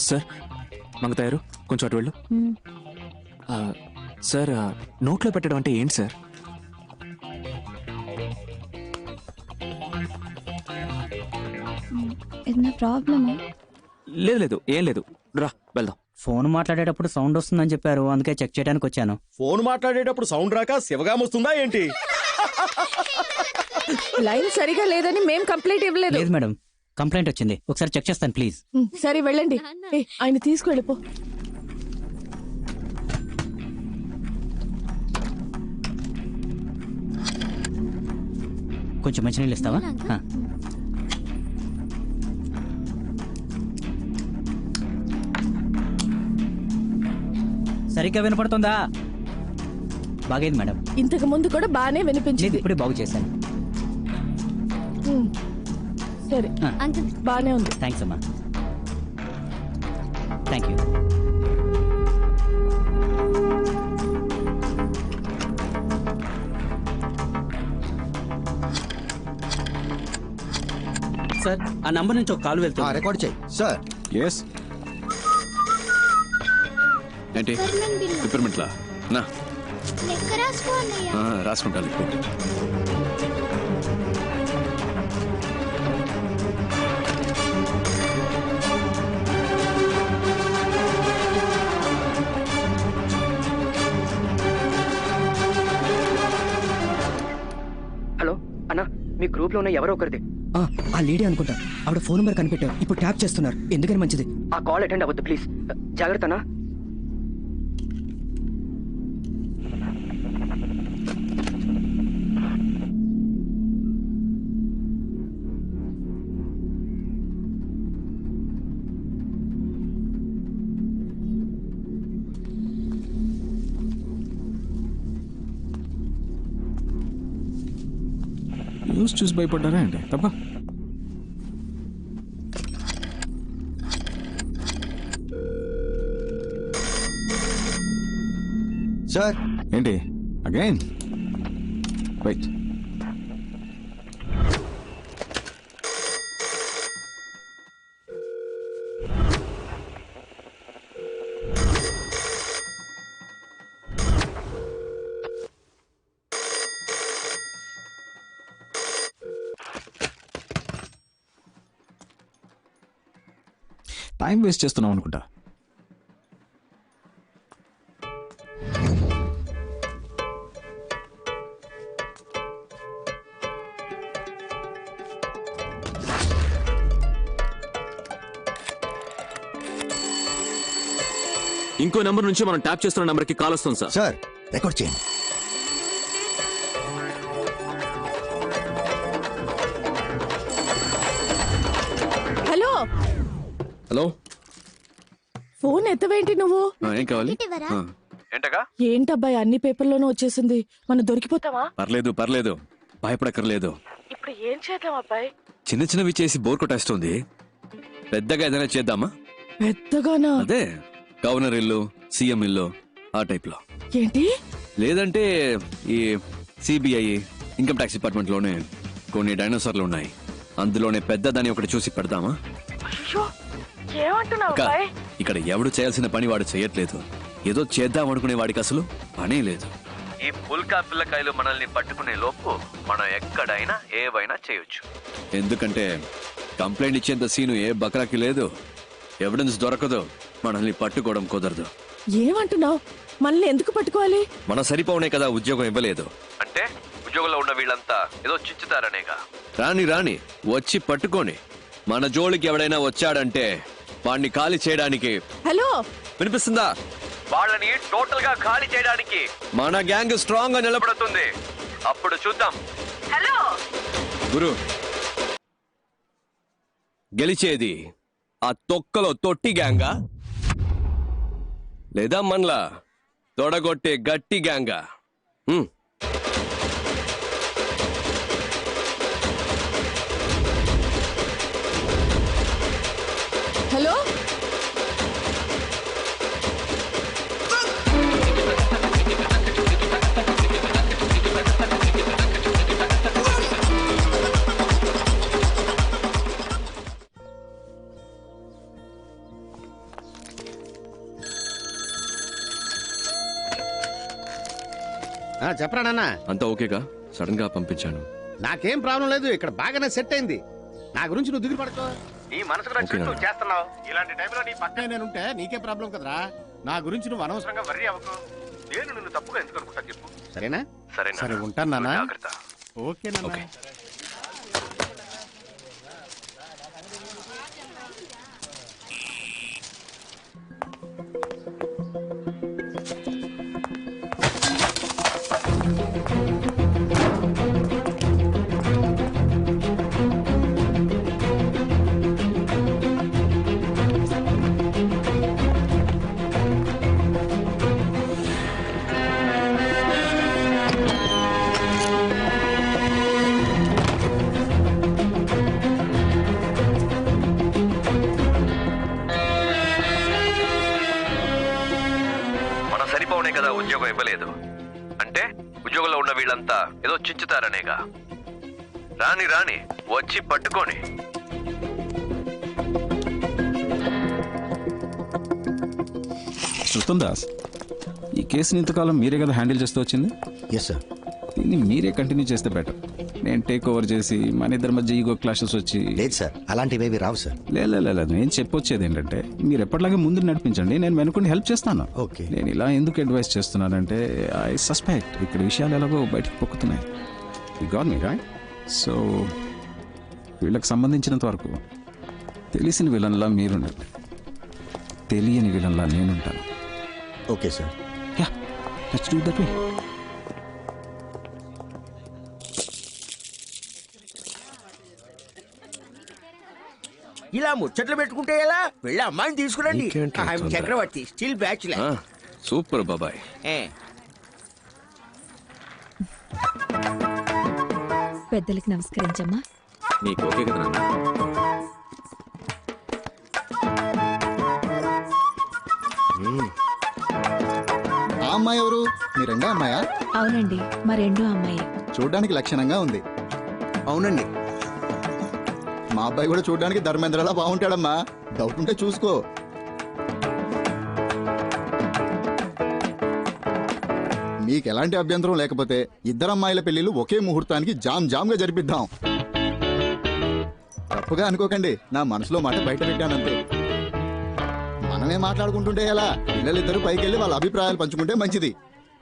sir. మంగతాయారు కొంచెం అటు వెళ్ళు. సార్ నోట్లో పెట్టడం అంటే ఏంటి సార్? ఏదైనా ప్రాబ్లమా? లేదు లేదు, ఏం లేదు, రా వెళ్దాం. ఫోన్ మాట్లాడేటప్పుడు సౌండ్ వస్తుందని చెప్పారు, అందుకే చెక్ చేయడానికి వచ్చాను. ఫోన్ మాట్లాడేటప్పుడు సౌండ్ రాక శివగాం వస్తుందా ఏంటి? లైన్ సరిగా లేదని మేం కంప్లైంట్ ఇవ్వలేదు. లేదు మేడం, కంప్లైంట్ వచ్చింది, ఒకసారి చెక్ చేస్తాను ప్లీజ్. సరే వెళ్ళండి. ఆయన తీసుకువెళ్ళిపో. కొంచెం మంచినీళ్ళు ఇస్తావా? సరిగ్గా వినపడుతుందా? బాగైంది మేడం. ఇంతకు ముందు కూడా బానే వినిపించింది. ఇప్పుడే బాగు చేశాను. సరే బానే ఉంది. థ్యాంక్స్ అమ్మా. Thank you. సార్ ఆ నంబర్ నుంచి ఒక కాల్ వెళ్తుంది. రికార్డ్ చేయి సార్. ఎస్. ఏంటి పిప్పర్మెంట్లా? నా రాసుకుంటాను. హలో అన్నా, మీ గ్రూప్ లో ఉన్న ఎవరో ఒకరిది. ఆ లేడీ అనుకుంటా. ఆవిడ ఫోన్ నెంబర్ కనిపెట్టారు, ఇప్పుడు ట్యాప్ చేస్తున్నారు. ఎందుకని మంచిది. ఆ కాల్ అటెండ్ అవ్వద్దు ప్లీజ్. జాగ్రత్తనా. న్యూస్ చూసి భయపడ్డారా అండి? తప్ప సార్. ఏంటి అగైన్? వెయిట్. టైం వేస్ట్ చేస్తున్నాం అనుకుంటా. ఇంకో నెంబర్ నుంచి మనం ట్యాప్ చేస్తున్న నెంబర్ కి కాల్ వస్తుంది సార్. సార్ రికార్డ్ చేయండి. Hello hello. ఫోన్ ఎత్తవేంటి నువ్వు? ఏం కావాలి? ఏంటగా? ఏంటబ్బాయి అన్ని పేపర్లోనూ వచ్చేసింది, మనం దొరికిపోతావా? పర్లేదు పర్లేదు, భయపడక్కర్లేదు. ఇప్పుడు ఏం చేద్దాం అబ్బాయి? చిన్న చిన్నవి చేసి బోర్ కొట్టేస్తుంది. పెద్దగా ఏదైనా చేద్దామా? పెద్దగానా? అదే గవర్నర్ ఇల్లు, సీఎం ఇల్లు, ఆ టైప్ లో. ఏంటి? లేదంటే ఈ సిబిఐ, ఇన్కమ్ ట్యాక్స్ డిపార్ట్మెంట్ లోనే కొన్ని డైనోసార్లు ఉన్నాయి, అందులోనే పెద్దదాన్ని ఒకటి చూసి పెడదామా? అక్క, ఇక్కడ ఎవడు చేయాల్సిన పని వాడు చేయట్లేదు. ఏదో చేద్దాం అనుకునే వాడికి అసలు పనే లేదు. ఈ పుల్కా పిల్లకాయలు మనల్ని పట్టుకునే లోపు మనం ఎక్కడైనా ఏవైనా చేయొచ్చు. ఎందుకంటే కంప్లైంట్ ఇచ్చేంత సీను ఏ బక్రాకి లేదు. ఎవిడెన్స్ దొరకదు, మనల్ని పట్టుకోవడం కుదరదు. ఏమంటున్నావు? మనల్ని ఎందుకు పట్టుకోవాలి? మన సరిపోనే కదా ఉద్యోగం ఇవ్వలేదు అంటే ఉద్యోగంలో ఉన్న వీళ్ళంతా ఏదో చిచ్చుతారనేగా. రాని రాని వచ్చి పట్టుకోని. మన జోలికి ఎవడైనా వచ్చాడంటే వాడిని ఖాళీ చేయడానికి. హలో, వినిపిస్తుందా? వాళ్ళని టోటల్ గా ఖాళీ చేయడానికి మన గ్యాంగ్ స్ట్రాంగ్ గా నిలబడుతుంది. అప్పుడు చూద్దాం. హలో గురు, గెలిచేది ఆ తొక్కలో తొట్టి గ్యాంగా లేదా మనలా తొడగొట్టే గట్టి గ్యాంగా? హలో చెప్పరా నాన్న. అంతా ఓకేగా? సడన్ గా పంపించాను. నాకేం ప్రాబ్లం లేదు, ఇక్కడ బాగానే సెట్ అయింది. నా గురించి నువ్వు దిగులు పడకో. నీ మనసుకు నచ్చినట్టు నువ్వు చేస్తున్నావు. ఇలాంటి టైంలో నీ పక్కనే నేనుంటే నీకే ప్రాబ్లం కదరా. నా గురించి నువ్వు అనవసరంగా వర్రీ అవ్వకు. నేను నిన్ను తప్పుగా ఎందుకు అనుకుంటా చెప్పు. సరేనా? సరే ఉంటాను నాన్న. ఓకే నాన్న. కదా ఉద్యోగం ఇవ్వలేదు అంటే ఉద్యోగంలో ఉన్న వీళ్ళంతా ఏదో చించుతారనేగా. రాని రాని వచ్చి పట్టుకొని. శృతం దాస్, ఈ కేసుని ఇంతకాలం మీరే కదా హ్యాండిల్ చేస్తూ వచ్చింది? Yes sir. దీన్ని మీరే కంటిన్యూ చేస్తే బెటర్. నేను టేక్ ఓవర్ చేసి మన ఇద్దరి మధ్య ఈగో క్లాషెస్ వచ్చి. లేదు సార్, అలాంటివేవి రావు సార్. లేదు నేను చెప్పొచ్చేది ఏంటంటే మీరు ఎప్పటిలాగే ముందు నడిపించండి, నేను వెనుకొని హెల్ప్ చేస్తాను. ఓకే. నేను ఇలా ఎందుకు అడ్వైస్ చేస్తున్నానంటే ఐ సస్పెక్ట్ ఇక్కడ విషయాలు ఎలాగో బయటకు పొక్కుతున్నాయి. You got me right? So వీళ్ళకి సంబంధించినంత వరకు తెలిసిన విలన్లా మీరుండండి, తెలియని విలన్లా నేనుంటాను. Okay sir. Yeah, let's do that way. ఇలా ముచ్చట్లు పెట్టుకుంటే ఎలా? వెళ్ళి అమ్మాయిని తీసుకురండి. చక్రవర్తి స్టిల్ బ్యాచులర్. సూపర్ బాబాయ్. పెద్దలకి నమస్కరించమ్మా. నీకు ఓకే కదా నాన్న? ఆ అమ్మాయి ఎవరు? మీ రెండో అమ్మాయా? అవునండి, మా రెండో అమ్మాయి. చూడడానికి లక్షణంగా ఉంది. అవునండి, మా అబ్బాయి కూడా చూడడానికి ధర్మేంద్రలా బాగుంటాడమ్మా. డౌట్ ఉంటే చూసుకో. మీకు ఎలాంటి అభ్యంతరం లేకపోతే ఇద్దరు అమ్మాయిల పెళ్లిళ్ళు ఒకే ముహూర్తానికి జామ్ గా జరిపిద్దాం. తప్పుగా అనుకోకండి, నా మనసులో మాట బయట పెట్టానంతే. మనమే మాట్లాడుకుంటుంటే ఎలా? పిల్లలిద్దరూ పైకి వెళ్ళి వాళ్ళ అభిప్రాయాలు పంచుకుంటే మంచిది.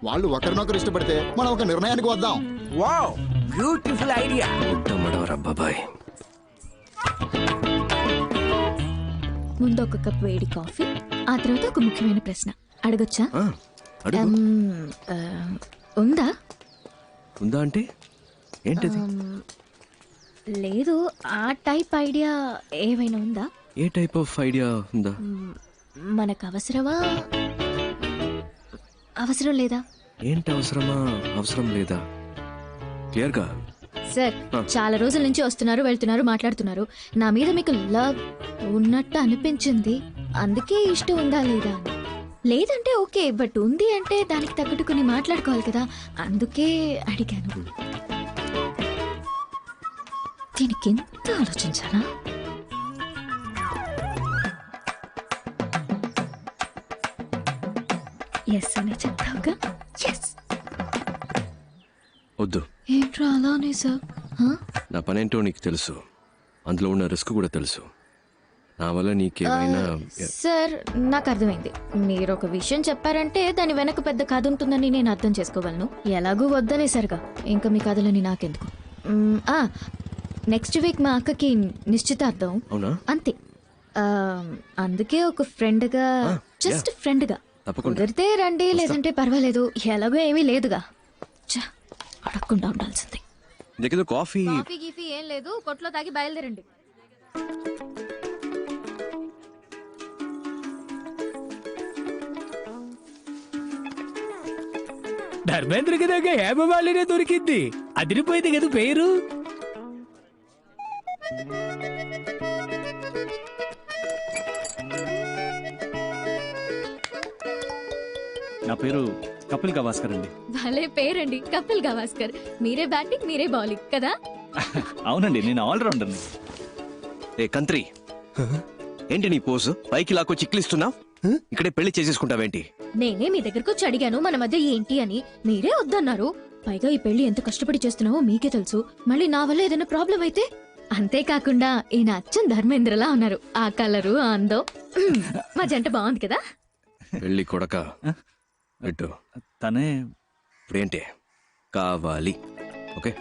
వాళ్ళు ఒకరినొకరు ఇష్టపడితే మనం ఒక నిర్ణయానికి వద్దాం. Wow, beautiful idea. బాబాయ్, ముందు ఒక కప్ వేడి కాఫీ, ఆ తర్వాత ఒక ముఖ్యమైన ప్రశ్న అడగొచ్చా? ఉందా? ఉందా అంటే ఏంటిది? లేదు, ఆ టైప్ ఐడియా ఏమైనా ఉందా? ఏ టైప్ ఆఫ్ ఐడియా ఉందా? మనకు అవసరమా, అవసరం లేదా? ఏంటి అవసరమా, అవసరం లేదా? క్లియర్ గా సార్, చాలా రోజుల నుంచి వస్తున్నారు, వెళ్తున్నారు, మాట్లాడుతున్నారు. నా మీద మీకు లవ్ ఉన్నట్టు అనిపించింది, అందుకే ఇష్టం ఉందా లేదా? లేదంటే ఓకే, బట్ ఉంది అంటే దానికి తగ్గట్టు కొన్ని మాట్లాడుకోవాలి కదా, అందుకే అడిగాను. దీనికి ఎంత ఆలోచించానా? ఎస్ అనే చెప్తావుగా? ఎస్. వద్దు. ఏంట్రా అలానే సార్? నా పనేంటో నీకు తెలుసు, అందులో ఉన్న రిస్క్ కూడా తెలుసు. నా వల్ల నీకేమైనా. సార్, నాకు అర్థమైంది. మీరు ఒక విషయం చెప్పారంటే దాని వెనక పెద్ద కథ ఉంటుందని నేను అర్థం చేసుకోగలను. ఎలాగూ వద్దనేసరిగా ఇంకా మీ కథలని నాకెందుకు. నెక్స్ట్ వీక్ మా అక్కకి నిశ్చితార్థం. అవునా? అంతే. అందుకే ఒక ఫ్రెండ్గా, జస్ట్ ఫ్రెండ్గా కుదిరితే రండి, లేదంటే పర్వాలేదు, ఎలాగో ఏమీ లేదుగా. అడగకుండా ఉండాల్సింది. కాఫీ గీఫీ ఏం లేదు, కొట్లో తాగి బయలుదేరండి. ధర్మేంద్రకి దగ్గర హేమమాలినే దొరికింది, అదిరిపోయింది కదా పేరు. నా పేరు కపిల్ గవాస్కర్ అండి. భలే పేరండి, కపిల్ గవాస్కర్. మీరే బ్యాటింగ్ మీరే బౌలింగ్ కదా? అవునండి, నేను ఆల్రౌండర్ని. ఏ కంత్రి, ఏంటి నీ పోజు? పైకి లాక్కో చిక్లిస్తున్నావు. ఇక్కడే పెళ్లి చేసేసుకుంటావేంటి? నేనే మీ దగ్గరకు వచ్చి అడిగాను మన మధ్య ఏంటి అని, మీరే వద్దన్నారు. పైగా ఈ పెళ్లి ఎంత కష్టపడి చేస్తున్నావో మీకే తెలుసు. మళ్ళీ నా వల్ల ఏదైనా ప్రాబ్లం అయితే? అంతేకాకుండా ఈయన అచ్చం ధర్మేంద్రలా ఉన్నారు. ఆ కలరు ఆ అందం మా జంట బాగుంది కదా? పెళ్లి కొడక పెట్టు. తనే ఇప్పుడేంటి కావాలి? ఓకే,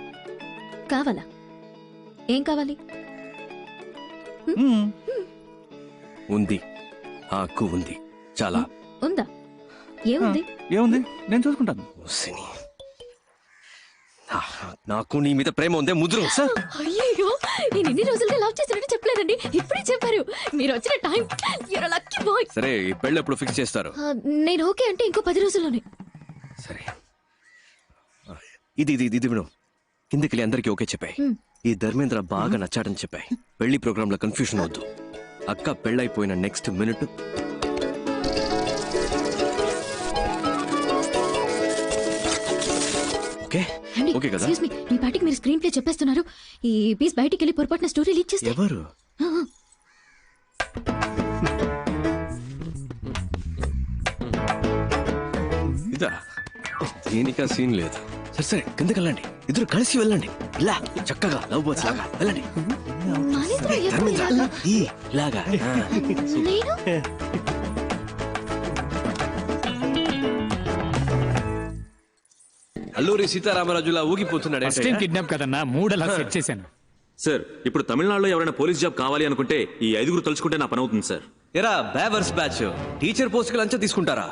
కావాలా? ఏం కావాలి? ఉంది, హక్కు ఉంది. చాలా ఉందా? ఏముంది? ఏముంది, నేను చూసుకుంటాను. నాకు నీ మీద ప్రేమ ఉందే ముదురు. అయ్యో, నేను ఇన్ని రోజులుగా లవ్ చేసినట్టు చెప్పలేదండి, ఇప్పుడే చెప్పారు. మీరు వచ్చిన time, you're a lucky boy. సరే, ఈ పెళ్లి ఎప్పుడు ఫిక్స్ చేస్తారు? నేను ఓకే అంటే ఇంకో 10 రోజుల్లోనే. సరే, ఇది ఇది ఇది విను. కిందకి అందరికి ఓకే చెప్పాయి. ఈ ధర్మేంద్ర బాగా నచ్చాడని చెప్పాయి. పెళ్లి ప్రోగ్రామ్ లో కన్ఫ్యూషన్ వద్దు. అక్క పెళ్ళైపోయిన నెక్స్ట్ మినిట్ ఓకే ఓకే కదా? ఎక్స్క్యూజ్ మీ, మీ పార్టీకి మీరు స్క్రీన్ ప్లే చెప్పేస్తున్నారు. ఈ పీస్ బయటికి వెళ్ళి పొరపాటున స్టోరీ లీక్ చేస్తే ఎవరు? ఇదా? దీనికా సీన్ లేదు. సరే సరే, కిందకి వెళ్ళండి. ఇద్దరు కలిసి వెళ్ళండి. ఇలా చక్కగా లవ్ బర్డ్స్ లాగా వెళ్ళండి. ధర్మేంద్ర, ఇలాగా. అల్లూరి సీతారామరాజులా ఊగిపోతున్నాడు. కిడ్నాప్ కదన్నా, మూడలా సెట్ చేశాను. సార్, ఇప్పుడు తమిళనాడులో ఎవరైనా పోలీస్ జాబ్ కావాలి అనుకుంటే ఈ 5 తలుచుకుంటే నా పని అవుతుంది సార్. ఎరా బేవర్స్ బ్యాచ్, టీచర్ పోస్ట్ కి లంచం తీసుకుంటారా?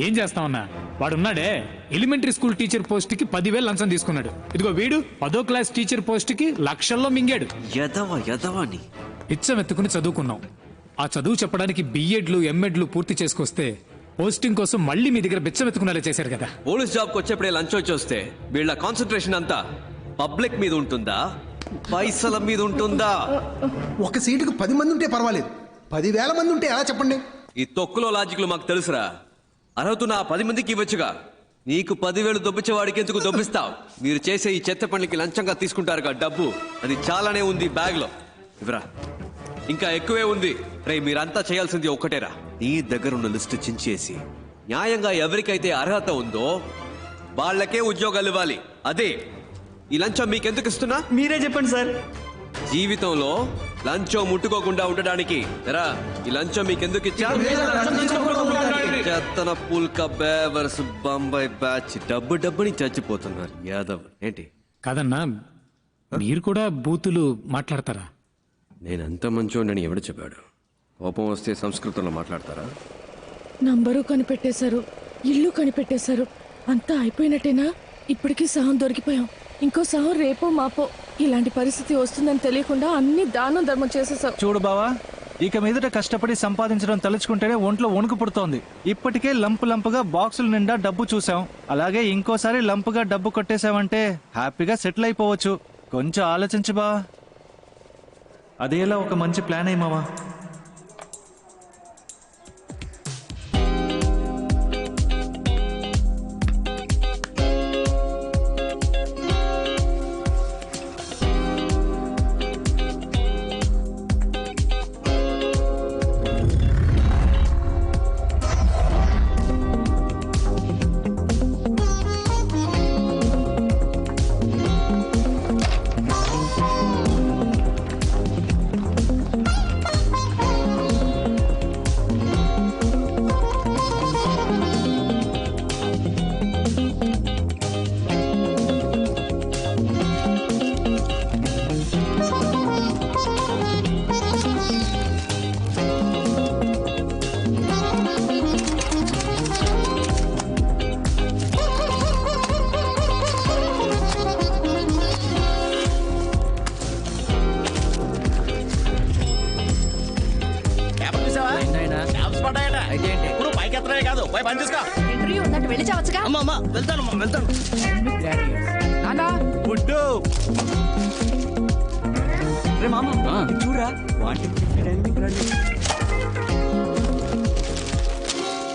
ఏం చేస్తామన్నా, వాడున్నాడే ఎలిమెంటరీ స్కూల్ టీచర్ పోస్ట్ కి 10,000 లంచం తీసుకున్నాడు. ఇదిగో వీడు 10వ క్లాస్ టీచర్ పోస్ట్ కి లక్షల్లో మింగాడు. యదవని పిచ్చం ఎత్తుకుని చదువుకున్నాం. ఆ చదువు చెప్పడానికి బిఎడ్లు ఎంఎడ్లు పూర్తి చేసుకొస్తే పోస్టింగ్ కోసం మళ్ళీ మీ దగ్గర బిచ్చం ఎత్తుకునేలా చేశారు కదా. పోలీస్ జాబ్ కి వచ్చేప్పుడే లంచం వచ్చి వస్తే వీళ్ళ కాన్సన్ట్రేషన్ అంతా పబ్లిక్ మీద ఉంటుందా, పైసల మీద ఉంటుందా? ఒక సీటుకు 10 మంది ఉంటే పర్వాలేదు, 10,000 మంది ఉంటే ఎలా చెప్పండి? ఈ తొక్కులో లాజిక్లు మాకు తెలుసురా. అర్హత నా 10 మందికి ఇవ్వచ్చుగా. నీకు 10,000 దొబ్బించేవాడికి ఎందుకు దొబ్బిస్తావు? మీరు చేసే ఈ చెత్త పనులకి లంచంగా తీసుకుంటారుగా డబ్బు, అది చాలానే ఉంది బ్యాగ్ లో. ఇవరా, ఇంకా ఎక్కువే ఉంది. రే, మీరంతా చేయాల్సింది ఒక్కటేరా. నీ దగ్గర ఉన్న లిస్టు చించేసి న్యాయంగా ఎవరికైతే అర్హత ఉందో వాళ్ళకే ఉద్యోగాలు ఇవ్వాలి. అదే ఈ లంచం మీకెందుకు ఇస్తున్నా? మీరే చెప్పండి సార్. జీవితంలో లంచం ముట్టుకోకుండా ఉండడానికి ఎరా ఈ లంచం మీకెందుకు ఇచ్చా? చెత్తన పుల్క బేవర్స్ బొంబాయి బ్యాచ్ డబ్బుని చచ్చిపోతున్నారు యాదవ్. ఏంటి కాదన్నా, మీరు కూడా బూతులు మాట్లాడతారా? నేనంత మంచోడని ఎవడు చెప్పాడు? కోపం వస్తే సంస్కృతంలో మాట్లాడతారా? నంబరు కనిపెట్టేశారు, ఇల్లు కనిపెట్టేశారు, అంతా అయిపోయినట్టేనా? ఇప్పటికీ సహం దొరికిపోయాం. ఇంకో సహం రేపో మాపో. ఇలాంటి పరిస్థితి వస్తుందని తెలియకుండా అన్ని దానం ధర్మం చేసేసాం. చూడు బావా, ఇక మీదట కష్టపడి సంపాదించడం తలుచుకుంటేనే ఒంట్లో వణుకు పుడుతోంది. ఇప్పటికే లంపుగా బాక్సుల నిండా డబ్బు చూసాం. అలాగే ఇంకోసారి లంపుగా డబ్బు కొట్టేశామంటే హ్యాపీగా సెటిల్ అయిపోవచ్చు. కొంచెం ఆలోచించు బా. అదేలా ఒక మంచి ప్లాన్ అయ్యి మావా. ఇంటర్వ్యూ ఉందంటే వెళ్ళి చావచ్చుగా. వెళ్తాను. చూడరా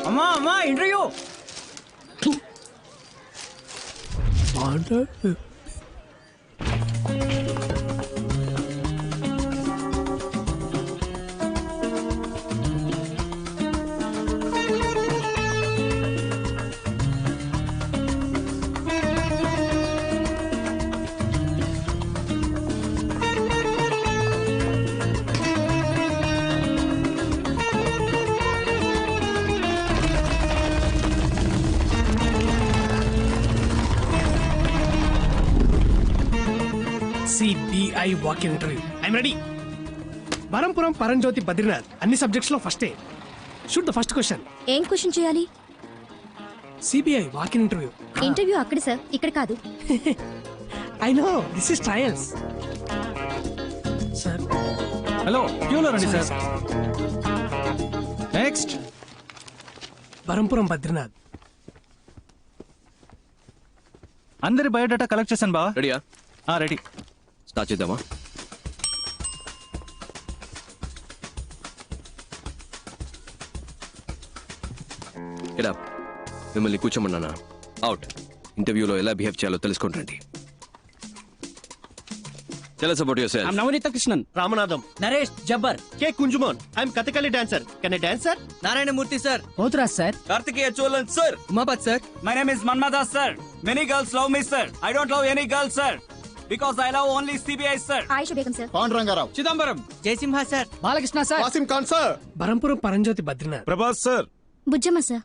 అమ్మా interview. CBI walk in interview I'm ready. Varampuram Paranjyothi Badrinath అన్ని సబ్జెక్ట్స్ లో ఫస్టే. Shoot the first question. ఏం క్వశ్చన్ చేయాలి? CBI walk in interview. Interview అక్కడ సార్, ఇక్కడ కాదు. I know this is trials. Sir hello క్యూలో రండి సార్. నెక్స్ట్. వరంపురం బద్రీనాథ్. అందరి బయోడేటా కలెక్ట్ చేశాను బావా. రెడీయా? రెడీ. స్టార్ట్ చేద్దామా? ఎడా మిమ్మల్ని కూర్చోమన్నానా? అవుట్. ఇంటర్వ్యూలో ఎలా బిహేవ్ చేయాలో తెలుసుకుంటండి. Tell us about yourself. I'm Navnita Krishnan. Ramanadam. Naresh Jabbar. K. Kunjumon. I'm Kathakali dancer. Can I dance, sir? Narayana Murthy, sir. Potraj, sir. Kartikeya Cholan, sir. Umabhat, sir. My name is Manmada, sir. Many girls love me, sir. I don't love any girl, sir. Because I love only CBI, sir. Aisha Begum, sir. Pandurangarao. Chidambaram. Jaisimha, sir. Balakrishna sir. Wasim Khan sir. Varampuram Paranjyothi Badrinath. Prabhas sir. Bujjamma sir.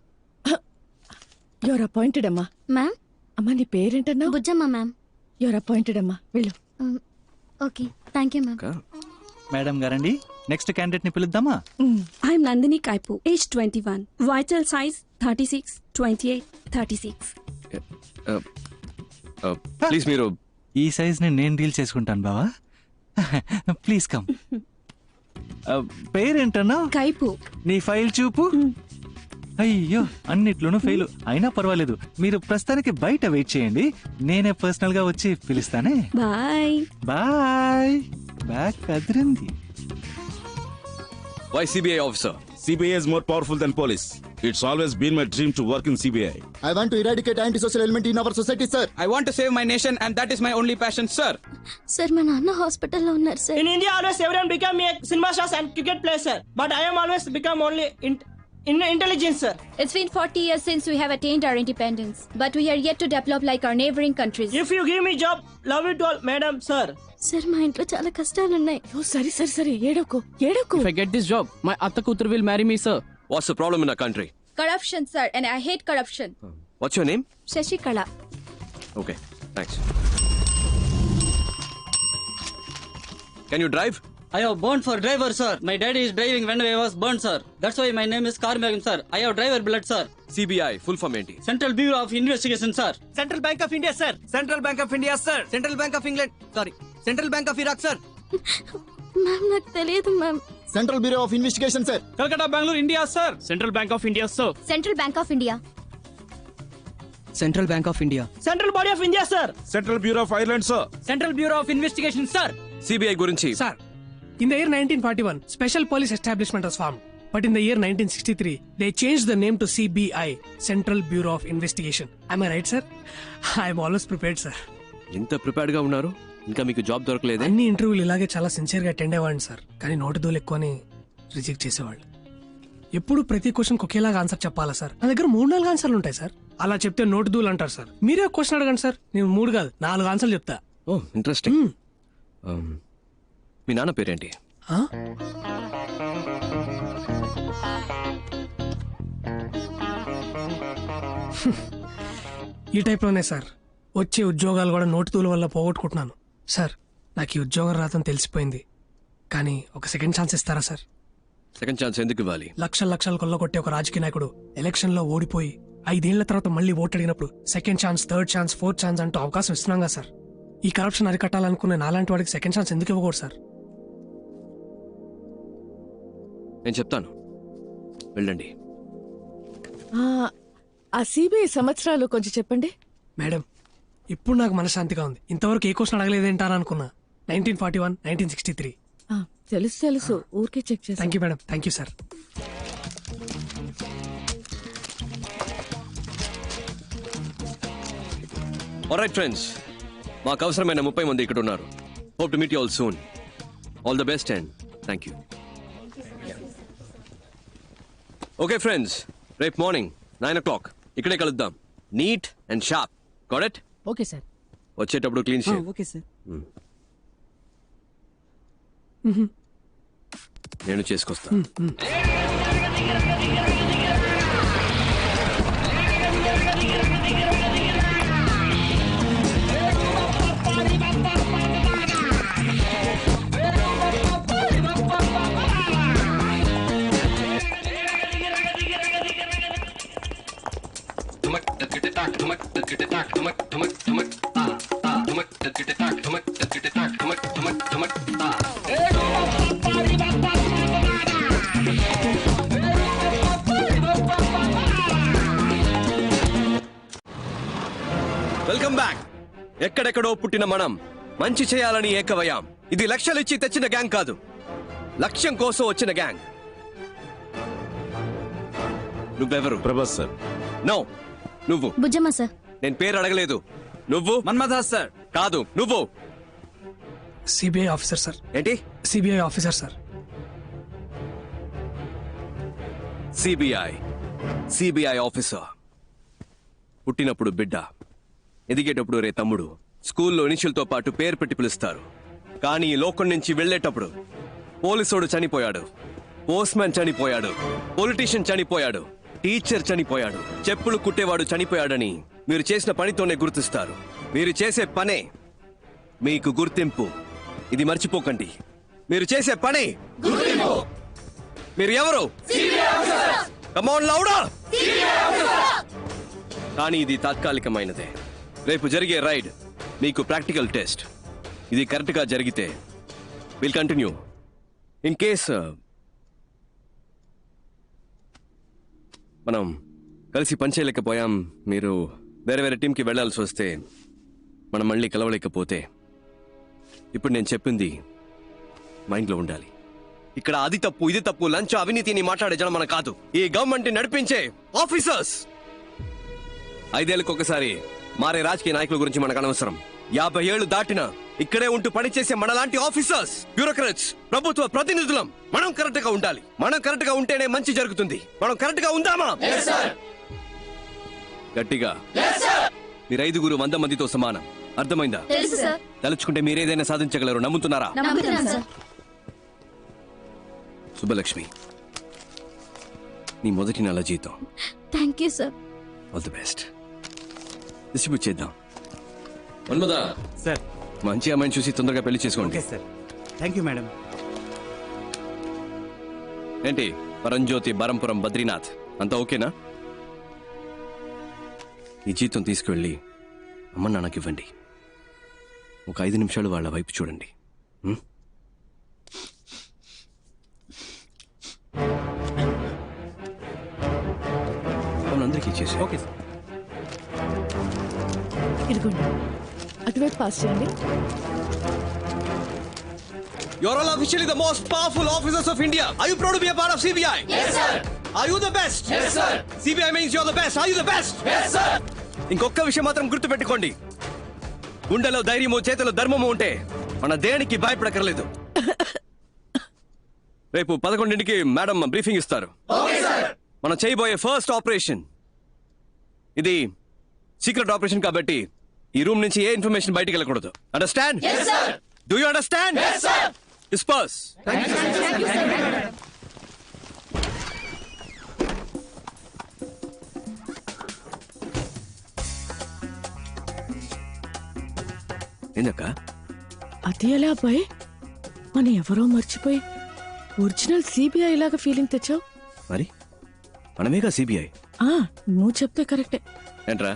Your appointed అమ్మా. Ma'am. అమ్మా నీ పేరేంటన్నా? Bujjamma ma'am. Your appointed అమ్మా, వెళ్ళు. Okay, thank you ma'am. Madam గారండి, next candidate ని పిలుద్దామా? I'm Nandini Kaipu, age 21, vital size 36, 28, 36. Please మీరు ఈ సైజ్ ని నేను డీల్ చేసుకుంటాను బావా. Please come. పేరేంటన్నా? కైపు. నీ ఫైల్ చూపు. అయ్యో, అన్నిట్లోనూ ఫెయిల్. అయినా పర్వాలేదు, మీరు ప్రస్తుతానికి బయట వెయిట్ చేయండి, నేనే పర్సనల్ గా వచ్చి పిలుస్తానే. Bye bye. బ్యాక్ కదిరింది. Why CBI officer? CBI is more powerful than police. It's always been my dream to work in CBI. I want to eradicate antisocial element in our society, sir. I want to save my nation and that is my only passion, sir. Sir మా నాన్న హాస్పిటల్లో ఉన్నారు sir. In India always everyone become a cinema stars and cricket player, sir. But I am always become only intelligence, sir. It's been 40 years since we have attained our independence, but we are yet to develop like our neighboring countries. If you give me job, love it all, madam, sir. Sir మా ఇంట్లో చాలా కష్టాలు ఉన్నాయి. సరే సరే సరే, ఏడోకు. If I get this job, my atta kutur will marry me, sir. What's the problem in our country? Corruption, sir, and I hate corruption. What's your name? Shashikala. Okay, thanks. Can you drive? I have born for driver, sir. My daddy is driving when I was born, sir. That's why my name is Karmegam, sir. I have driver blood, sir. CBI, full form ఏంటి? Central Bureau of Investigation, sir. Central Bank of India, sir. Central Bank of India, sir. Central Bank of England. Sorry. Central Bank of Iraq, sir. Ma'am నాకు తెలియదు ma'am. Central bureau of investigation, sir. Calcutta, Bangalore, India, sir. Central Bank of India, sir. Central bank of India. Central Bank of India. Central Body of India, sir. Central Bureau of Ireland, sir. Central Bureau of Investigation, sir. CBI గురించి. Sir, in the year 1941, Special Police Establishment was formed. But in the year 1963, they changed the name to CBI, Central Bureau of Investigation. Am I right, sir? I am always prepared, sir. ఎంత prepared గా ఉన్నారు? ఇంకా మీకు job దొరకలేదా? అన్ని ఇంటర్వ్యూలు ఇలాగే చాలా సిన్సియర్ గా అటెండ్ అయ్యేవాడిని సార్, కానీ నోటి దూలు ఎక్కువని రిజెక్ట్ చేసేవాళ్ళు. ఎప్పుడు ప్రతి క్వశ్చన్ ఒకేలాగా ఆన్సర్ చెప్పాలా సార్? నా దగ్గర 3-4 ఆన్సర్లు ఉంటాయి సార్. అలా చెప్తే నోటి దూలు అంటారు సార్. మీరే క్వశ్చన్ అడగండి సార్, నేను 3 కాదు 4 ఆన్సర్లు చెప్తా. ఓ ఇంట్రెస్టింగ్. మీ నాన్న పేరేంటి? ఈ టైప్లోనే సార్ వచ్చే ఉద్యోగాలు కూడా నోటితూల వల్ల పోగొట్టుకుంటున్నాను సార్. నాకు ఈ ఉద్యోగం రాదని తెలిసిపోయింది, కానీ ఒక సెకండ్ ఛాన్స్ ఇస్తారా సార్? సెకండ్ ఛాన్స్ ఎందుకు ఇవ్వాలి? లక్షలు కొల్లగొట్టే ఒక రాజకీయ నాయకుడు ఎలక్షన్ లో ఓడిపోయి 5 ఏళ్ల తర్వాత మళ్ళీ ఓటు అడిగినప్పుడు second chance, third chance, fourth chance అంటూ అవకాశం ఇస్తున్నాగా సార్. ఈ కరప్షన్ అరికట్టాలనుకునే నాలాంటి వాడికి సెకండ్ ఛాన్స్ ఎందుకు ఇవ్వకూడదు సార్? నేను చెప్తాను, వెళ్ళండి. ఆ సిబిఐ సంవత్సరాలు కొంచెం చెప్పండి. మేడం, ఇప్పుడు నాకు మనశ్శాంతిగా ఉంది. ఇంతవరకు ఏ క్వశ్చన్ అడగలేదేంటారా అనుకున్నా. 1941, 1963. తెలుసు, ఊరికే చెక్ చేసి. Thank you madam, thank you sir. Alright friends, మాకు అవసరమైన 30 మంది ఇక్కడ ఉన్నారు. Hope to meet you all soon. All the best and thank you. Okay friends, రేపు మార్నింగ్ 9 o'clock ఇక్కడే కలుద్దాం. Neat and sharp. Got it? Okay sir. వచ్చేటప్పుడు clean shave. Okay sir. నేను చేసుకొస్తా. Welcome back. ఎక్కడెక్కడో పుట్టిన మనం మంచి చేయాలని ఏకవయాం. ఇది లక్ష్యాలిచ్చి తెచ్చిన గ్యాంగ్ కాదు, లక్ష్యం కోసం వచ్చిన గ్యాంగ్. నువ్వెవరు? ప్రభాస్ సార్. నో, నువ్వు. బుజ్జమ్మ సార్. నేను పేరు అడగలేదు. నువ్వు? మన్మథాస్ సార్. కాదు, నువ్వు. CBI officer sir. ఏంటి? CBI officer sir. CBI officer. పుట్టినప్పుడు బిడ్డ, ఎదిగేటప్పుడు రే తమ్ముడు, స్కూల్లో ఇనిషియల్తో పాటు పేరు పెట్టి పిలుస్తారు. కానీ ఈ లోకం నుంచి వెళ్లేటప్పుడు పోలీసోడు చనిపోయాడు, పోస్ట్ మ్యాన్ చనిపోయాడు, పొలిటీషియన్ చనిపోయాడు, టీచర్ చనిపోయాడు, చెప్పులు కుట్టేవాడు చనిపోయాడని మీరు చేసిన పనితోనే గుర్తిస్తారు. మీరు చేసే పనే మీకు గుర్తింపు. ఇది మర్చిపోకండి. మీరు చేసే పనే మీరు ఎవరు? కమ్ ఆన్ లౌడా. కానీ ఇది తాత్కాలికమైనదే. రేపు జరిగే రైడ్ మీకు ప్రాక్టికల్ టెస్ట్. ఇది కరెక్ట్ గా జరిగితే విల్ కంటిన్యూ. ఇన్ కేస్ మనం కలిసి పనిచేయలేకపోయాం, మీరు వేరే వేరే టీంకి వెళ్లాల్సి వస్తే, మనం మళ్ళీ కలవలేకపోతే, ఇప్పుడు నేను చెప్పింది మైండ్లో ఉండాలి. ఇక్కడ అది తప్పు ఇది తప్పు, లంచ్ అవినీతిని మాట్లాడే జనం మన కాదు, ఈ గవర్నమెంట్ నడిపించే ఆఫీసర్స్. 5 ఏళ్ళకి ఒకసారి మారే రాజకీయ నాయకుల గురించి మనకు అనవసరం. 50 ఏళ్లు దాటినా ఇక్కడే ఉంటూ పనిచేసే మనలాంటి ఆఫీసర్స్, బ్యూరోక్రాట్స్, ప్రభుత్వ ప్రతినిధులం మనం కరెక్ట్ గా ఉండాలి. మనం కరెక్ట్ గా ఉంటేనే మంచి జరుగుతుంది. మనం కరెక్ట్ గా ఉందామా? గట్టిగా. మీరు 5 100 మందితో సమానం. అర్థమైందా? తలుచుకుంటే మీరేదైనా సాధించగలరు. నమ్ముతున్నారా? శుభలక్ష్మి, నీ మొదటి నెల జీతం. Thank you sir. All the best. Distribute చేద్దాం. మన్మదా సార్, మంచి అమ్మాయిని చూసి తొందరగా పెళ్లి చేసుకోండి. సార్. Thank you madam. ఏంటి పరంజ్యోతి, బరంపురం, బద్రీనాథ్ అంతా ఓకేనా? ఈ జీతం తీసుకువెళ్ళి అమ్మ నాన్నకి ఇవ్వండి. ఒక 5 నిమిషాలు వాళ్ళ వైపు చూడండి. అందరికీ ఇచ్చేసి. Okay sir. ఇదిగోండి, అటువైపు పాస్ చేయండి. You are all officially the most powerful officers of India. Are you proud to be a part of CBI? Yes, sir. Are you the best? Yes, sir. CBI means you're the best. Are you the best? Yes, sir. ఇంకొక విషయం మాత్రం గుర్తుపెట్టుకోండి, గుండెలో ధైర్యము, చేతిలో ధర్మము ఉంటే మన దేనికి భయపడకర్లేదు. రేపు 11ంటికి మేడం బ్రీఫింగ్ ఇస్తారు. మనం చేయబోయే ఫస్ట్ ఆపరేషన్ ఇది సీక్రెట్ ఆపరేషన్ కాబట్టి ఈ రూమ్ నుంచి ఏ ఇన్ఫర్మేషన్ బయటికి వెళ్ళకూడదు. Understand? Do you understand? Disperse. ఏందక్క? అది ఎలా అబ్బాయి? మన ఎవరో మర్చిపోయి ఒరిజినల్ సిబిఐ లాగా ఫీలింగ్ తెచ్చావు. మరి మనమేగా సిబిఐ. నువ్వు చెప్తే కరెక్టే. ఏంట్రా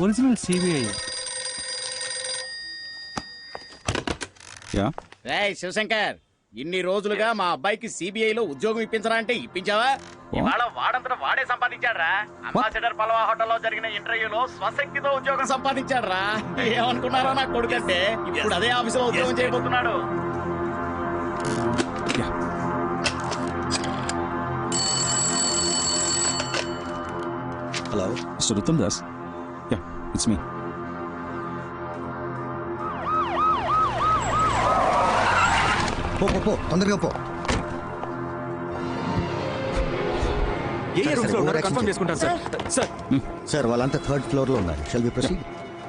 ఒరిజినల్ సిబిఐ? రేయ్ శివశంకర్, ఇన్ని రోజులుగా మా అబ్బాయికి సిబిఐలో ఉద్యోగం ఇప్పించరా అంటే ఇప్పించావా? ఇవాళ వాడంతట వాడే సంపాదించాడ్రా. అంబాసిడర్ పల్వా హోటల్లో జరిగిన ఇంటర్వ్యూలో స్వశక్తితో ఉద్యోగం సంపాదించాడ్రా. ఏమనుకున్నారో నా కొడుకంటే ఇప్పుడు అదే ఆఫీసులో ఉద్యోగం చేయబోతున్నాడు. Hello, Mr. Uttam Das. Yeah, it's me. పో తొందరగా పో. ఏ రూమ్స్ లో ఉన్నారో కన్ఫర్మ్ చేసుకుంటాను సార్. సార్ సార్ వాళ్ళంతా 3rd ఫ్లోర్ లో ఉన్నారు. Shall we proceed?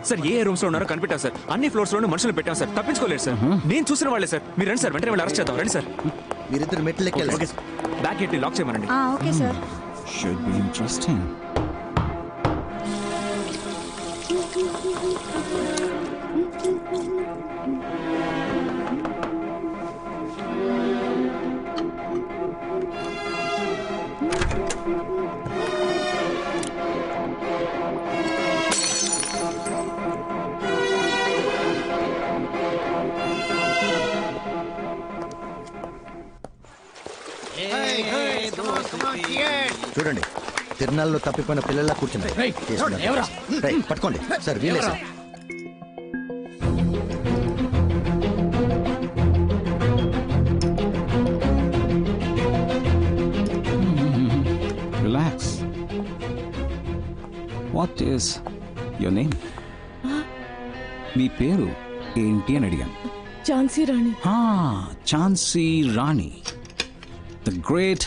సార్ ఏ రూమ్స్ లో ఉన్నారో కనిపెట్టాం సార్. అన్ని ఫ్లోర్స్ లోనూ మనుషులు పెట్టాం సార్. తప్పించుకోలేదు సార్. నేను చూసిన వాళ్ళే సార్. మీరు రండి సార్, వెంటనే వాళ్ళు అరెస్ట్ చేద్దాం. రండి సార్. మీరిద్దరు మెట్లు ఎక్కాలి. బ్యాక్ ఎట్టి లాక్ చేయమనండి. Okay sir. Should be interesting. చూడండి, తిరునాళ్ళలో తప్పిపోయిన పిల్లల్లా కూర్చున్నారు. పట్టుకోండి సార్, వీలే sir. Relax. What is your name? మీ పేరు ఏంటి అని అడిగాను. Jhansi Rani. Jhansi Rani, the great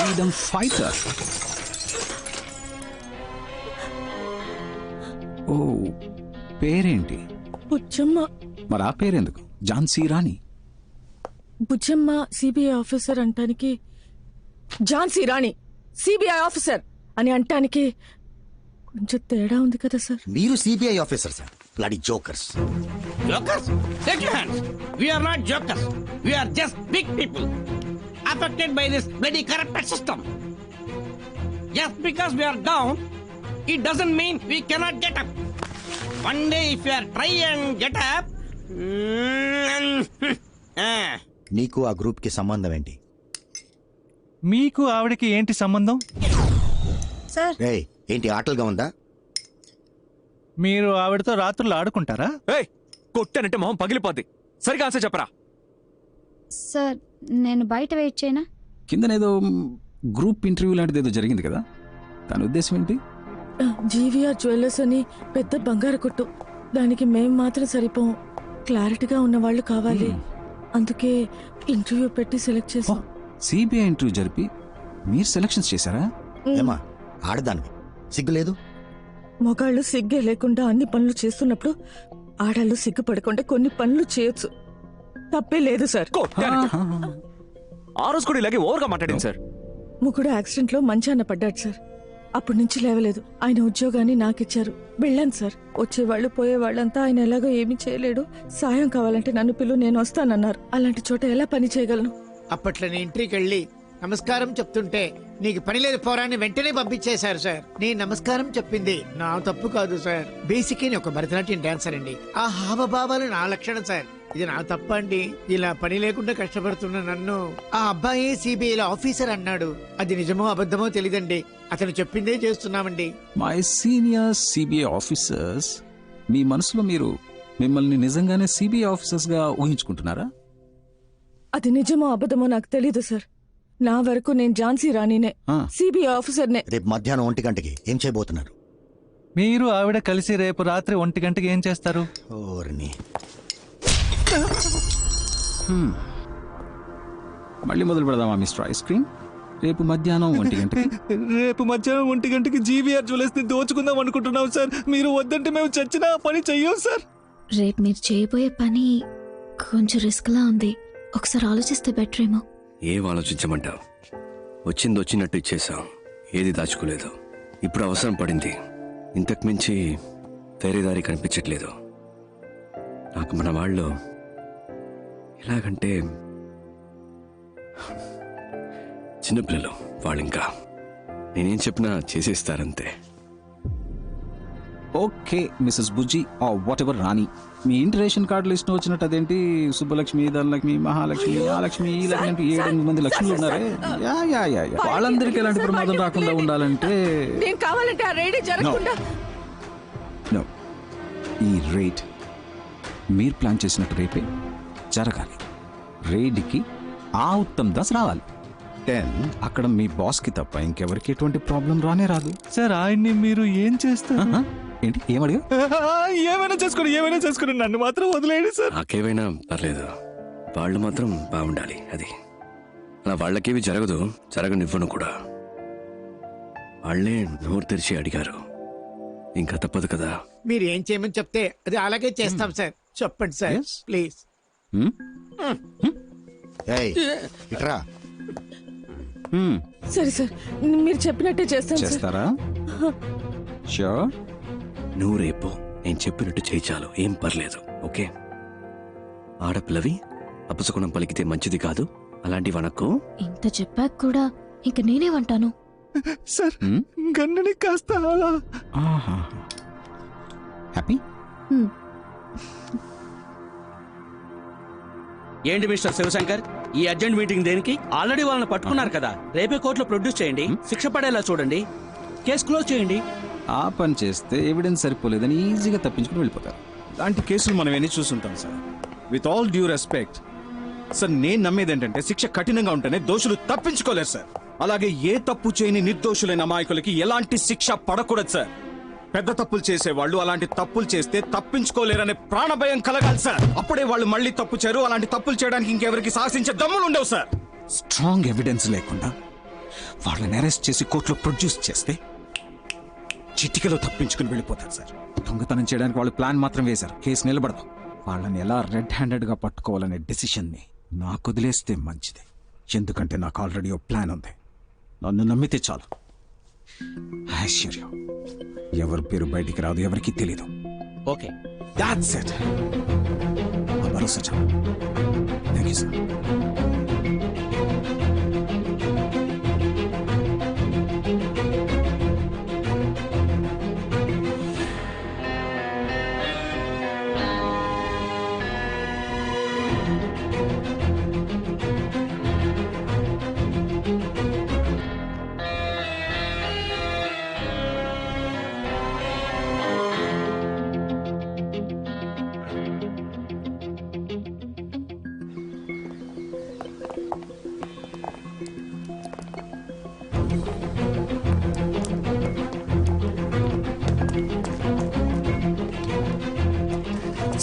freedom fighter. Oh, పేరేంటి? బుజ్జమ్మ. మరి ఆ పేరెందుకు ఝాన్సీ రాణి? బుజ్జమ్మ సిబిఐ ఆఫీసర్ అంటానికి, ఝాన్సీ రాణి సిబిఐ ఆఫీసర్ అని అంటానికి కొంచెం తేడా ఉంది కదా సార్. మీరు CBI officer sir. Bloody jokers. Jokers? Take your hands. We are not jokers. We are just big people affected by this bloody corrupted system. Just because we are down, it doesn't mean we cannot get up. One day if you are try and get up. నీకు ఆ group కి సంబంధం ఏంటి? మీకు ఆవిడకి ఏంటి సంబంధం? Sir ఏంటి ఆటలుగా ఉందా? మీరు ఆవిడతో రాత్రులు ఆడుకుంటారా? కొట్టానంటే మొహం పగిలిపోద్ది. సరిగా ఆన్సర్ చెప్పరా. సార్ నేను బయట వెయిట్ చేయనా? కిందనేదో గ్రూప్ ఇంటర్వ్యూ లాంటిది ఏదో జరిగింది కదా, దాని ఉద్దేశం ఏంటి? జీవీఆర్ జ్యువెలర్స్ అని పెద్ద బంగారు కొట్టు, దానికి మేం మాత్రం సరిపోం. క్లారిటీగా ఉన్న వాళ్ళు కావాలి. అందుకే ఇంటర్వ్యూ పెట్టి సెలెక్ట్ చేసాం. సిబిఐ ఇంటర్వ్యూ జరిపి మీరు సెలక్షన్స్ చేశారా? ఏమా ఆడదానివి సిగ్గులేదు? మొగాళ్ళు సిగ్గే లేకుండా అన్ని పనులు చేస్తున్నప్పుడు ఆడాళ్ళు సిగ్గుపడకుండా కొన్ని పనులు చేయొచ్చు. తప్పే లేదు సార్. ఆ రోజు కూడా ఇలాగే ఓవర్గా మాట్లాడింది సార్. ముగ్గుడు యాక్సిడెంట్ లో మంచాన పడ్డాడు సార్. అప్పటి నుంచి లేవలేదు. ఆయన ఉద్యోగాన్ని నాకిచ్చారు. వెళ్ళాను సార్. వచ్చేవాళ్ళు పోయేవాళ్ళంతా ఆయన ఎలాగో ఏమీ చేయలేడు, సాయం కావాలంటే నన్ను పిలు, నేను వస్తానన్నారు. అలాంటి చోట ఎలా పని చేయగలను? అప్పట్లో నేను ఇంట్రీకి వెళ్ళి నమస్కారం చెప్తుంటే నీకు పని లేదు పోరాన్ని వెంటనే పంపించేశారు సార్. నేను నమస్కారం చెప్పింది నా తప్పు కాదు సార్. బేసిక్ ఒక భరతనాట్యం డాన్సర్ అండి. ఆ హావభావాలు నా లక్షణం సార్. ఇది నా తప్ప అండి. ఇలా పని లేకుండా కష్టపడుతున్న నన్ను ఆ అబ్బాయి సిబిఐలో ఆఫీసర్ అన్నాడు. అది నిజమో అబద్ధమో తెలీదండి. అతను చెప్పిందే చేస్తున్నామండి. మై సీనియర్ సిబిఐ ఆఫీసర్స్, మీ మనసులో మీరు మిమ్మల్ని నిజంగానే సిబిఐ ఆఫీసర్స్ గా ఊహించుకుంటున్నారా? అది నిజమో అబద్ధమో నాకు తెలీదు సార్. నా వరకు నేను ఝాన్సీ రాణినే, సిబిఐ ఆఫీసర్నే. రేపు మధ్యాహ్నం 1 గంటకి ఏం చేయబోతున్నారు? మీరు ఆవిడ కలిసి రేపు రాత్రి 1 గంటకి ఏం చేస్తారు? మళ్ళీ మొదలు పెడదామా మిస్టర్ ఐస్ క్రీమ్? రేపు మధ్యాహ్నం 1 గంటకి. రేపు మధ్యాహ్నం 1 గంటకి జీవీఆర్ జ్యువెలర్స్ ని దోచుకుందాం అనుకుంటున్నాం సార్. మీరు వద్దంటే మేము చచ్చినా పని చెయ్యం సార్. రేపు మీరు చేయబోయే పని కొంచెం రిస్క్ లా ఉంది. ఒకసారి ఆలోచిస్తే బెటర్ ఏమో. ఏం ఆలోచించమంటావు? వచ్చింది వచ్చినట్టు ఇచ్చేసాం. ఏది దాచుకోలేదు. ఇప్పుడు అవసరం పడింది. ఇంతకు మించి వేరే దారి కనిపించట్లేదు నాకు. మన వాళ్ళు ఎలాగంటే చిన్నపిల్లలు. వాళ్ళు ఇంకా నేనేం చెప్పినా చేసేస్తారంతే. Okay Mrs Bujji whatever Rani, మీ ఇంటి రేషన్ కార్డు లిస్ట్ వచ్చినట్టు అదేంటి సుబ్బలక్ష్మి, ధనలక్ష్మి, మహాలక్ష్మి, ఆ లక్ష్మి, ఈ లక్ష్మి, 7-8 మంది లక్ష్ములు ఉన్నారే. వాళ్ళందరికీ ఎలాంటి ప్రమాదం రాకుండా ఉండాలంటే నేను కావాలంటే ఆ రేడే జరగకుండా. ఈ రేడ్ మీరు ప్లాన్ చేసినట్టు రేపే జరగాలి. రేడ్కి ఆ ఉత్తమ్ దాస్ రావాలి. 10 అక్కడ మీ బాస్ కి తప్ప ఇంకెవరికి ఎటువంటి ప్రాబ్లం రానే రాదు. సార్ ఆయన్ని మీరు ఏం చేస్తారు? ఏంటి ఏమడిగా? ఏమైనా చేసుకుని నన్ను మాత్రం వదిలేయండి సార్. నాకేమైనా పర్లేదు, వాళ్ళు మాత్రం బాగుండాలి. అది అలా వాళ్ళకేవి జరగదు, జరగనివ్వను కూడా. వాళ్ళే నోరు తెరిచి అడిగారు, ఇంకా తప్పదు కదా. మీరు ఏం చేయమని చెప్తే అది అలాగే చేస్తాం సార్. చెప్పండి సార్ ప్లీజ్. ఇట్రా. సరే సార్, మీరు చెప్పినట్టే చేస్తాం సార్. చేస్తారా? షూర్. నువ్వు రేపు నేను చెప్పినట్టు చేయి చాలు, ఏం పర్లేదు. ఓకే? ఆడపిల్లవి అపశకునం పలికితే మంచిది కాదు, అలాంటివి అనకు. ఇంత చెప్పాక కూడా ఇంక నేనేమంటాను సార్? గన్నని కాస్త అలా. హ్యాపీ? ఏంటి మిస్టర్ శివశంకర్, ఈ అర్జెంట్ మీటింగ్ దేనికి? ఆల్రెడీ వాళ్ళని పట్టుకున్నారు కదా, రేపే కోర్టులో ప్రొడ్యూస్ చేయండి, శిక్ష పడేలా చూడండి, కేసు క్లోజ్ చేయండి. ఆ పని చేస్తే ఎవిడెన్స్ సరిపోలేదని ఈజీగా తప్పించుకుని వెళ్ళిపోతారు. ఇలాంటి కేసులు మనం ఎన్ని చూస్తుంటాం sir. With all due respect sir, నేను నమ్మేది ఏంటంటే శిక్ష కఠినంగా ఉంటేనే దోషులు తప్పించుకోలేరు సార్. అలాగే ఏ తప్పు చేయని నిర్దోషులైన అమాయకులకి ఎలాంటి శిక్ష పడకూడదు సార్. పెద్ద తప్పులు చేసేవాళ్ళు అలాంటి తప్పులు చేస్తే తప్పించుకోలేరనే ప్రాణభయం కలగాలి సార్. అప్పుడే వాళ్ళు మళ్ళీ తప్పు చేయరు, అలాంటి తప్పులు చేయడానికి ఇంకెవరికి సాహసించే దమ్ములు ఉండవు సార్. స్ట్రాంగ్ ఎవిడెన్స్ లేకుండా వాళ్ళని అరెస్ట్ చేసి కోర్టులో ప్రొడ్యూస్ చేస్తే చిటికలో తప్పించుకుని వెళ్ళిపోతారు సార్. దొంగతనం చేయడానికి వాళ్ళు ప్లాన్ మాత్రం వేశారు, కేసు నిలబడదు. వాళ్ళని ఎలా రెడ్ హ్యాండెడ్ గా పట్టుకోవాలనే డెసిషన్ ని నాకు వదిలేస్తే మంచిది. ఎందుకంటే నాకు ఆల్రెడీ ఓ ప్లాన్ ఉంది. నన్ను నమ్మితే చాలు. ఐశ్వర్యం ఎవరి పేరు బయటికి రాదు, ఎవరికి తెలీదు. Okay, that's it. ఆ భరోసా చాలు. Thank you sir.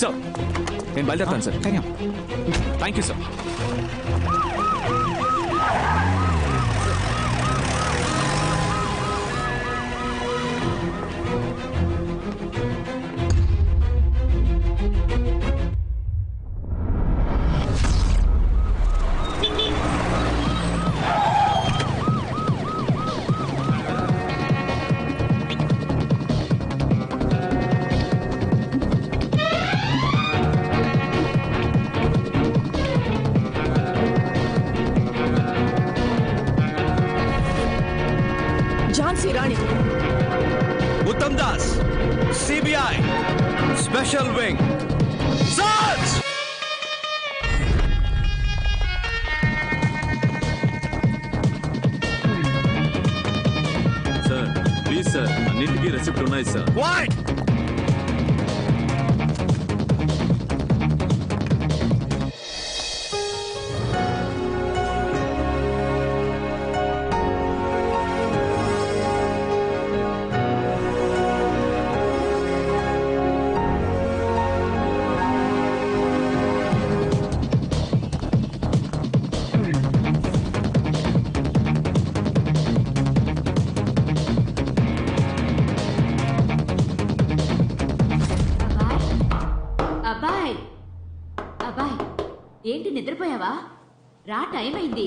సార్ నేను బయలుదేరుతాను sir. Thank you sir. Jhansi Rani. Uttam Das, CBI special wing. Search! Sir please sir, అన్నింటికీ రెసిప్ట్ ఉన్నాయి సార్. What? అబ్బాయ్ అబ్బాయ్, ఏంటి నిద్రపోయావా? రా, టైం అయింది.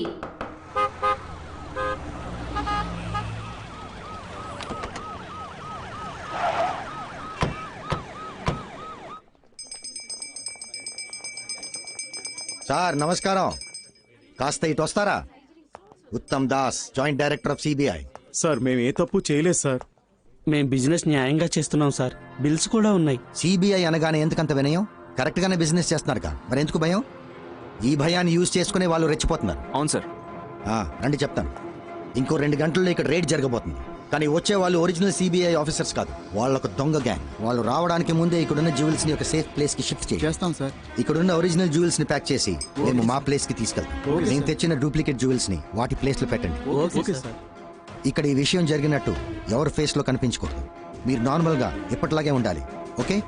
సార్ నమస్కారం. కాస్త ఇటు వస్తారా? Uttam Das, joint director of CBI. Sir మేము ఏ తప్పు చేయలేదు సార్. మేము బిజినెస్ న్యాయంగా చేస్తున్నాం సార్, బిల్స్ కూడా ఉన్నాయి. సిబిఐ అనగానే ఎందుకంత వినయం? కరెక్ట్ గానే బిజినెస్ చేస్తున్నారుగా, మరి ఎందుకు భయం? ఈ భయాన్ని యూజ్ చేసుకునే వాళ్ళు రెచ్చిపోతున్నారు. అవును సార్. రండి చెప్తాను. ఇంకో 2 గంటల్లో ఇక్కడ రేడ్ జరగబోతుంది. కానీ వచ్చే వాళ్ళు ఒరిజినల్ సిబిఐ ఆఫీసర్స్ కాదు, వాళ్ళొక దొంగ గ్యాంగ్. వాళ్ళు రావడానికి ముందే ఇక్కడున్న జ్యువెల్స్ ని ఒక సేఫ్ ప్లేస్ కి షిఫ్ట్ చేస్తాం సార్. ఇక్కడున్న ఒరిజినల్ జ్యువెల్స్ ని ప్యాక్ చేసి మేము మా ప్లేస్ కి తీసుకెళ్తాం. నేను తెచ్చిన డూప్లికేట్ జ్యువెల్స్ ని వాటి ప్లేస్ లో పెట్టండి. ఇక్కడ ఈ విషయం జరిగినట్టు ఎవరి ఫేస్ లో కనిపించకూడదు. మీరు నార్మల్గా ఎప్పటిలాగే ఉండాలి. ఓకే?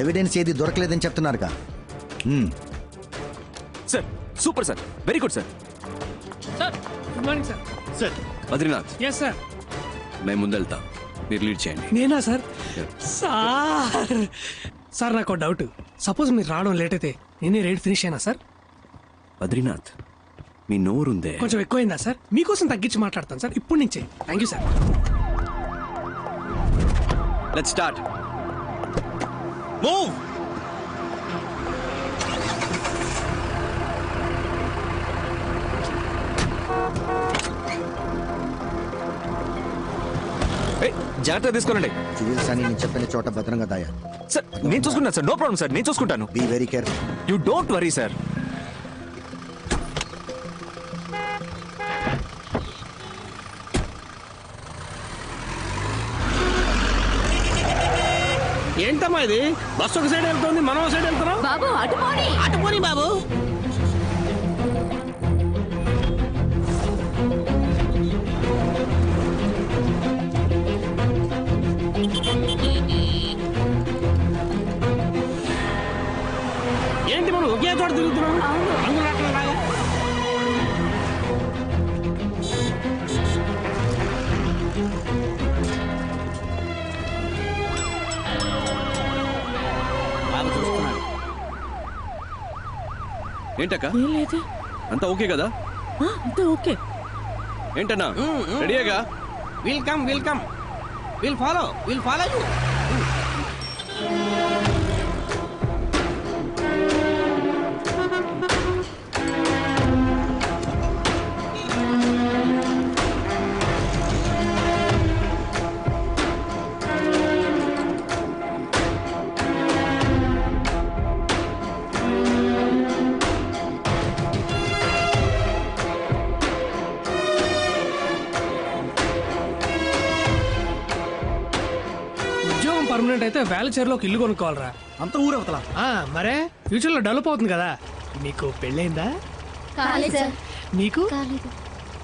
ఎవిడెన్స్ ఏది దొరకలేదని చెప్తున్నారుగా. Sir super sir, very good sir. Sir good morning sir. Sir Badrinath. Yes sir. నేను ముందెళ్తా, మీరు లీడ్ చేయండి. నేనా సార్? సార్ సార్ నాకు డౌట్. సపోజ్ మీరు రావడం లేట్ అయితే నేనే రైడ్ ఫినిష్ అయినా సార్? బద్రీనాథ్ మీ నోరుందే కొంచెం ఎక్కువైందా సార్? మీకోసం తగ్గించి మాట్లాడతాను సార్ ఇప్పటి నుంచే. Thank you sir. Let's start. Move. జాగ్రత్త తీసుకోనండి. సివిల్స్ అని నేను చెప్పిన చోట భద్రంగా దాయా. సార్ నేను చూసుకుంటాను సార్, నో ప్రాబ్లం సార్, నేను చూసుకుంటాను. Be very careful. You don't worry sir. ఏంటమ్మా ఇది? బస్సు ఒక సైడ్ వెళ్తుంది, మనం ఒక సైడ్ వెళ్తున్నాం. బాబు అటుపోని అటుపోని బాబు. ఏంటి మనం ఒకే చోట తిరుగుతున్నాం? రంగులు రాట్లేదు బాగా. ఏంటక్క? అంతా ఓకే కదా? అంతా ఓకే. ఏంటన్నా రెడీగా? Welcome welcome. Will follow you. Permanent అయితే వేలచేరులో ఒక ఇల్లు కొనుక్కోవాలరా. అంత ఊరవతల. మరే ఫ్యూచర్ లో డెవలప్ అవుతుంది కదా. నీకు పెళ్ళైందా? నీకు?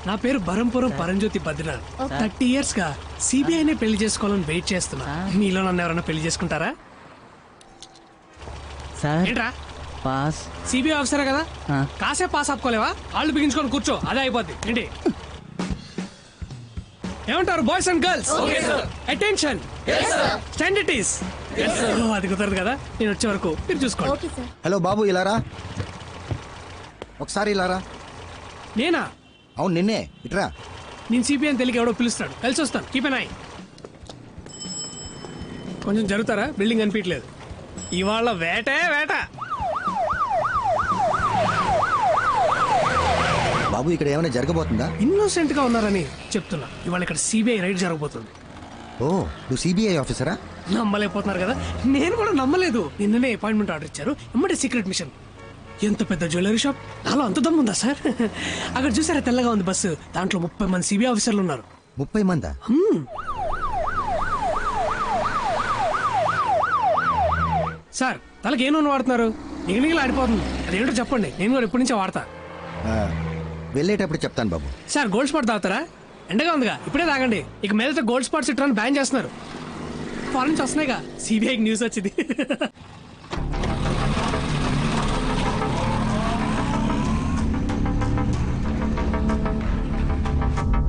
నా పేరు బరంపురం పరంజ్యోతి బద్రీనాథ్. 30 years గా సిబిఐనే పెళ్లి చేసుకోవాలని వెయిట్ చేస్తున్నా. మీలో నన్ను ఎవరైనా పెళ్లి చేసుకుంటారా? ఏంట్రా పాస్? సిబిఐ ఆఫీసరే కదా, కాసేపు పాస్ ఆపుకోలేవా? కాళ్ళు బిగించుకొని కూర్చో, అదే అయిపోద్ది. ఏంటి ఏమంటారు boys and girls? Attention, stand it is. అది కుదరదు కదా, నేను వచ్చే వరకు మీరు చూసుకోండి. హలో బాబు, ఇలారా ఒకసారి. ఇలారా. నేనా? అవును నిన్నే. ఇట్రా. నేను సిబిఐ అని తెలియక ఎవడో పిలుస్తాడు, కలిసి వస్తాను. Keep N I. కొంచెం జరుగుతారా? బిల్డింగ్ అనిపించలేదు. ఇవాళ వేటే వేట. బాబు ఇక్కడ ఏమైనా జరగబోతుందా? ఇన్నోసెంట్ గా ఉన్నారని చెప్తున్నా. ఇవాళ ఇక్కడ సిబిఐ రైడ్ జరగబోతుంది. ఓ, నువ్వు సిబిఐ ఆఫీసరా? నమ్మలేకపోతున్నారు కదా, నేను కూడా నమ్మలేదు. నిన్ననే అపాయింట్మెంట్ ఆర్డర్ ఇచ్చారు, ఎమ్మటే సీక్రెట్ మిషన్. ఎంత పెద్ద జ్యువెలరీ షాప్, నాలో అంత దమ్ముందా సార్? అక్కడ చూసారా తెల్లగా ఉంది బస్సు, దాంట్లో 30 మంది సిబిఐ ఆఫీసర్లు ఉన్నారు. 30 మందా? సార్ తలకి ఏ నూనె వాడుతున్నారు? నిగనిగలు ఆడిపోతుంది. అదేంటో చెప్పండి, నేను కూడా ఎప్పటి నుంచో వాడతా. వెళ్ళేటప్పుడు చెప్తాను బాబు. సార్ గోల్డ్ స్పాట్ తాగుతారా? ఎండగా ఉందిగా, ఇప్పుడే తాగండి. ఇక మీదట గోల్డ్ స్పాట్ సిట్రాన్ని బ్యాన్ చేస్తున్నారు. ఫారెన్ నుంచి వస్తున్నాయిగా, సిబిఐకి న్యూస్ వచ్చింది.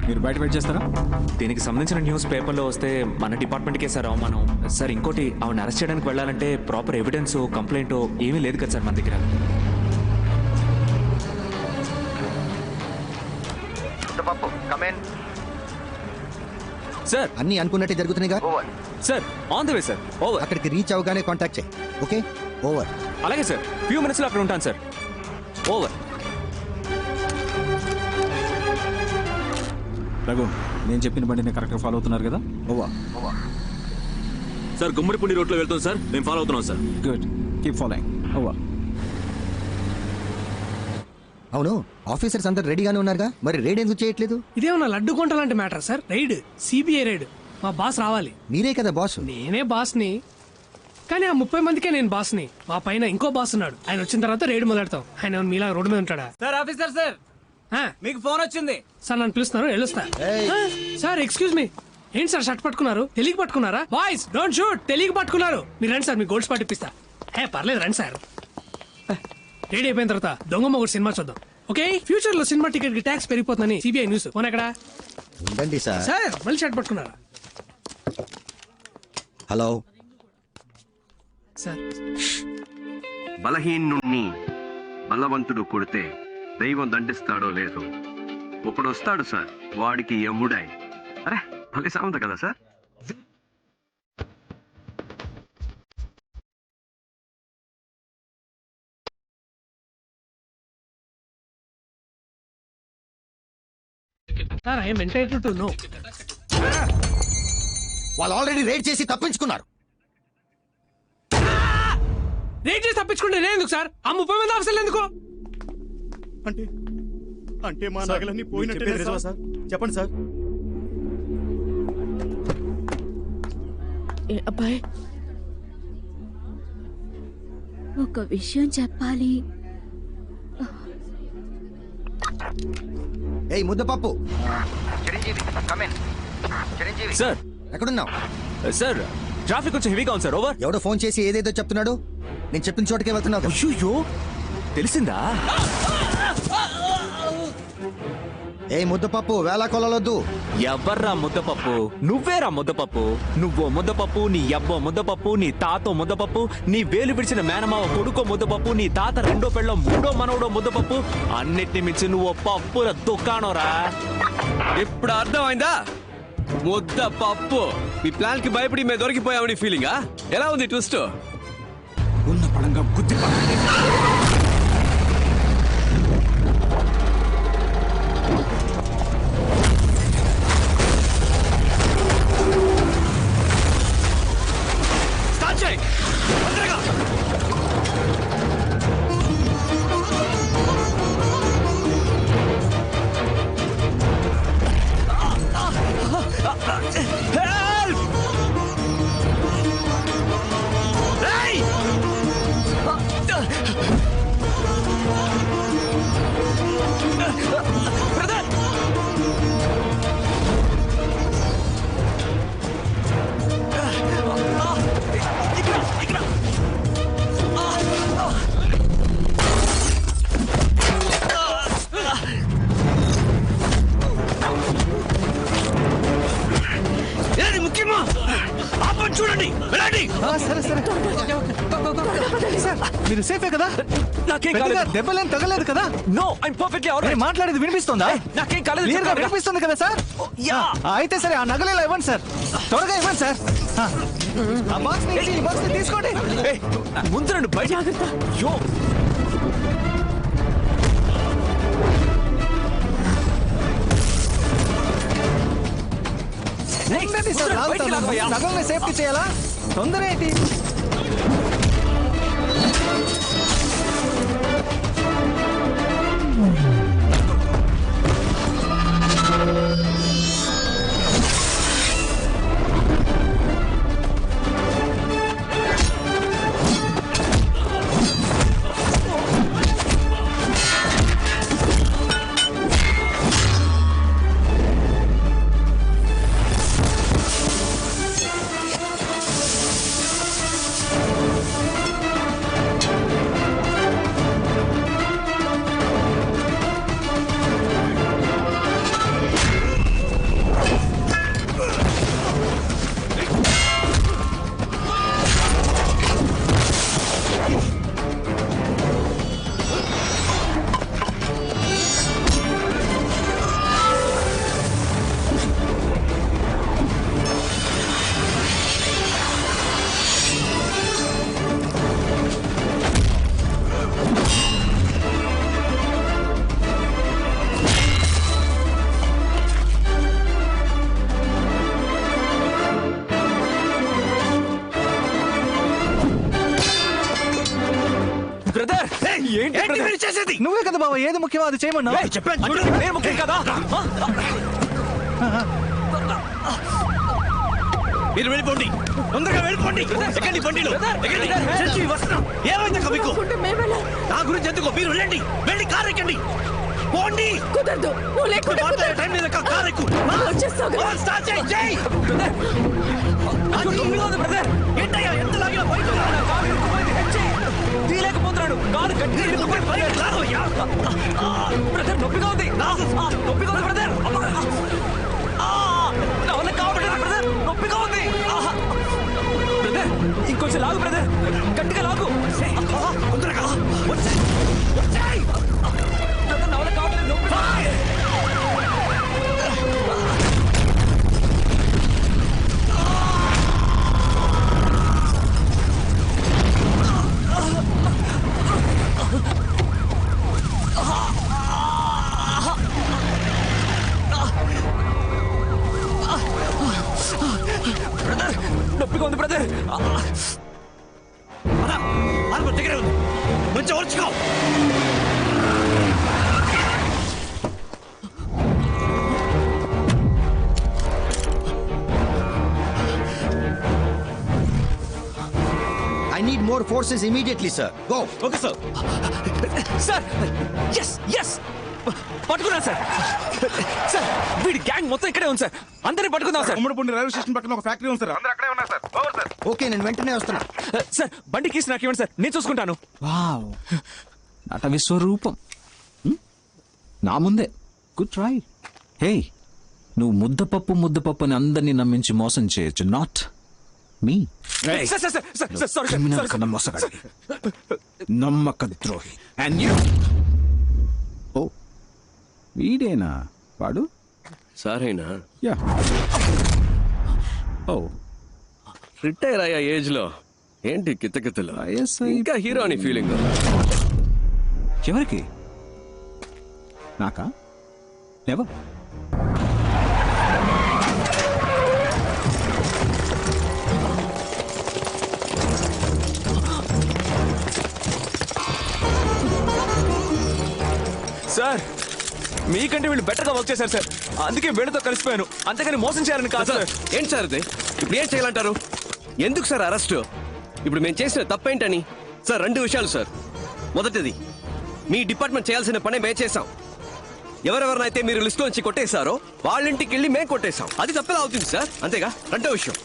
మీరు బయట వెయిట్ చేస్తారా? దీనికి సంబంధించిన న్యూస్ పేపర్లో వస్తే మన డిపార్ట్మెంట్కే సార్ అవమానం. సార్ ఇంకోటి, ఆవిడ అరెస్ట్ చేయడానికి వెళ్ళాలంటే ప్రాపర్ ఎవిడెన్స్ కంప్లైంట్ ఏమీ లేదు కదా సార్ మన దగ్గర. సార్ అన్ని అనుకున్నట్టే జరుగుతున్నాయిగా. Sir on the way sir. Over. అక్కడికి రీచ్ అవగానే కాంటాక్ట్ చేయి. Okay, over. అలాగే సార్, ఫ్యూ మినిట్స్లో అక్కడ ఉంటాను సార్. ఓవర్. రఘు, నేను చెప్పిన బండిని కరెక్ట్గా ఫాలో అవుతున్నారు కదా? ఓవర్. సార్ గుమ్మడిపూడి రోడ్లో వెళ్తాం సార్, మేము ఫాలో అవుతున్నాం sir. Good, keep following. Over. అవును, ఆఫీసర్స్ అందరు రెడీగానే ఉన్నారుగా, మరి రైడ్ ఎందుకు చేయట్లేదు? ఇదేమన్నా లడ్డు కొంట లాంటి matter sir. Raid, CBI raid. మా బాస్ రావాలి. మీరే కదా బాస్. నేనే బాస్ని, కానీ ఆ 30 మందికే నేను బాస్ని. మా పైన ఇంకో బాస్ ఉన్నాడు. ఆయన వచ్చిన తర్వాత రైడ్ మొదలెడతాం. ఆయన మీలా రోడ్డు మీద ఉంటాడా? సార్ ఆఫీసర్ సార్, మీకు ఫోన్ వచ్చింది సార్. నన్ను పిలుస్తున్నారు, వెళ్ళొస్తా. సార్ ఎక్స్క్యూజ్ మీ, ఏంటి సార్ షర్ట్ పట్టుకున్నారు? తెలియక పట్టుకున్నారా? బాయ్స్ డోంట్ షూట్, తెలియక పట్టుకున్నారు. మీరు రండి సార్, మీ గోల్డ్ స్పాట్ ఇప్పిస్తా. పర్లేదు రండి సార్. రెడీ అయిపోయిన తర్వాత దొంగ మొగుడు సినిమా చూద్దాం. ఓకే, ఫ్యూచర్ లో సినిమా టికెట్ కి ట్యాక్స్ పెరిగిపోతుందని సిబిఐ న్యూస్. ఫోన్ ఎక్కడ? ఉండండి సార్. సార్ మళ్ళీ షర్ట్ పట్టుకున్నారా? Hello sir. బలహీనుణ్ణి బలవంతుడు కొడితే దైవం దండిస్తాడో లేదో ఒకడు వస్తాడు సార్, వాడికి యముడై. అరే భలే సాగుంది కదా sir. Sir I'm entitled to know. వాళ్ళు ఆల్రెడీ రైడ్ చేసి తప్పించుకున్నారు. రైడ్ చేసి తప్పించుకుంటే నేను ఎందుకు సార్? ఆ 30 మంది ఆఫీసర్లు ఎందుకు? అంటే మా నగలన్నీ పోయినట్టే సార్. చెప్పండి సార్. అబ్బాయి, ఒక విషయం చెప్పాలి. ఏయ్ ముద్దపప్పు. సార్ ఎక్కడున్నావు? సార్ ట్రాఫిక్ కొంచెం హెవీగా ఉంది సార్. ఓవర్. ఎవడో ఫోన్ చేసి ఏదేదో చెప్తున్నాడు. నేను చెప్పిన చోటకే వెళ్తున్నావు. అయ్యో, తెలిసిందా? ఏ ముద్దపప్పు, వేళా కొలవద్దు. ఎవర్రా ముద్దపప్పు? నువ్వేరా ముద్దపప్పు. నువ్వో ముద్దపప్పు, నీ అబ్బో ముద్దపప్పు, నీ తాతో ముద్దపప్పు, నీ వేలు విడిచిన మేనమావ కొడుకో ముద్దపప్పు, నీ తాత రెండో పెళ్ళో మూడో మనవడో ముద్దపప్పు. అన్నిటిని మించి నువ్వు పప్పుల దుకాణంరా. ఇప్పుడు అర్థమైందా? ముద్దపప్పు. మీ ప్లాన్ కి భయపడి మేము దొరికిపోయామని ఫీలింగా? ఎలా ఉంది ట్విస్ట్? ఉన్న పడంగా గుద్ది చూడండి, వెళ్ళండి. సరే సరే సార్, మీరు సేఫే కదా? నాకేం పెద్దగా దెబ్బలేం తగలేదు కదా? No, I'm perfectly alright. మాట్లాడేది వినిపిస్తుందా? నాకేం కాలేదు. క్లియర్గా వినిపిస్తుంది కదా సార్? అయితే సరే, ఆ నగలేలా ఇవ్వండి సార్, త్వరగా ఇవ్వండి సార్. ఆ బాక్స్ తీసుకోండి. ముందు రండి బయట. యో నగల్ని సేఫ్టీ చేయాలా? తొందర ఏంటి? ఏంటది? నువ్వే కదా బాబా ఏది ముఖ్యమో అది చేయమన్నా. చెప్పాను చూడు, నేను ముఖ్యం కదా. మీరు వెళ్ళిపోండి, తొందరగా వెళ్ళిపోండి. ఎక్కండి బండిలో, ఎక్కండి. సంజీవి వస్తున్నాం. ఏమైందక్క మీకు? నా గురించి ఎందుకో మీరు వెళ్ళండి, వెళ్ళి కారు ఎక్కండి. పోండి. కుదరదు, నువ్వు లేకుండా మాట్లాడే టైం లేదు. కారు ఎక్కు. వచ్చేస్తావు కదా. స్టార్ట్ చేయి. జై ఏంటయ్యా ఎంత లాగినా బయట తీయలేకపోతున్నాడు. కారు గట్టిగా బ్రదర్, నొప్పిగా ఉంది, నొప్పిగా ఉంది బ్రదర్. నా వల్ల కావట్లేదు బ్రదర్, నొప్పిగా ఉంది. బ్రదర్ ఇంకొంచెం లాగు బ్రదర్, గట్టిగా లాగు. తొందరగా వచ్చేయ్. బ్రదర్ నా వల్ల కావట్లేదు, నొప్పి. బ్రదర్ నొప్పిగా ఉంది బ్రదర్. దగ్గరే ఉంది, కొంచెం ఓర్చుకో. I need more forces immediately, sir. Go. Okay sir. Sir yes yes పట్టుకున్నా సార్. సార్ వీడి గ్యాంగ్ మొత్తం ఇక్కడే ఉంది సార్. అందరినీ పట్టుకుందాం సార్. ఉమ్మడిపూడి రైల్వే స్టేషన్ పక్కన ఒక ఫ్యాక్టరీ ఉంది సార్. అందరూ అక్కడే ఉన్నారు సార్. Over sir. ఓకే, నేను వెంటనే వస్తున్నా. సార్ బండి కీస్ నాకు ఇవ్వండి సార్, నేను చూసుకుంటాను. వావ్, నట విశ్వరూపం నా ముందే. Good try. హే, నువ్వు ముద్దపప్పు అని అందరినీ నమ్మించి మోసం చేయొచ్చు, not me. Sir sir sir sir sorry criminal sir. కన్నా మోసగాడి, నమ్మక ద్రోహి. And you. ఓ, వీడేనా వాడు? సారేనా? యా. ఓ, రిటైర్ అయ్యా ఏజ్ లో ఏంటి కిత్తకిత్తలు? ఇంకా హీరో అని ఫీలింగ్. ఎవరికి? నాకా? ఎవరు? సార్ మీకంటే వీళ్ళు బెటర్ గా వర్క్ చేశారు సార్, అందుకే వీళ్ళతో కలిసిపోయాను, అంతేగాని మోసం చేయాలని కాదు సార్. ఏంటి సార్ ఇది? ఇప్పుడు ఏం చేయాలంటారు? ఎందుకు సార్ అరెస్ట్? ఇప్పుడు మేము చేసిన తప్పేంటని? సార్ 2 విషయాలు సార్. మొదటిది, మీ డిపార్ట్మెంట్ చేయాల్సిన పనే మేము చేసాం. ఎవరెవరినైతే మీరు లిస్ట్ నుంచి కొట్టేశారో వాళ్ళ ఇంటికి వెళ్ళి మేము కొట్టేశాం. అది తప్పేలా అవుతుంది సార్, అంతేగా? రెండో విషయం,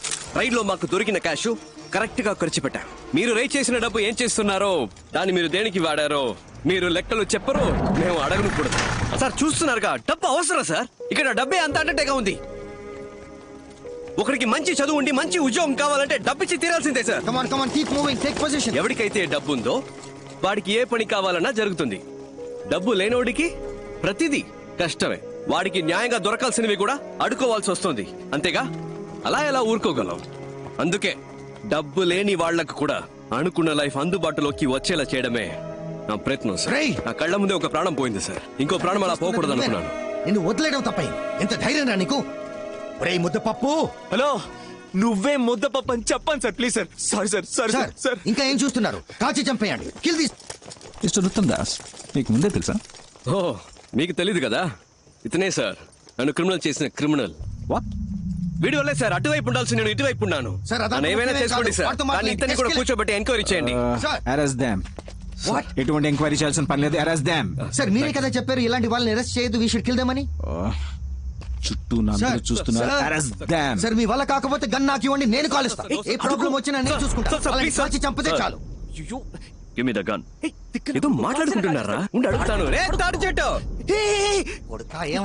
రైడ్ లో మాకు దొరికిన క్యాష్ కరెక్ట్ గా ఖర్చు పెట్టాం. మీరు రైడ్ చేసిన డబ్బు ఏం చేస్తున్నారో, దాన్ని మీరు దేనికి వాడారో మీరు లెక్కలు చెప్పరు, మేము అడగను కూడా. సార్ చూస్తున్నారుగా, డబ్బు అవసరం సార్. ఇక్కడ డబ్బే అంత అన్నట్టుగా ఉంది. ఒకరికి మంచి చదువు ఉండి మంచి ఉద్యోగం కావాలంటే డబ్బిచ్చి తీరాల్సిందే సార్. ఎవరికైతే డబ్బు ఉందో వాడికి ఏ పని కావాలన్నా జరుగుతుంది. డబ్బు లేనోడికి ప్రతిదీ కష్టమే. వాడికి న్యాయంగా దొరకాల్సినవి కూడా అడుకోవాల్సి వస్తుంది, అంతేగా? అలా ఎలా ఊరుకోగలం? అందుకే డబ్బు లేని వాళ్లకు కూడా అనుకున్న లైఫ్ అందుబాటులోకి వచ్చేలా చేయడమే నా ప్రయత్నం సార్. నా కళ్ళ ముందే ఒక ప్రాణం పోయింది సార్, ఇంకో ప్రాణం అలా పోకూడదు అనుకున్నాను. నిన్ను వదిలేయడం తప్పైంది. ఎంత ధైర్యం రా నీకు? ఒరే ముద్దపప్పు. హలో, నువ్వే ముద్దపప్పు అని చెప్పండి sir, please sir. Sorry sir, sorry sir. Sir ఇంకా ఏం చూస్తున్నారు? కాల్చి చంపేయండి. Kill this. Mister Uttam Das, మీకు ముందే తెలుసా? ఓ, మీకు తెలీదు కదా? ఇతనే సార్ నన్ను క్రిమినల్ చేసిన క్రిమినల్. వీడి వల్లే సార్ అటువైపు ఉండాల్సి నేను ఇటువైపు ఉన్నాను. నన్ను ఏమైనా చేసుకోండి సార్, కానీ ఇతన్ని కూడా కూర్చోబెట్టి ఎంక్వైరీ చేయండి. Arrest them. ఎటువంటి ఎంక్వైరీ చేయాల్సిన పని లేదు. Arrest them. సార్ మీరే కదా చెప్పారు ఇలాంటి వాళ్ళని అరెస్ట్ చేయొద్దు, వీ షుడ్ కిల్ దెమ్ అని. చుట్టూ అందరూ చూస్తున్నారు. Arrest them. సార్ మీ వల్ల కాకపోతే గన్ నాకు ఇవ్వండి, నేను కాలుస్తా. ఏ ప్రాబ్లం వచ్చినా నేను చూసుకుంటా. వాళ్ళని కాల్చి చంపితే చాలు. Give me the gun. ఏదో మాట్లాడుకుంటున్నారా? ఉండి అడుగుతాను. రే తాడు చెట్టు.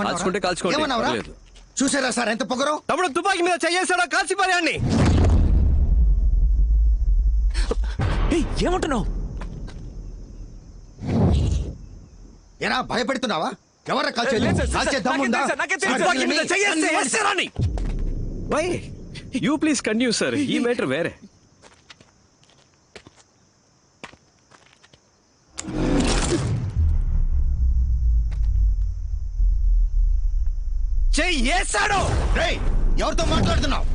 కాల్చుకుంటే కాల్చుకోండి, పర్లేదు. చూసారా సార్ ఎంత పొగరో? తమ్ముడు తుపాకీ మీద చేయేసాడో కాల్చి పారేయండి. ఏమంటున్నావు? ఎరా భయపెడుతున్నావా? ఎవరా కాల్చేది? కాల్చే దమ్ముందా? తుపాకీ మీద చేయేస్తే వేస్తారని. Why you please continue sir, ఈ మ్యాటర్ వేరే. చెయ్యేసాడు. రేయ్ ఎవరితో మాట్లాడుతున్నావు?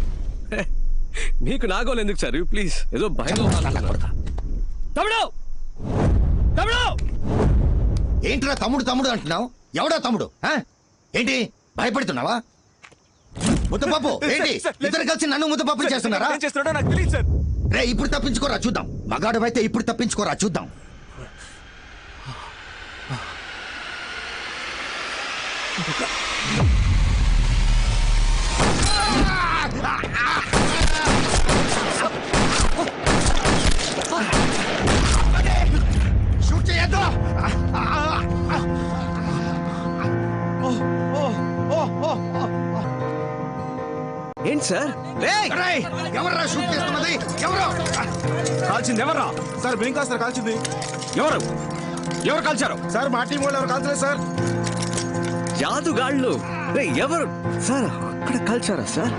మీకు నాగోలు ఎందుకు సార్? ప్లీజ్ ఏదో భయం. తమ్ముడు, తమ్ముడు, ఏంట్రా తమ్ముడు తమ్ముడు అంటున్నావు? ఎవడా తమ్ముడు? ఆ? ఏంటి భయపడుతున్నావా? ముద్దపప్పు ఏంటి? ఇద్దరు కలిసి నన్ను ముద్దపప్పు చేస్తున్నారా? రే ఇప్పుడు తప్పించుకోరా చూద్దాం. మగాడు అయితే ఇప్పుడు తప్పించుకోరా చూద్దాం. షూట్ చేయొద్దు. ఏంటి సార్? ఎవర్రా షూట్ చేస్తున్నది? ఎవరు కాల్చింది? ఎవర్రా సార్? బిలింగ్ కాదు సార్ కాల్చింది. ఎవరు కాల్చారు సార్? మా టీం వాళ్ళు ఎవరు కాల్చలేదు సార్. జాదుగాళ్ళు ఎవరు సార్? అక్కడ కాల్చారా సార్?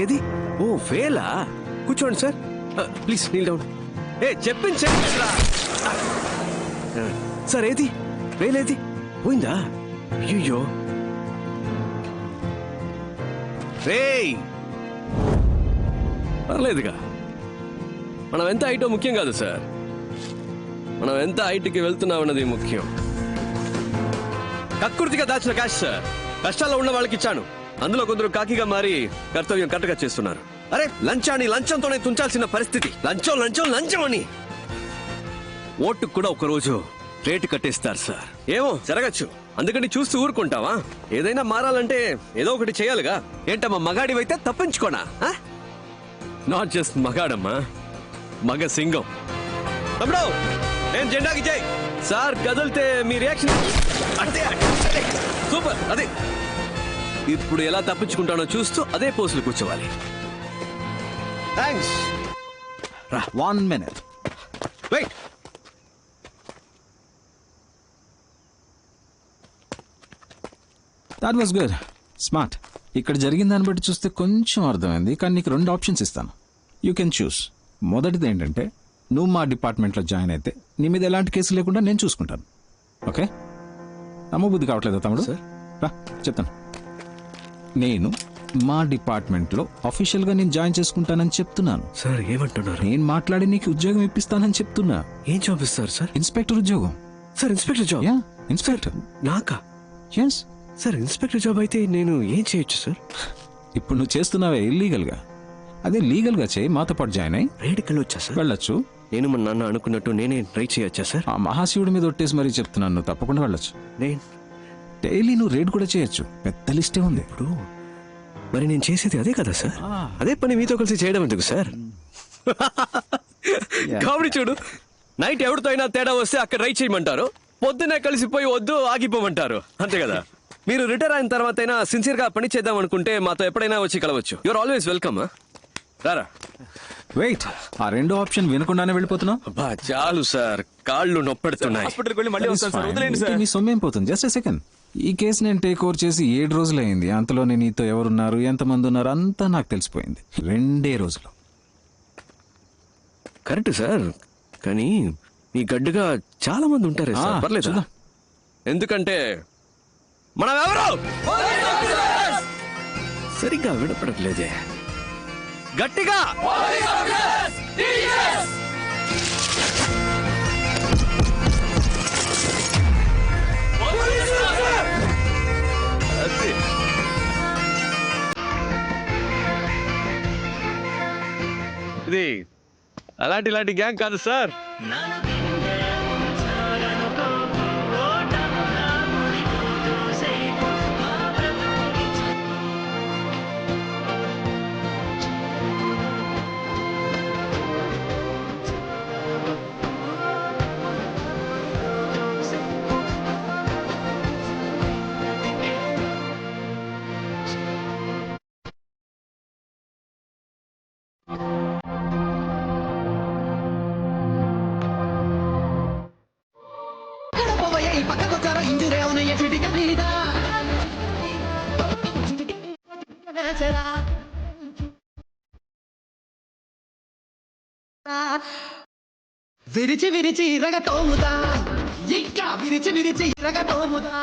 ఏది? ఓ ఫేలా. కూర్చోండి సార్, ప్లీజ్ నీల్ డౌన్. చెప్పించండి సార్. ఏది వేలేది? పోయిందా? అయ్యో రేయ్, పర్లేదుగా. మనం ఎంత హైటో ముఖ్యం కాదు సార్, మనం ఎంత హైట్కి వెళ్తున్నామన్నది ముఖ్యం. కక్కుర్తిగా దాచిన క్యాష్ సార్, కష్టాల్లో ఉన్న వాళ్ళకి ఇచ్చాను. అందులో కొందరు కాకిగా మారి కర్తవ్యం కరెక్ట్గా చేస్తున్నారు. అరే లంచాన్ని లంచంతోనే తుంచాల్సిన పరిస్థితి. లంచం లంచం లంచం అని ఓటుకు కూడా ఒకరోజు రేటు కట్టేస్తారు సార్. ఏమో జరగచ్చు, అందుకని చూస్తూ ఊరుకుంటావా? ఏదైనా మారాలంటే ఏదో ఒకటి చేయాలిగా. ఏంటమ్మా మగాడివైతే తప్పించుకోనా? నాట్ జస్ట్ మగాడమ్మా, మగ సింగం. తమ్ముడు నేను జెండాకి చేయి సార్. కదిలితే మీ రియాక్షన్ అంటే సూపర్. అదే ఇప్పుడు ఎలా తప్పించుకుంటానో చూస్తూ అదే పోస్టులు కూర్చోవాలి. Thanks. 1 minute. Wait. That was good, smart. ఇక్కడ జరిగిన దాన్ని బట్టి చూస్తే కొంచెం అర్థమైంది, కానీ నీకు 2 ఆప్షన్స్ ఇస్తాను. You can choose. మొదటిది ఏంటంటే నువ్వు మా డిపార్ట్మెంట్లో జాయిన్ అయితే నీ మీద ఎలాంటి కేసు లేకుండా నేను చూసుకుంటాను. ఓకే? నమ్మబుద్ధి కావట్లేదా తమ్ముడు? రా చెప్తాను. నేను మా డిపార్ట్మెంట్లో అఫీషియల్గా నేను జాయిన్ చేసుకుంటానని చెప్తున్నాను. సార్ ఏమంటున్నారు? నేను మాట్లాడి నీకు ఉద్యోగం ఇప్పిస్తానని చెప్తున్నా. ఏం జాబ్ ఇస్తారు సార్? ఇన్స్పెక్టర్ ఉద్యోగం. Sir inspector job? Yeah inspector. నాకా? Yes sir. ఇన్స్పెక్టర్ జాబ్ అయితే నేను ఏం చేయొచ్చు సార్? ఇప్పుడు నువ్వు చేస్తున్నావే ఇల్లీగల్గా, అదే లీగల్గా చేయి. మాతో పాటు జాయిన్ అయ్యి రైడ్కి వెళ్ళొచ్చా సార్? వెళ్ళొచ్చు. నేను మా నాన్న అనుకున్నట్టు నేనే ట్రై చేయొచ్చా సార్? ఆ మహాశివుడి మీద ఒట్టేసి మరీ చెప్తున్నాను, నువ్వు తప్పకుండా వెళ్ళొచ్చు. నేను డైలీ నువ్వు రేడ్ కూడా చేయొచ్చు, పెద్ద లిస్టే ఉంది. ఇప్పుడు మరి నేను చేసేది అదే కదా సార్? అదే పని మీతో కలిసి చేయడం ఎందుకు సార్? కామెడీ చూడు. నైట్ ఎవరితో అయినా తేడా వస్తే అక్కడ రైడ్ చేయమంటారు, పొద్దునే కలిసిపోయి వద్దు ఆగిపోమంటారు. అంతే కదా? మీరు రిటైర్ అయిన తర్వాత అయినా సిన్సియర్ గా పని చేద్దాం అనుకుంటే మాతో ఎప్పుడైనా వచ్చి కలవచ్చు. You're always welcome. రారా. వెయిట్, ఆ 2 ఆప్షన్ వినకుండానే వెళ్ళిపోతున్నావు? అబ్బా చాలు సార్, కాళ్ళు నొప్పెడుతున్నాయి. మీ సొమ్మేం పోతుంది? Just second. ఈ కేసు నేను టేక్ ఓవర్ చేసి 7 రోజులైంది. అంతలోనే నీతో ఎవరున్నారు, ఎంతమంది ఉన్నారు అంతా నాకు తెలిసిపోయింది. 2 రోజులు. కరెక్ట్ సార్, కానీ ఈ గడ్డగా చాలా మంది ఉంటారే సార్. పర్లేదు, ఎందుకంటే మనం ఎవరు సరిగ్గా వినపడట్లేదే. గట్టిగా ఇది అలాంటి గ్యాంగ్ కాదు సార్. విరిచి విరిచి ఇరగతోముదా, ఇంకా విరిచి విరిచి ఇరగతోముదా.